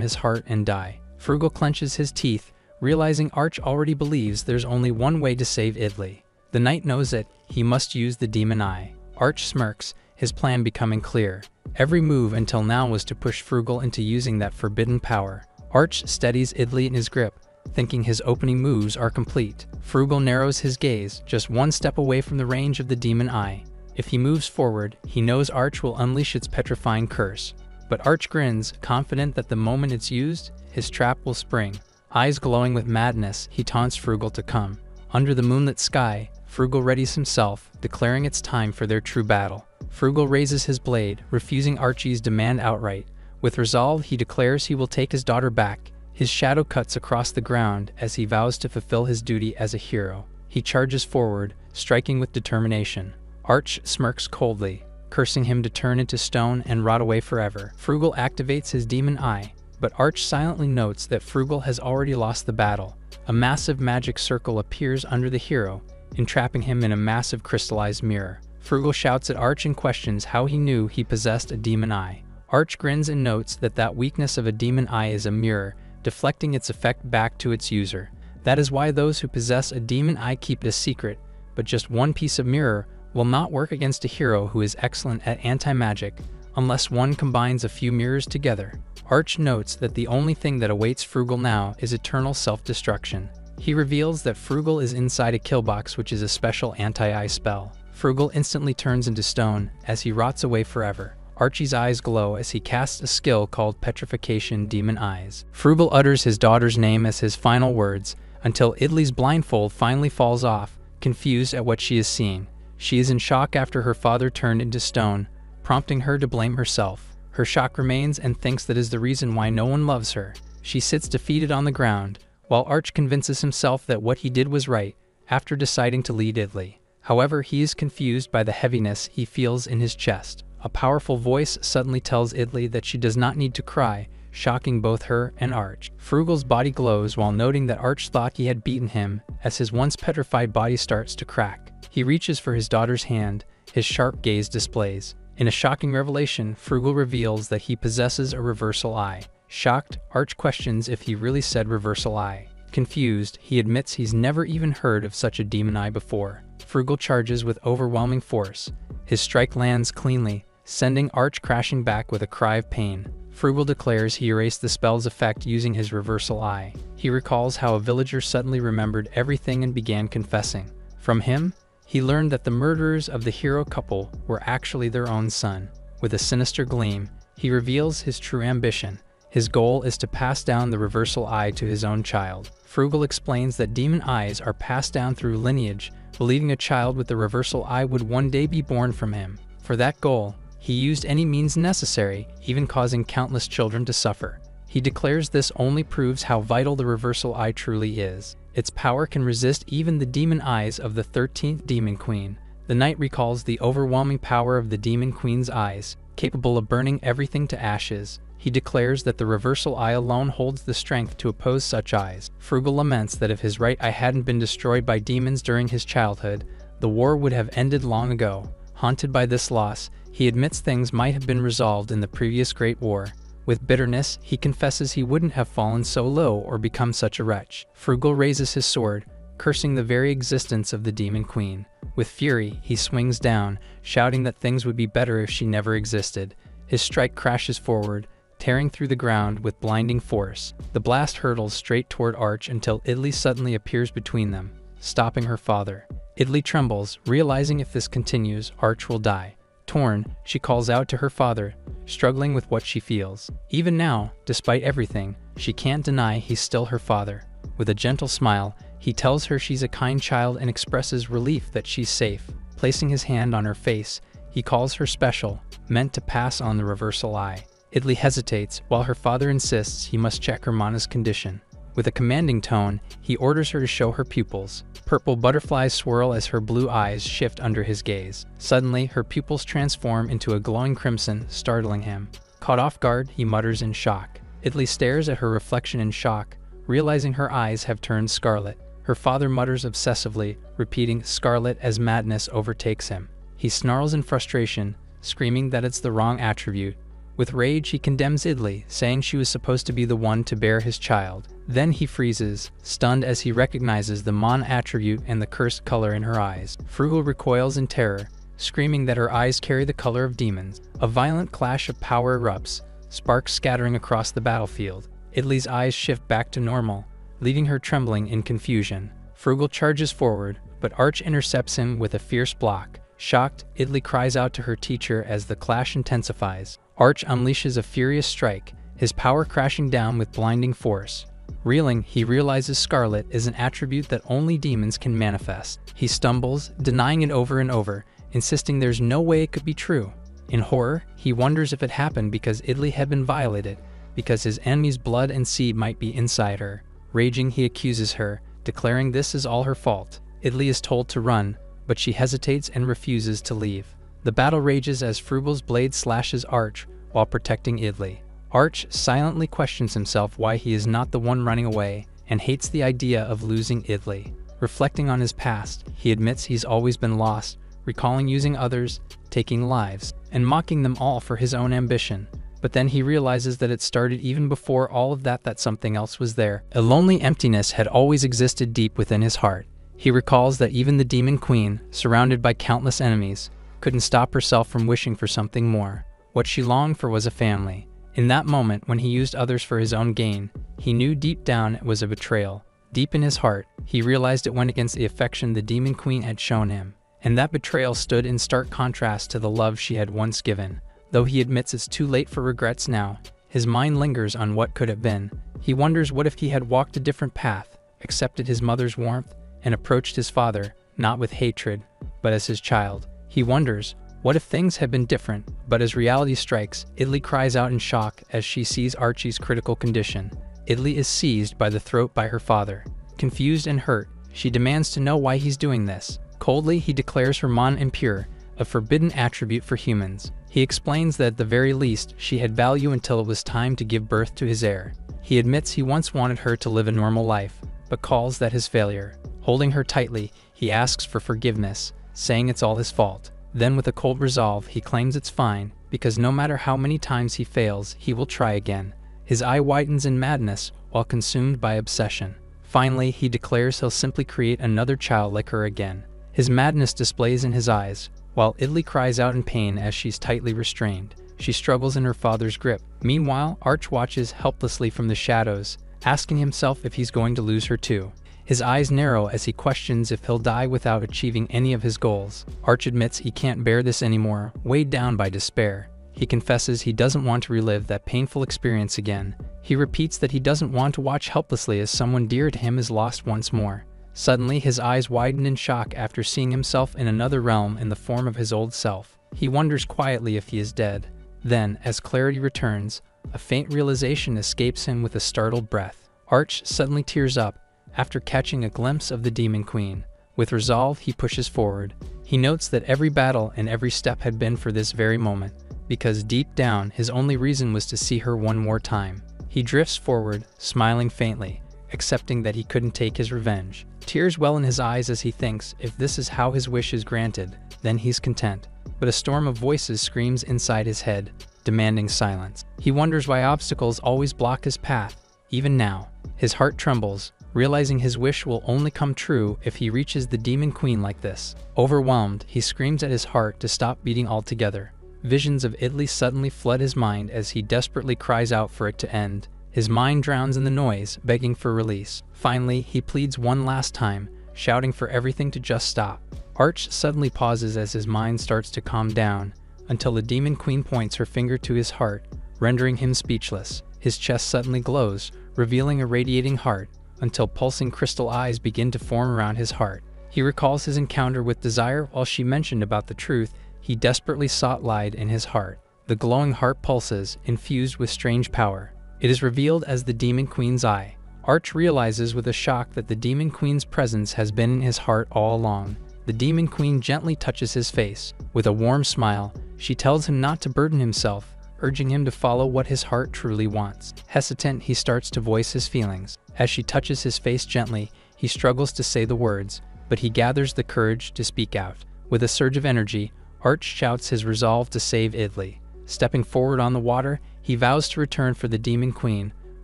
his heart and die. Frugal clenches his teeth, realizing Arch already believes there's only one way to save Italy. The knight knows it, he must use the demon eye. Arch smirks, his plan becoming clear. Every move until now was to push Frugal into using that forbidden power. Arch steadies Italy in his grip, thinking his opening moves are complete. Frugal narrows his gaze, just one step away from the range of the demon eye. If he moves forward, he knows Arch will unleash its petrifying curse. But Arch grins, confident that the moment it's used, his trap will spring. Eyes glowing with madness, he taunts Frugal to come. Under the moonlit sky, Frugal readies himself, declaring it's time for their true battle. Frugal raises his blade, refusing Archie's demand outright. With resolve, he declares he will take his daughter back. His shadow cuts across the ground as he vows to fulfill his duty as a hero. He charges forward, striking with determination. Arch smirks coldly, cursing him to turn into stone and rot away forever. Frugal activates his demon eye, but Arch silently notes that Frugal has already lost the battle. A massive magic circle appears under the hero, entrapping him in a massive crystallized mirror. Frugal shouts at Arch and questions how he knew he possessed a demon eye. Arch grins and notes that weakness of a demon eye is a mirror, deflecting its effect back to its user. That is why those who possess a demon eye keep it a secret, but just one piece of mirror will not work against a hero who is excellent at anti-magic, unless one combines a few mirrors together. Arch notes that the only thing that awaits Frugal now is eternal self-destruction. He reveals that Frugal is inside a killbox, which is a special anti-eye spell. Frugal instantly turns into stone as he rots away forever. Archie's eyes glow as he casts a skill called Petrification Demon Eyes. Frugal utters his daughter's name as his final words, until Italy's blindfold finally falls off, confused at what she is seeing. She is in shock after her father turned into stone, prompting her to blame herself. Her shock remains and thinks that is the reason why no one loves her. She sits defeated on the ground, while Arch convinces himself that what he did was right, after deciding to lead Italy. However, he is confused by the heaviness he feels in his chest. A powerful voice suddenly tells Italy that she does not need to cry, shocking both her and Arch. Frugal's body glows while noting that Arch thought he had beaten him, as his once petrified body starts to crack. He reaches for his daughter's hand, his sharp gaze displays. In a shocking revelation, Frugal reveals that he possesses a reversal eye. Shocked, Arch questions if he really said reversal eye. Confused, he admits he's never even heard of such a demon eye before. Frugal charges with overwhelming force. His strike lands cleanly, sending Arch crashing back with a cry of pain. Frugal declares he erased the spell's effect using his reversal eye. He recalls how a villager suddenly remembered everything and began confessing. From him, he learned that the murderers of the hero couple were actually their own son. With a sinister gleam, he reveals his true ambition. His goal is to pass down the reversal eye to his own child. Frugal explains that demon eyes are passed down through lineage, believing a child with the reversal eye would one day be born from him. For that goal, he used any means necessary, even causing countless children to suffer. He declares this only proves how vital the reversal eye truly is. Its power can resist even the demon eyes of the 13th Demon Queen. The knight recalls the overwhelming power of the Demon Queen's eyes, capable of burning everything to ashes. He declares that the reversal eye alone holds the strength to oppose such eyes. Frugal laments that if his right eye hadn't been destroyed by demons during his childhood, the war would have ended long ago. Haunted by this loss, he admits things might have been resolved in the previous Great War. With bitterness, he confesses he wouldn't have fallen so low or become such a wretch. Frugal raises his sword, cursing the very existence of the Demon Queen. With fury, he swings down, shouting that things would be better if she never existed. His strike crashes forward, tearing through the ground with blinding force. The blast hurtles straight toward Arch until Italy suddenly appears between them, stopping her father. Italy trembles, realizing if this continues, Arch will die. Torn, she calls out to her father, struggling with what she feels. Even now, despite everything, she can't deny he's still her father. With a gentle smile, He tells her she's a kind child and expresses relief that she's safe. Placing his hand on her face, he calls her special, meant to pass on the reversal eye. Idli hesitates, while her father insists he must check her mana's condition. With a commanding tone, he orders her to show her pupils. Purple butterflies swirl as her blue eyes shift under his gaze. Suddenly, her pupils transform into a glowing crimson, startling him. Caught off guard, he mutters in shock. Idli stares at her reflection in shock, realizing her eyes have turned scarlet. Her father mutters obsessively, repeating scarlet as madness overtakes him. He snarls in frustration, screaming that it's the wrong attribute. With rage, he condemns Idli, saying she was supposed to be the one to bear his child. Then he freezes, stunned as he recognizes the Mon attribute and the cursed color in her eyes. Frugal recoils in terror, screaming that her eyes carry the color of demons. A violent clash of power erupts, sparks scattering across the battlefield. Idli's eyes shift back to normal, leaving her trembling in confusion. Frugal charges forward, but Arch intercepts him with a fierce block. Shocked, Idli cries out to her teacher as the clash intensifies. Arch unleashes a furious strike, his power crashing down with blinding force. Reeling, he realizes Scarlet is an attribute that only demons can manifest. He stumbles, denying it over and over, insisting there's no way it could be true. In horror, he wonders if it happened because Idli had been violated, because his enemy's blood and seed might be inside her. Raging, he accuses her, declaring this is all her fault. Idli is told to run, but she hesitates and refuses to leave. The battle rages as Frugal's blade slashes Arch while protecting Idli. Arch silently questions himself why he is not the one running away and hates the idea of losing Idli. Reflecting on his past, he admits he's always been lost, recalling using others, taking lives, and mocking them all for his own ambition. But then he realizes that it started even before all of that something else was there. A lonely emptiness had always existed deep within his heart. He recalls that even the Demon Queen, surrounded by countless enemies, couldn't stop herself from wishing for something more. What she longed for was a family. In that moment, when he used others for his own gain, he knew deep down it was a betrayal. Deep in his heart, he realized it went against the affection the Demon Queen had shown him, and that betrayal stood in stark contrast to the love she had once given. Though he admits it's too late for regrets now, his mind lingers on what could have been. He wonders what if he had walked a different path, accepted his mother's warmth, and approached his father, not with hatred, but as his child. He wonders, what if things had been different? But as reality strikes, Idli cries out in shock as she sees Archie's critical condition. Idli is seized by the throat by her father. Confused and hurt, she demands to know why he's doing this. Coldly, he declares her Mon impure, a forbidden attribute for humans. He explains that at the very least, she had value until it was time to give birth to his heir. He admits he once wanted her to live a normal life, but calls that his failure. Holding her tightly, he asks for forgiveness, saying it's all his fault. Then with a cold resolve, he claims it's fine, because no matter how many times he fails, he will try again. His eye widens in madness while consumed by obsession. Finally, he declares he'll simply create another child like her again. His madness displays in his eyes, while Idli cries out in pain as she's tightly restrained. She struggles in her father's grip. Meanwhile, Arch watches helplessly from the shadows, asking himself if he's going to lose her too. His eyes narrow as he questions if he'll die without achieving any of his goals. Arch admits he can't bear this anymore, weighed down by despair. He confesses he doesn't want to relive that painful experience again. He repeats that he doesn't want to watch helplessly as someone dear to him is lost once more. Suddenly, his eyes widen in shock after seeing himself in another realm in the form of his old self. He wonders quietly if he is dead. Then, as clarity returns, a faint realization escapes him with a startled breath. Arch suddenly tears up after catching a glimpse of the Demon Queen. With resolve, he pushes forward. He notes that every battle and every step had been for this very moment, because deep down, his only reason was to see her one more time. He drifts forward, smiling faintly, accepting that he couldn't take his revenge. Tears well in his eyes as he thinks if this is how his wish is granted, then he's content. But a storm of voices screams inside his head, demanding silence. He wonders why obstacles always block his path. Even now, his heart trembles, realizing his wish will only come true if he reaches the Demon Queen like this. Overwhelmed, he screams at his heart to stop beating altogether. Visions of Idli suddenly flood his mind as he desperately cries out for it to end. His mind drowns in the noise, begging for release. Finally, he pleads one last time, shouting for everything to just stop. Arch suddenly pauses as his mind starts to calm down, until the Demon Queen points her finger to his heart, rendering him speechless. His chest suddenly glows, revealing a radiating heart, until pulsing crystal eyes begin to form around his heart. He recalls his encounter with Desire while she mentioned about the truth he desperately sought lied in his heart. The glowing heart pulses, infused with strange power. It is revealed as the Demon Queen's eye. Arch realizes with a shock that the Demon Queen's presence has been in his heart all along. The Demon Queen gently touches his face. With a warm smile, she tells him not to burden himself, urging him to follow what his heart truly wants. Hesitant, he starts to voice his feelings. As she touches his face gently, he struggles to say the words, but he gathers the courage to speak out. With a surge of energy, Arch shouts his resolve to save Idli. Stepping forward on the water, he vows to return for the Demon Queen,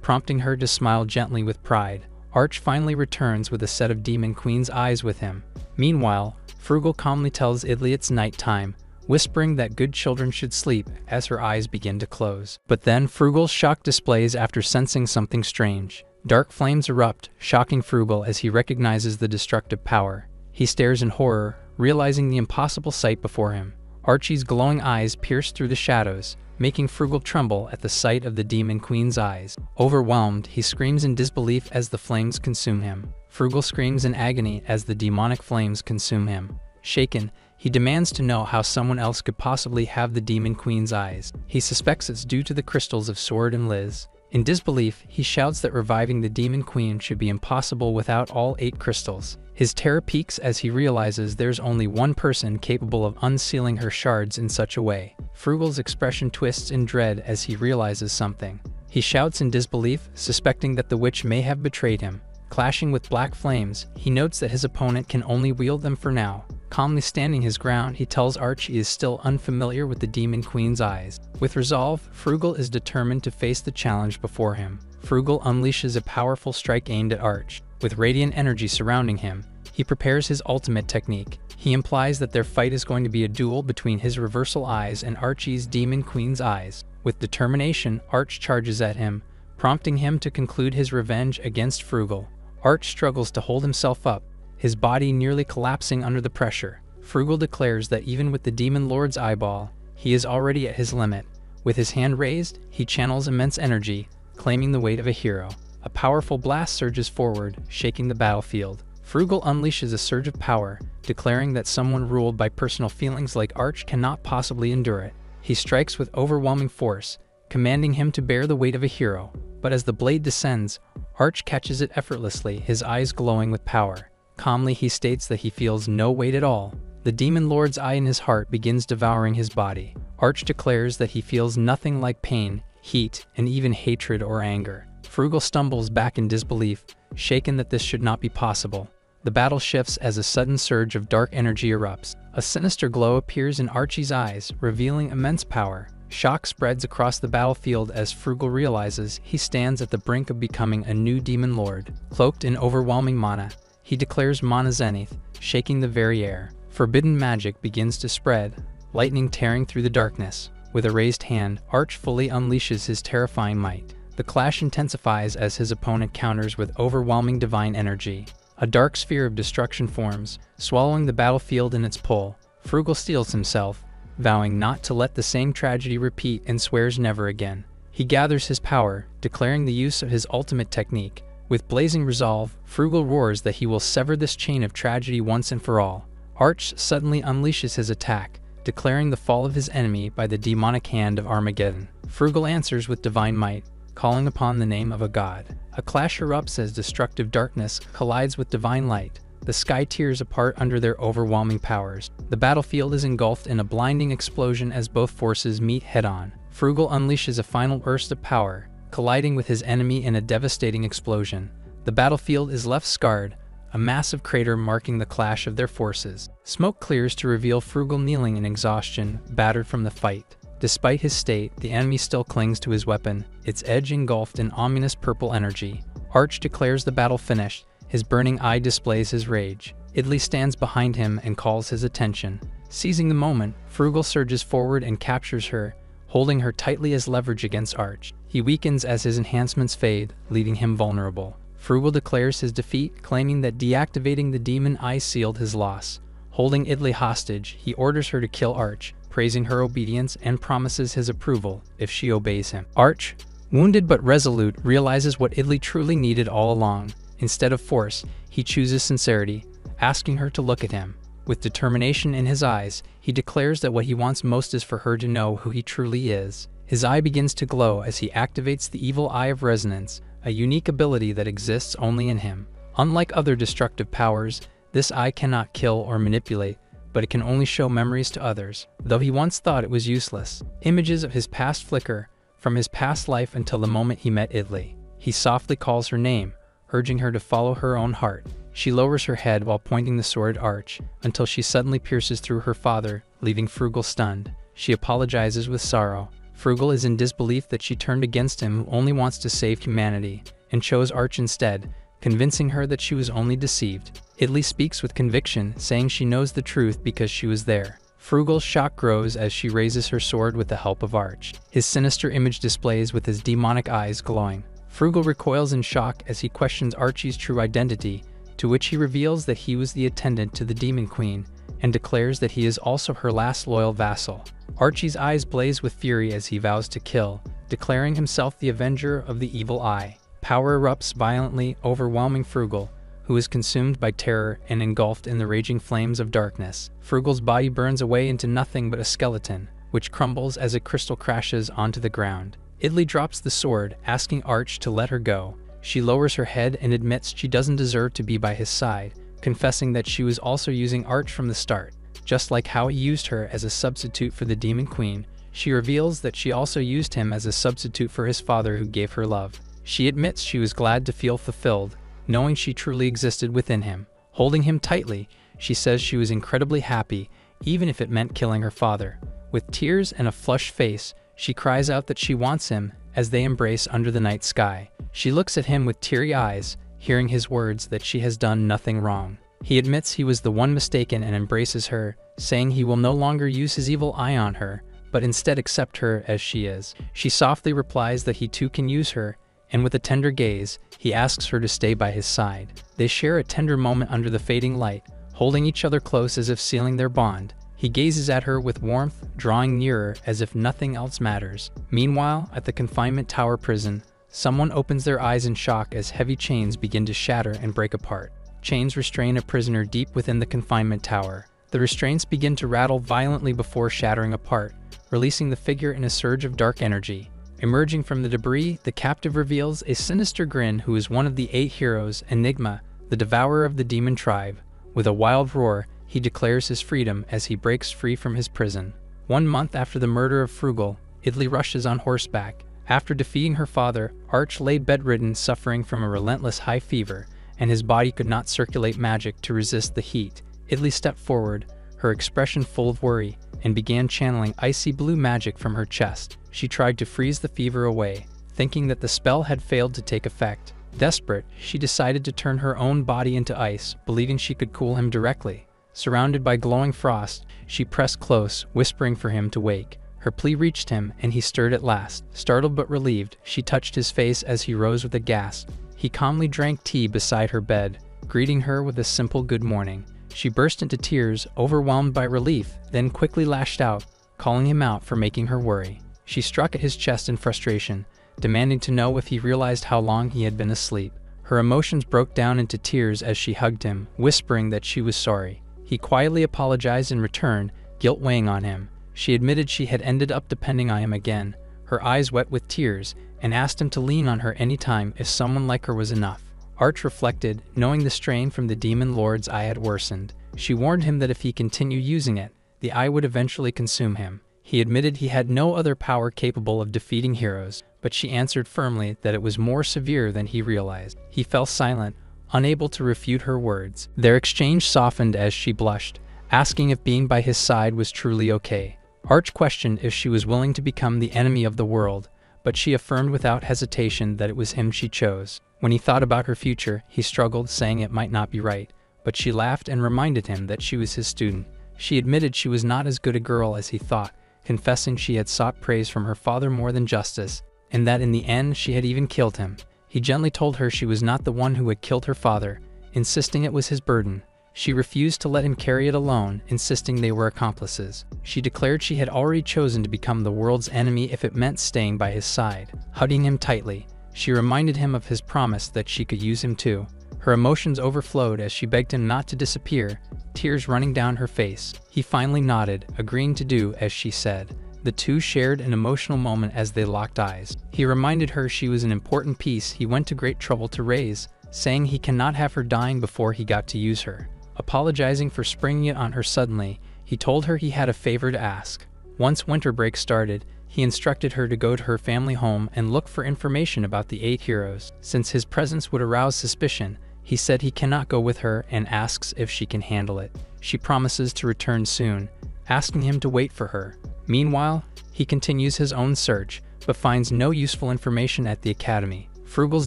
prompting her to smile gently with pride. Arch finally returns with a set of Demon Queen's eyes with him. Meanwhile, Frugal calmly tells Idli it's night time, whispering that good children should sleep as her eyes begin to close. But then Frugal's shock displays after sensing something strange. Dark flames erupt, shocking Frugal as he recognizes the destructive power. He stares in horror, realizing the impossible sight before him. Archie's glowing eyes pierce through the shadows, making Frugal tremble at the sight of the Demon Queen's eyes. Overwhelmed, he screams in disbelief as the flames consume him. Frugal screams in agony as the demonic flames consume him. Shaken, he demands to know how someone else could possibly have the Demon Queen's eyes. He suspects it's due to the crystals of Sword and Liz. In disbelief, he shouts that reviving the Demon Queen should be impossible without all 8 crystals. His terror peaks as he realizes there's only one person capable of unsealing her shards in such a way. Frugal's expression twists in dread as he realizes something. He shouts in disbelief, suspecting that the witch may have betrayed him. Clashing with black flames, he notes that his opponent can only wield them for now. Calmly standing his ground, he tells Arch he is still unfamiliar with the Demon Queen's eyes. With resolve, Frugal is determined to face the challenge before him. Frugal unleashes a powerful strike aimed at Arch. With radiant energy surrounding him, he prepares his ultimate technique. He implies that their fight is going to be a duel between his reversal eyes and Archie's Demon Queen's eyes. With determination, Arch charges at him, prompting him to conclude his revenge against Frugal. Arch struggles to hold himself up, his body nearly collapsing under the pressure. Frugal declares that even with the Demon Lord's eyeball, he is already at his limit. With his hand raised, he channels immense energy, claiming the weight of a hero. A powerful blast surges forward, shaking the battlefield. Frugal unleashes a surge of power, declaring that someone ruled by personal feelings like Arch cannot possibly endure it. He strikes with overwhelming force, commanding him to bear the weight of a hero. But as the blade descends, Arch catches it effortlessly, his eyes glowing with power. Calmly, he states that he feels no weight at all. The Demon Lord's eye in his heart begins devouring his body. Arch declares that he feels nothing like pain, heat, and even hatred or anger. Frugal stumbles back in disbelief, shaken that this should not be possible. The battle shifts as a sudden surge of dark energy erupts. A sinister glow appears in Archie's eyes, revealing immense power. Shock spreads across the battlefield as Frugal realizes he stands at the brink of becoming a new Demon Lord. Cloaked in overwhelming mana, he declares Mana Zenith, shaking the very air. Forbidden magic begins to spread, lightning tearing through the darkness. With a raised hand, Arch fully unleashes his terrifying might. The clash intensifies as his opponent counters with overwhelming divine energy. A dark sphere of destruction forms, swallowing the battlefield in its pull. Frugal steels himself, vowing not to let the same tragedy repeat, and swears never again. He gathers his power, declaring the use of his ultimate technique. With blazing resolve, Frugal roars that he will sever this chain of tragedy once and for all. Arch suddenly unleashes his attack, declaring the fall of his enemy by the demonic hand of Armageddon. Frugal answers with divine might, calling upon the name of a god. A clash erupts as destructive darkness collides with divine light. The sky tears apart under their overwhelming powers. The battlefield is engulfed in a blinding explosion as both forces meet head-on. Frugal unleashes a final burst of power, colliding with his enemy in a devastating explosion. The battlefield is left scarred, a massive crater marking the clash of their forces. Smoke clears to reveal Frugal kneeling in exhaustion, battered from the fight. Despite his state, the enemy still clings to his weapon, its edge engulfed in ominous purple energy. Arch declares the battle finished, his burning eye displays his rage. Idli stands behind him and calls his attention. Seizing the moment, Frugal surges forward and captures her, holding her tightly as leverage against Arch. He weakens as his enhancements fade, leaving him vulnerable. Frugal declares his defeat, claiming that deactivating the demon eye sealed his loss. Holding Idli hostage, he orders her to kill Arch, praising her obedience and promises his approval if she obeys him. Arch, wounded but resolute, realizes what Idli truly needed all along. Instead of force, he chooses sincerity, asking her to look at him. With determination in his eyes, he declares that what he wants most is for her to know who he truly is. His eye begins to glow as he activates the evil eye of resonance, a unique ability that exists only in him. Unlike other destructive powers, this eye cannot kill or manipulate, but it can only show memories to others. Though he once thought it was useless, images of his past flicker, from his past life until the moment he met Italy. He softly calls her name, urging her to follow her own heart. She lowers her head while pointing the sword at Arch, until she suddenly pierces through her father, leaving Frugal stunned. She apologizes with sorrow. Frugal is in disbelief that she turned against him who only wants to save humanity, and chose Arch instead, convincing her that she was only deceived. Italy speaks with conviction, saying she knows the truth because she was there. Frugal's shock grows as she raises her sword with the help of Arch. His sinister image displays with his demonic eyes glowing. Frugal recoils in shock as he questions Archie's true identity, to which he reveals that he was the attendant to the Demon Queen, and declares that he is also her last loyal vassal. Archie's eyes blaze with fury as he vows to kill, declaring himself the avenger of the evil eye. Power erupts violently, overwhelming Frugal, who is consumed by terror and engulfed in the raging flames of darkness. Frugal's body burns away into nothing but a skeleton, which crumbles as a crystal crashes onto the ground. Italy drops the sword, asking Arch to let her go. She lowers her head and admits she doesn't deserve to be by his side, confessing that she was also using Arch from the start. Just like how he used her as a substitute for the Demon Queen, she reveals that she also used him as a substitute for his father who gave her love. She admits she was glad to feel fulfilled, knowing she truly existed within him. Holding him tightly, she says she was incredibly happy, even if it meant killing her father. With tears and a flushed face, she cries out that she wants him, as they embrace under the night sky. She looks at him with teary eyes, hearing his words that she has done nothing wrong. He admits he was the one mistaken and embraces her, saying he will no longer use his evil eye on her, but instead accept her as she is. She softly replies that he too can use her, and with a tender gaze, he asks her to stay by his side. They share a tender moment under the fading light, holding each other close as if sealing their bond. He gazes at her with warmth, drawing nearer as if nothing else matters. Meanwhile, at the confinement tower prison, someone opens their eyes in shock as heavy chains begin to shatter and break apart. Chains restrain a prisoner deep within the confinement tower. The restraints begin to rattle violently before shattering apart, releasing the figure in a surge of dark energy. Emerging from the debris, the captive reveals a sinister grin who is one of the 8 heroes, Enigma, the devourer of the demon tribe. With a wild roar, he declares his freedom as he breaks free from his prison. 1 month after the murder of Frugal, Italy rushes on horseback. After defeating her father, Arch lay bedridden, suffering from a relentless high fever, and his body could not circulate magic to resist the heat. Italy stepped forward, her expression full of worry, and began channeling icy blue magic from her chest. She tried to freeze the fever away, thinking that the spell had failed to take effect. Desperate, she decided to turn her own body into ice, believing she could cool him directly. Surrounded by glowing frost, she pressed close, whispering for him to wake. Her plea reached him, and he stirred at last. Startled but relieved, she touched his face as he rose with a gasp. He calmly drank tea beside her bed, greeting her with a simple good morning. She burst into tears, overwhelmed by relief, then quickly lashed out, calling him out for making her worry. She struck at his chest in frustration, demanding to know if he realized how long he had been asleep. Her emotions broke down into tears as she hugged him, whispering that she was sorry. He quietly apologized in return, guilt weighing on him. She admitted she had ended up depending on him again, her eyes wet with tears, and asked him to lean on her anytime if someone like her was enough. Arch reflected, knowing the strain from the demon lord's eye had worsened. She warned him that if he continued using it, the eye would eventually consume him. He admitted he had no other power capable of defeating heroes, but she answered firmly that it was more severe than he realized. He fell silent, unable to refute her words. Their exchange softened as she blushed, asking if being by his side was truly okay. Arch questioned if she was willing to become the enemy of the world, but she affirmed without hesitation that it was him she chose. When he thought about her future, he struggled, saying it might not be right, but she laughed and reminded him that she was his student. She admitted she was not as good a girl as he thought, confessing she had sought praise from her father more than justice, and that in the end she had even killed him. He gently told her she was not the one who had killed her father, insisting it was his burden. She refused to let him carry it alone, insisting they were accomplices. She declared she had already chosen to become the world's enemy if it meant staying by his side. Hugging him tightly, she reminded him of his promise that she could use him too. Her emotions overflowed as she begged him not to disappear, tears running down her face. He finally nodded, agreeing to do as she said. The two shared an emotional moment as they locked eyes. He reminded her she was an important piece he went to great trouble to raise, saying he cannot have her dying before he got to use her. Apologizing for springing it on her suddenly, he told her he had a favor to ask. Once winter break started, he instructed her to go to her family home and look for information about the 8 heroes. Since his presence would arouse suspicion, he said he cannot go with her and asks if she can handle it. She promises to return soon, asking him to wait for her. Meanwhile, he continues his own search, but finds no useful information at the academy. Frugal's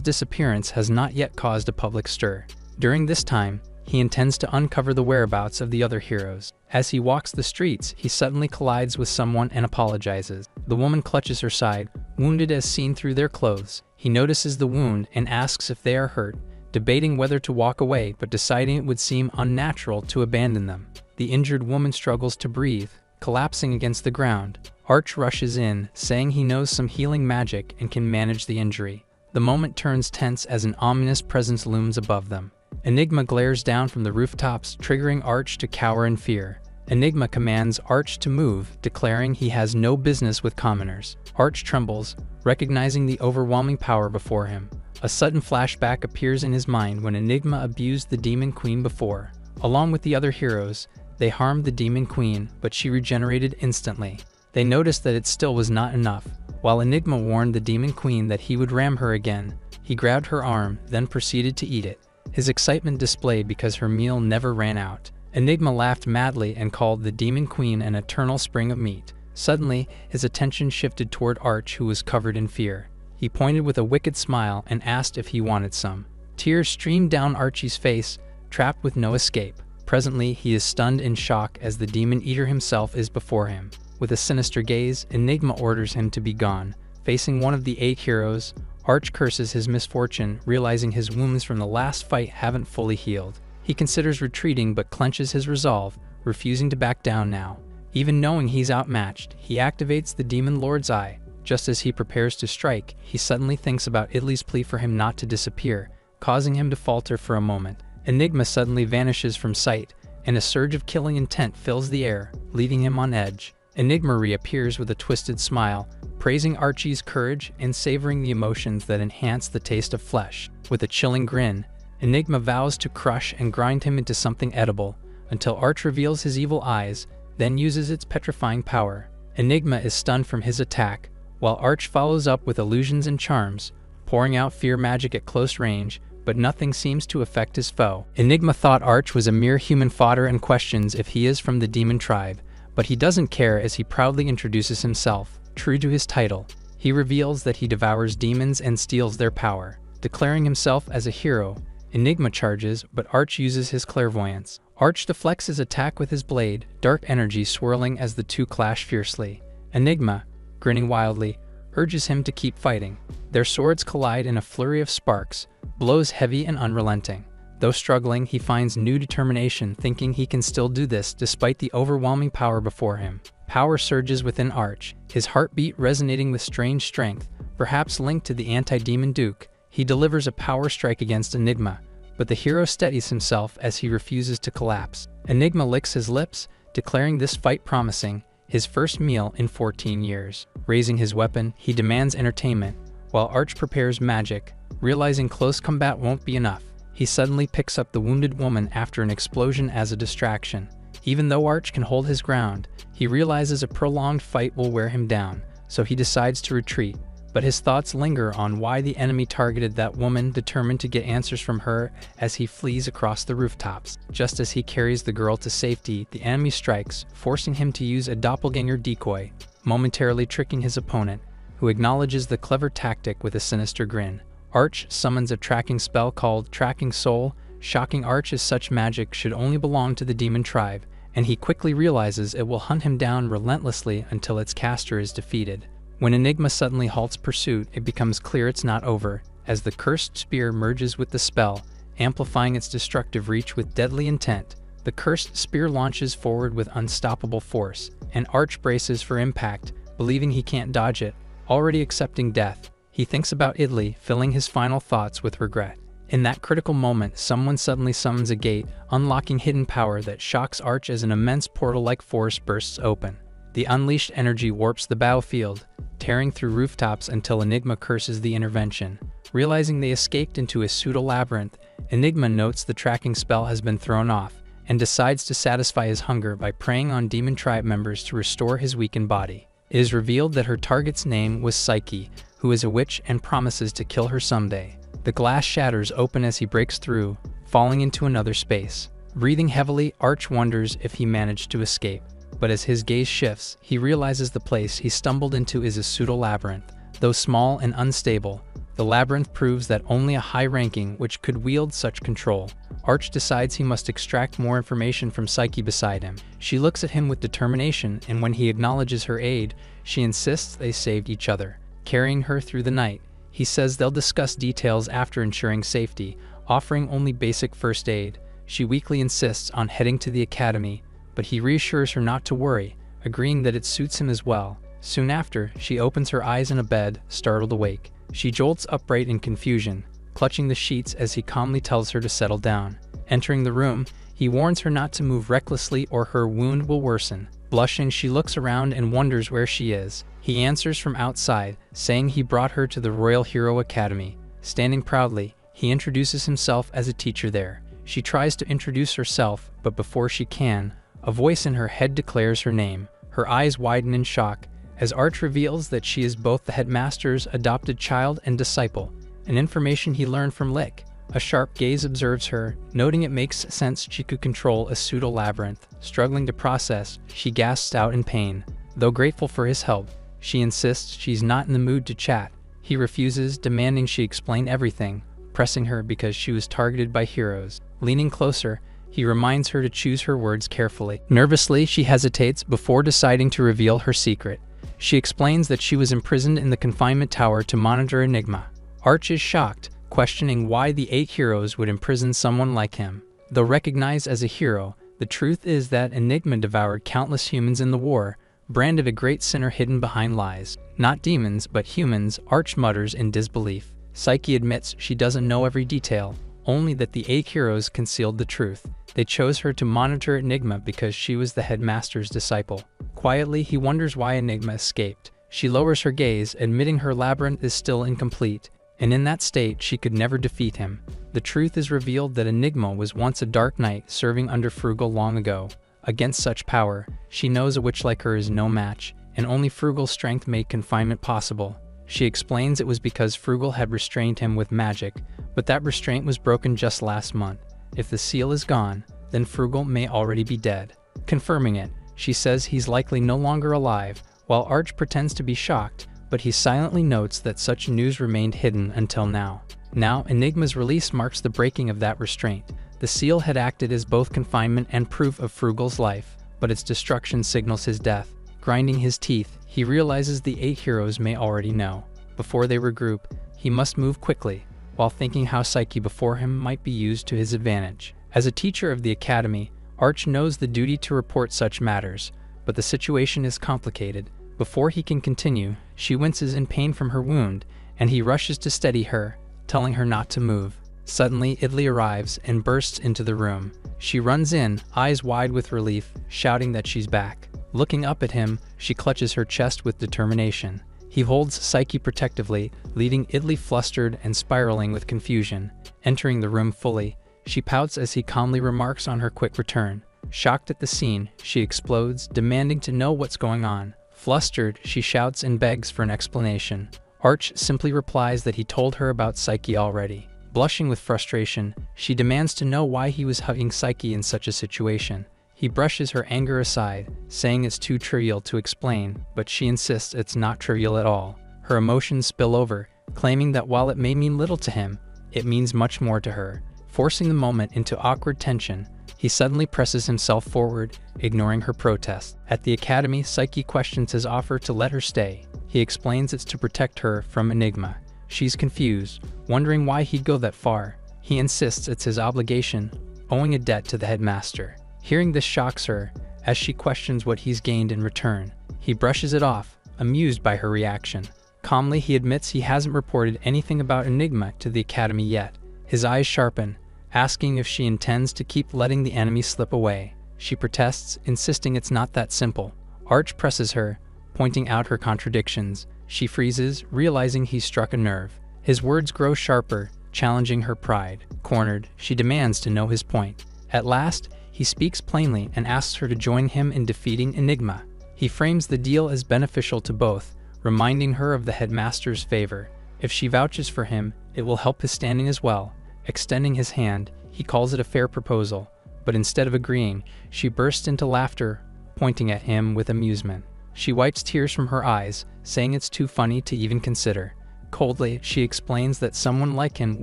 disappearance has not yet caused a public stir. During this time, he intends to uncover the whereabouts of the other heroes. As he walks the streets, he suddenly collides with someone and apologizes. The woman clutches her side, wounded as seen through their clothes. He notices the wound and asks if they are hurt, debating whether to walk away but deciding it would seem unnatural to abandon them. The injured woman struggles to breathe, collapsing against the ground. Arch rushes in, saying he knows some healing magic and can manage the injury. The moment turns tense as an ominous presence looms above them. Enigma glares down from the rooftops, triggering Arch to cower in fear. Enigma commands Arch to move, declaring he has no business with commoners. Arch trembles, recognizing the overwhelming power before him. A sudden flashback appears in his mind when Enigma abused the Demon Queen before. Along with the other heroes, they harmed the Demon Queen, but she regenerated instantly. They noticed that it still was not enough. While Enigma warned the Demon Queen that he would ram her again, he grabbed her arm, then proceeded to eat it. His excitement displayed because her meal never ran out. Enigma laughed madly and called the Demon Queen an eternal spring of meat. Suddenly, his attention shifted toward Arch, who was covered in fear. He pointed with a wicked smile and asked if he wanted some. Tears streamed down Archie's face, trapped with no escape. Presently, he is stunned in shock as the Demon Eater himself is before him. With a sinister gaze, Enigma orders him to be gone. Facing one of the 8 heroes, Arch curses his misfortune, realizing his wounds from the last fight haven't fully healed. He considers retreating but clenches his resolve, refusing to back down now. Even knowing he's outmatched, he activates the Demon Lord's Eye. Just as he prepares to strike, he suddenly thinks about Idli's plea for him not to disappear, causing him to falter for a moment. Enigma suddenly vanishes from sight, and a surge of killing intent fills the air, leaving him on edge. Enigma reappears with a twisted smile, praising Archie's courage and savoring the emotions that enhance the taste of flesh. With a chilling grin, Enigma vows to crush and grind him into something edible, until Arch reveals his evil eyes, then uses its petrifying power. Enigma is stunned from his attack, while Arch follows up with illusions and charms, pouring out fear magic at close range, but nothing seems to affect his foe. Enigma thought Arch was a mere human fodder and questions if he is from the demon tribe, but he doesn't care as he proudly introduces himself. True to his title, he reveals that he devours demons and steals their power. Declaring himself as a hero, Enigma charges, but Arch uses his clairvoyance. Arch deflects his attack with his blade, dark energy swirling as the two clash fiercely. Enigma, grinning wildly, urges him to keep fighting. Their swords collide in a flurry of sparks, blows heavy and unrelenting. Though struggling, he finds new determination, thinking he can still do this despite the overwhelming power before him. Power surges within Arch, his heartbeat resonating with strange strength, perhaps linked to the anti-demon Duke. He delivers a power strike against Enigma, but the hero steadies himself as he refuses to collapse. Enigma licks his lips, declaring this fight promising, his first meal in 14 years. Raising his weapon, he demands entertainment, while Arch prepares magic. Realizing close combat won't be enough, he suddenly picks up the wounded woman after an explosion as a distraction. Even though Arch can hold his ground, he realizes a prolonged fight will wear him down, so he decides to retreat. But his thoughts linger on why the enemy targeted that woman, determined to get answers from her as he flees across the rooftops. Just as he carries the girl to safety, the enemy strikes, forcing him to use a doppelganger decoy, momentarily tricking his opponent, who acknowledges the clever tactic with a sinister grin. Arch summons a tracking spell called Tracking Soul, shocking Arch as such magic should only belong to the demon tribe, and he quickly realizes it will hunt him down relentlessly until its caster is defeated. When Enigma suddenly halts pursuit, it becomes clear it's not over, as the cursed spear merges with the spell, amplifying its destructive reach with deadly intent. The cursed spear launches forward with unstoppable force, and Arch braces for impact, believing he can't dodge it. Already accepting death, he thinks about Idli, filling his final thoughts with regret. In that critical moment, someone suddenly summons a gate, unlocking hidden power that shocks Arch as an immense portal-like force bursts open. The unleashed energy warps the battlefield, tearing through rooftops until Enigma curses the intervention. Realizing they escaped into a pseudo-labyrinth, Enigma notes the tracking spell has been thrown off, and decides to satisfy his hunger by preying on demon tribe members to restore his weakened body. It is revealed that her target's name was Psyche, who is a witch and promises to kill her someday. The glass shatters open as he breaks through, falling into another space. Breathing heavily, Arch wonders if he managed to escape. But as his gaze shifts, he realizes the place he stumbled into is a pseudo-labyrinth. Though small and unstable, the labyrinth proves that only a high-ranking witch could wield such control. Arch decides he must extract more information from Psyche beside him. She looks at him with determination, and when he acknowledges her aid, she insists they saved each other, carrying her through the night. He says they'll discuss details after ensuring safety, offering only basic first aid. She weakly insists on heading to the academy, but he reassures her not to worry, agreeing that it suits him as well. Soon after, she opens her eyes in a bed, startled awake. She jolts upright in confusion, clutching the sheets as he calmly tells her to settle down. Entering the room, he warns her not to move recklessly or her wound will worsen. Blushing, she looks around and wonders where she is. He answers from outside, saying he brought her to the Royal Hero Academy. Standing proudly, he introduces himself as a teacher there. She tries to introduce herself, but before she can, a voice in her head declares her name. Her eyes widen in shock, as Arch reveals that she is both the headmaster's adopted child and disciple, an information he learned from Lick. A sharp gaze observes her, noting it makes sense she could control a pseudo-labyrinth. Struggling to process, she gasps out in pain. Though grateful for his help, she insists she's not in the mood to chat. He refuses, demanding she explain everything, pressing her because she was targeted by heroes. Leaning closer, he reminds her to choose her words carefully. Nervously, she hesitates before deciding to reveal her secret. She explains that she was imprisoned in the confinement tower to monitor Enigma. Arch is shocked, questioning why the 8 heroes would imprison someone like him. Though recognized as a hero, the truth is that Enigma devoured countless humans in the war, branded a great sinner hidden behind lies. Not demons, but humans, Arch mutters in disbelief. Psyche admits she doesn't know every detail, only that the 8 heroes concealed the truth. They chose her to monitor Enigma because she was the headmaster's disciple. Quietly, he wonders why Enigma escaped. She lowers her gaze, admitting her labyrinth is still incomplete, and in that state she could never defeat him. The truth is revealed that Enigma was once a dark knight serving under Frugal long ago. Against such power, she knows a witch like her is no match, and only Frugal's strength made confinement possible. She explains it was because Frugal had restrained him with magic, but that restraint was broken just last month. If the seal is gone, then Frugal may already be dead. Confirming it, she says he's likely no longer alive, while Arch pretends to be shocked, but he silently notes that such news remained hidden until now. Now, Enigma's release marks the breaking of that restraint. The seal had acted as both confinement and proof of Frugal's life, but its destruction signals his death. Grinding his teeth, he realizes the 8 heroes may already know. Before they regroup, he must move quickly, while thinking how Psyche before him might be used to his advantage. As a teacher of the academy, Arch knows the duty to report such matters, but the situation is complicated. Before he can continue, she winces in pain from her wound, and he rushes to steady her, telling her not to move. Suddenly, Idli arrives and bursts into the room. She runs in, eyes wide with relief, shouting that she's back. Looking up at him, she clutches her chest with determination. He holds Psyche protectively, leaving Idli flustered and spiraling with confusion. Entering the room fully, she pouts as he calmly remarks on her quick return. Shocked at the scene, she explodes, demanding to know what's going on. Flustered, she shouts and begs for an explanation. Arch simply replies that he told her about Psyche already. Blushing with frustration, she demands to know why he was hugging Psyche in such a situation. He brushes her anger aside, saying it's too trivial to explain, but she insists it's not trivial at all. Her emotions spill over, claiming that while it may mean little to him, it means much more to her. Forcing the moment into awkward tension, he suddenly presses himself forward, ignoring her protest. At the academy, Psyche questions his offer to let her stay. He explains it's to protect her from Enigma. She's confused, wondering why he'd go that far. He insists it's his obligation, owing a debt to the headmaster. Hearing this shocks her, as she questions what he's gained in return. He brushes it off, amused by her reaction. Calmly, he admits he hasn't reported anything about Enigma to the academy yet. His eyes sharpen, asking if she intends to keep letting the enemy slip away. She protests, insisting it's not that simple. Arch presses her, pointing out her contradictions. She freezes, realizing he's struck a nerve. His words grow sharper, challenging her pride. Cornered, she demands to know his point. At last, he speaks plainly and asks her to join him in defeating Enigma. He frames the deal as beneficial to both, reminding her of the headmaster's favor. If she vouches for him, it will help his standing as well. Extending his hand, he calls it a fair proposal, but instead of agreeing, she bursts into laughter, pointing at him with amusement. She wipes tears from her eyes, saying it's too funny to even consider. Coldly, she explains that someone like him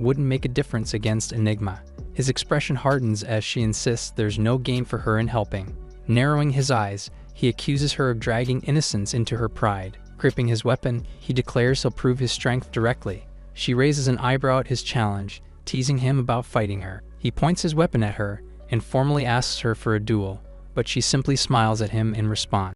wouldn't make a difference against Enigma. His expression hardens as she insists there's no gain for her in helping. Narrowing his eyes, he accuses her of dragging innocence into her pride. Gripping his weapon, he declares he'll prove his strength directly. She raises an eyebrow at his challenge, teasing him about fighting her. He points his weapon at her and formally asks her for a duel, but she simply smiles at him in response.